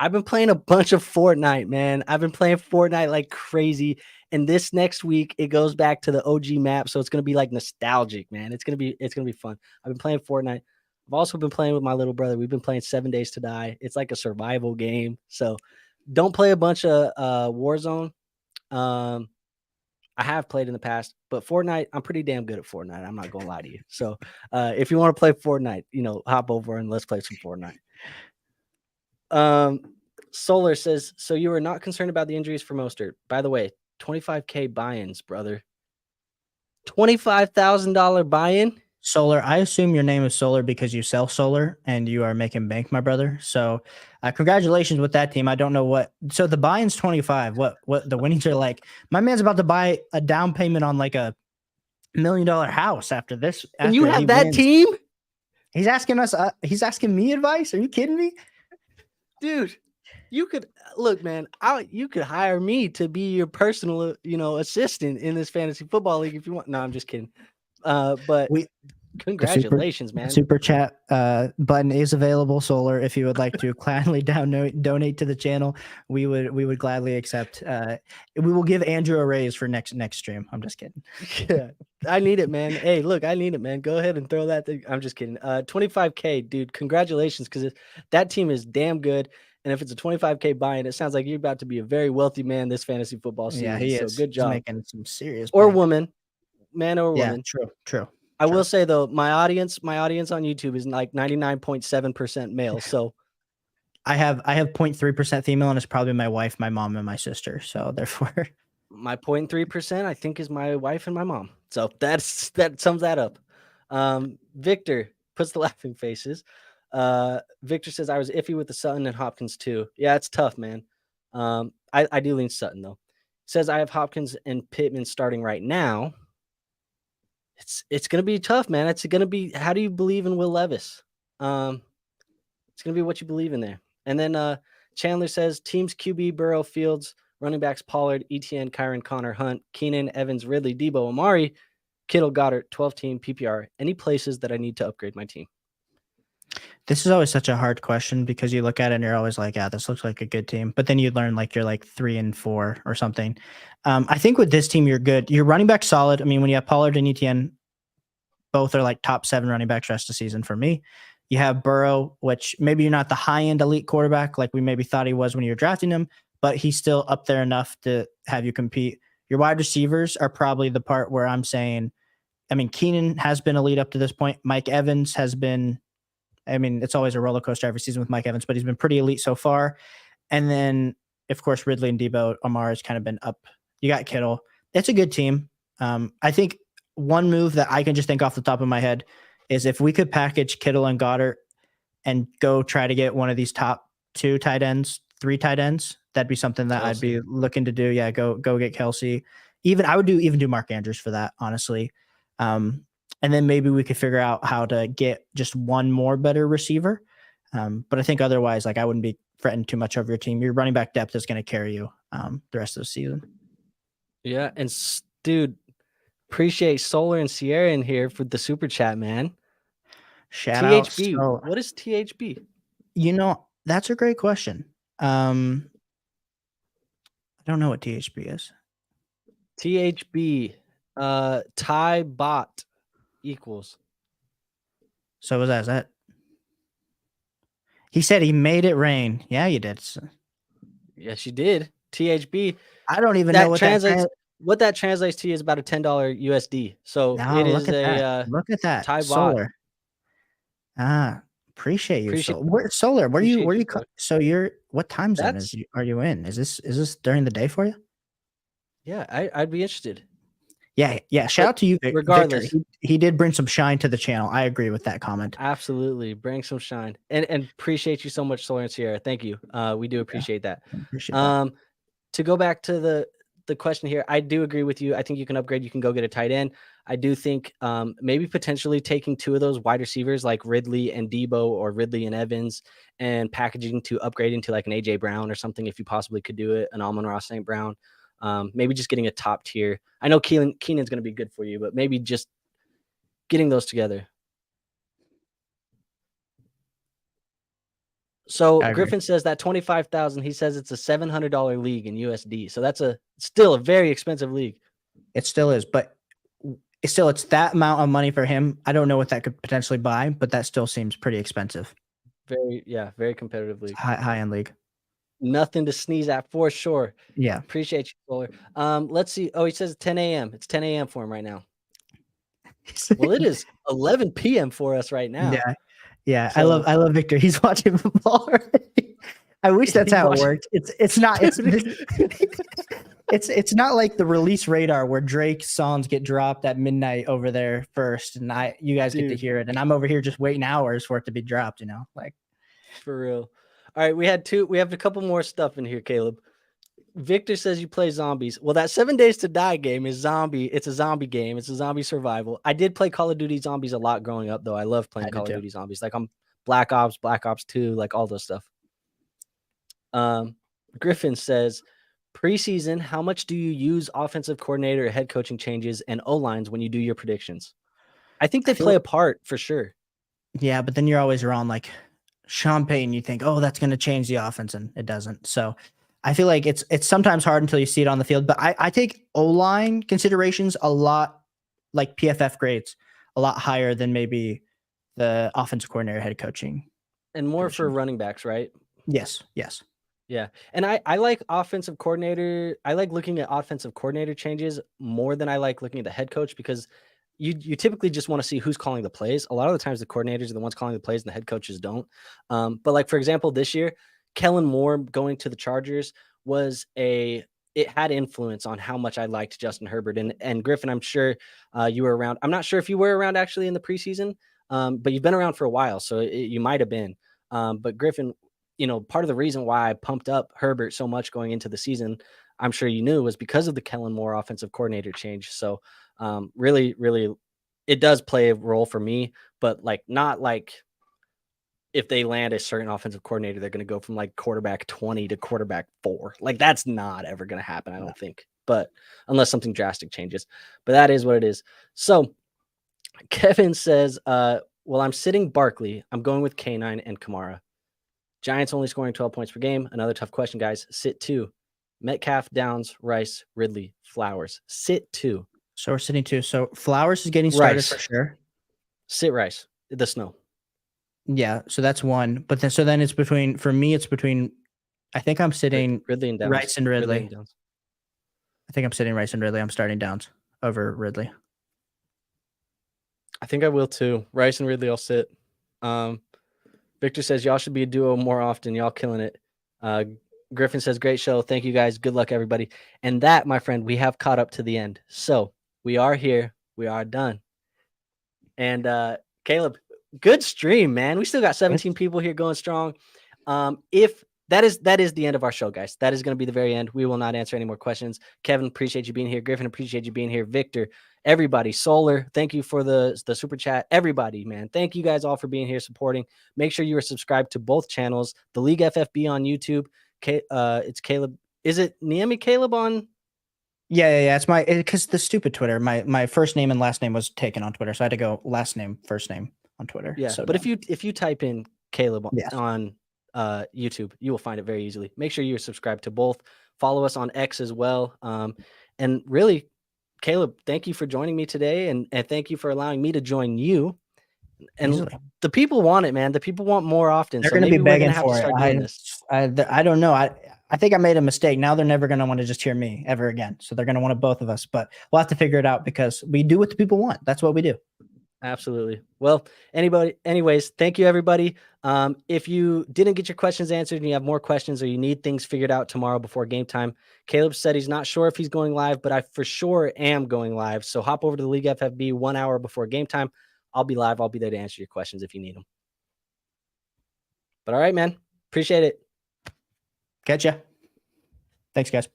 I've been playing a bunch of Fortnite, man. I've been playing Fortnite like crazy. And this next week, it goes back to the OG map. So it's going to be like nostalgic, man. It's going to be fun. I've been playing Fortnite. I've also been playing with my little brother. We've been playing 7 Days to Die. It's like a survival game. So don't play a bunch of Warzone. I have played in the past, but Fortnite, I'm pretty damn good at Fortnite. I'm not going to lie to you. So if you want to play Fortnite, hop over and let's play some Fortnite. Solar says, so you are not concerned about the injuries for Mostert. By the way, $25K buy-ins, brother. $25,000 buy-in. Solar, I assume your name is Solar because you sell solar and you are making bank, my brother. So congratulations with that team. I don't know what. So the buy-in's 25. What the winnings are like. My man's about to buy a down payment on like $1 million house after this. And you have that team? He's asking us. He's asking me advice. Are you kidding me? Dude, you could look, man. You could hire me to be your personal, assistant in this fantasy football league if you want. No, I'm just kidding. But Congratulations, man. Super chat button is available, Solar. If you would like to gladly donate to the channel, we would gladly accept. We will give Andrew a raise for next stream. I'm just kidding. Yeah, I need it, man. Hey, look, I need it, man. Go ahead and throw that thing. I'm just kidding. 25K, dude. Congratulations, because that team is damn good. And if it's a 25K buy-in, it sounds like you're about to be a very wealthy man this fantasy football season. Yeah, he is. So good job. He's making some serious or bank. woman, man or woman. Yeah, true. I will say though, my audience on YouTube is like 99.7% male. So I have 0.3% female, and it's probably my wife, my mom, and my sister. So therefore, my 0.3% I think is my wife and my mom. So that sums that up. Victor puts the laughing faces. Victor says I was iffy with the Sutton and Hopkins too. Yeah, it's tough, man. I do lean Sutton though. Says I have Hopkins and Pittman starting right now. It's gonna be tough, man. It's gonna be, how do you believe in Will Levis? It's gonna be what you believe in there. And then Chandler says teams QB, Burrow, Fields, running backs Pollard, ETN, Kyron, Connor, Hunt, Keenan, Evans, Ridley, Debo, Amari, Kittle, Goddard, 12-team PPR. Any places that I need to upgrade my team? This is always such a hard question because you look at it and you're always like, yeah, this looks like a good team. But then you learn like you're like 3-4 or something. I think with this team, you're good. Your running back solid. I mean, when you have Pollard and ETN, both are like top 7 running backs rest of the season for me. You have Burrow, which maybe you're not the high-end elite quarterback like we maybe thought he was when you were drafting him, but he's still up there enough to have you compete. Your wide receivers are probably the part where I'm saying, I mean, Keenan has been elite up to this point. Mike Evans has been, I mean, it's always a roller coaster every season with Mike Evans, but he's been pretty elite so far. And then, of course, Ridley and Debo, Amar has kind of been up. You got Kittle. It's a good team. I think one move that I can just think off the top of my head is if we could package Kittle and Goddard and go try to get one of these top 2 tight ends, 3 tight ends, that'd be something that I'd be looking to do. Yeah, go get Kelsey. I would even do Mark Andrews for that, honestly. And then maybe we could figure out how to get just one more better receiver. But I think otherwise, like I wouldn't be fretting too much over your team. Your running back depth is going to carry you the rest of the season. Yeah, and dude, appreciate Solar and Sierra in here for the super chat, man. Shout THB. out. What is THB? You know, that's a great question. I don't know what THB is. THB, Thai bot equals. So is that? He said he made it rain. Yeah, you did. Yes, you did. THB. I don't even know what translates. What that translates to is about a $10 USD. So no, it is look at that. Thai Solar. bot. Appreciate you. Solar. Where you so you're what time zone are you in? Is this during the day for you? Yeah, I'd be interested. Yeah. Shout out to you, regardless. Victor. He did bring some shine to the channel. I agree with that comment. Absolutely, bring some shine, and appreciate you so much, Solar and Sierra. Thank you. We do appreciate that. Appreciate that. To go back to the question here, I do agree with you. I think you can upgrade. You can go get a tight end. I do think maybe potentially taking 2 of those wide receivers like Ridley and Debo or Ridley and Evans and packaging to upgrade into like an AJ Brown or something if you possibly could do it, an Amon-Ra St. Brown. Maybe just getting a top tier. I know Keenan's going to be good for you, but maybe just getting those together. So Griffin says that 25,000, he says it's a $700 league in USD. So that's still a very expensive league. It still is, but it's that amount of money for him. I don't know what that could potentially buy, but that still seems pretty expensive. Very competitive league. High-end league. Nothing to sneeze at for sure. Yeah. Appreciate you, Solar. Let's see. Oh, he says 10 a.m. It's 10 a.m. for him right now. Well, it is 11 p.m. for us right now. Yeah. So, I love Victor. He's watching football already. I wish that's how it worked. It's not it's not like the release radar where Drake's songs get dropped at midnight over there first, and you guys get to hear it, and I'm over here just waiting hours for it to be dropped. Like for real. All right, we have a couple more stuff in here, Caleb. Victor says you play zombies. Well, that 7 Days to Die game is zombie. It's a zombie game. It's a zombie survival. I did play Call of Duty Zombies a lot growing up, though. I love playing Call of Duty Zombies. Like I'm Black Ops 2, like all those stuff. Griffin says, preseason, how much do you use offensive coordinator or head coaching changes and O-lines when you do your predictions? I think they play a part for sure. Yeah, but then you're always around like Sean Payton. You think, oh, that's going to change the offense, and it doesn't. So I feel like it's sometimes hard until you see it on the field. But I take O-line considerations a lot, like PFF grades, a lot higher than maybe the offensive coordinator head coaching. And more for running backs, right? Yes. Yeah. And I like offensive coordinator. I like looking at offensive coordinator changes more than I like looking at the head coach, because you typically just want to see who's calling the plays. A lot of the times the coordinators are the ones calling the plays and the head coaches don't. But like, for example, this year, Kellen Moore going to the Chargers it had influence on how much I liked Justin Herbert. And Griffin, I'm sure you were around. I'm not sure if you were around actually in the preseason, but you've been around for a while, so you might have been. But Griffin, part of the reason why I pumped up Herbert so much going into the season, I'm sure you knew, was because of the Kellen Moore offensive coordinator change. So really, really, it does play a role for me, but like, not like if they land a certain offensive coordinator, they're going to go from like quarterback 20 to quarterback 4. Like, that's not ever going to happen, I don't think, but unless something drastic changes. But that is what it is. So Kevin says, well, I'm sitting Barkley. I'm going with K9 and Kamara. Giants only scoring 12 points per game. Another tough question, guys. Sit 2. Metcalf, Downs, Rice, Ridley, Flowers. Sit 2. So we're sitting 2. So Flowers is getting started Rice. for sure. Sit Rice. The snow. Yeah, so that's 1. But then it's between, for me, it's between, I think I'm sitting Ridley and Downs. Rice and Ridley. And Downs. I think I'm sitting Rice and Ridley. I'm starting Downs over Ridley. I think I will too. Rice and Ridley, I'll sit. Victor says, y'all should be a duo more often. Y'all killing it. Griffin says, great show. Thank you, guys. Good luck, everybody. And that, my friend, we have caught up to the end. So we are here. We are done. And Caleb, good stream, man. We still got 17 people here going strong. If that is the end of our show, guys. That is going to be the very end. We will not answer any more questions. Kevin, appreciate you being here. Griffin, appreciate you being here. Victor, everybody, Solar, thank you for the super chat. Everybody, man, thank you guys all for being here, supporting. Make sure you are subscribed to both channels. The League FFB on YouTube. It's Caleb. Is it Niemi Caleb on? Yeah. It's because the stupid Twitter, my first name and last name was taken on Twitter, so I had to go last name, first name on Twitter. Yeah, so but if you type in Caleb on YouTube, you will find it very easily. Make sure you're subscribed to both. Follow us on X as well. And really, Caleb, thank you for joining me today, and thank you for allowing me to join you. And easily. The people want it, man. The people want more often. They're going to be begging for it. I don't know. I think I made a mistake. Now they're never going to want to just hear me ever again. So they're going to want it both of us, but we'll have to figure it out because we do what the people want. That's what we do. Absolutely. Well, anyways, thank you, everybody. If you didn't get your questions answered and you have more questions or you need things figured out tomorrow before game time, Caleb said he's not sure if he's going live, but I for sure am going live. So hop over to the League FFB 1 hour before game time. I'll be live. I'll be there to answer your questions if you need them. But all right, man. Appreciate it. Catch ya. Thanks, guys.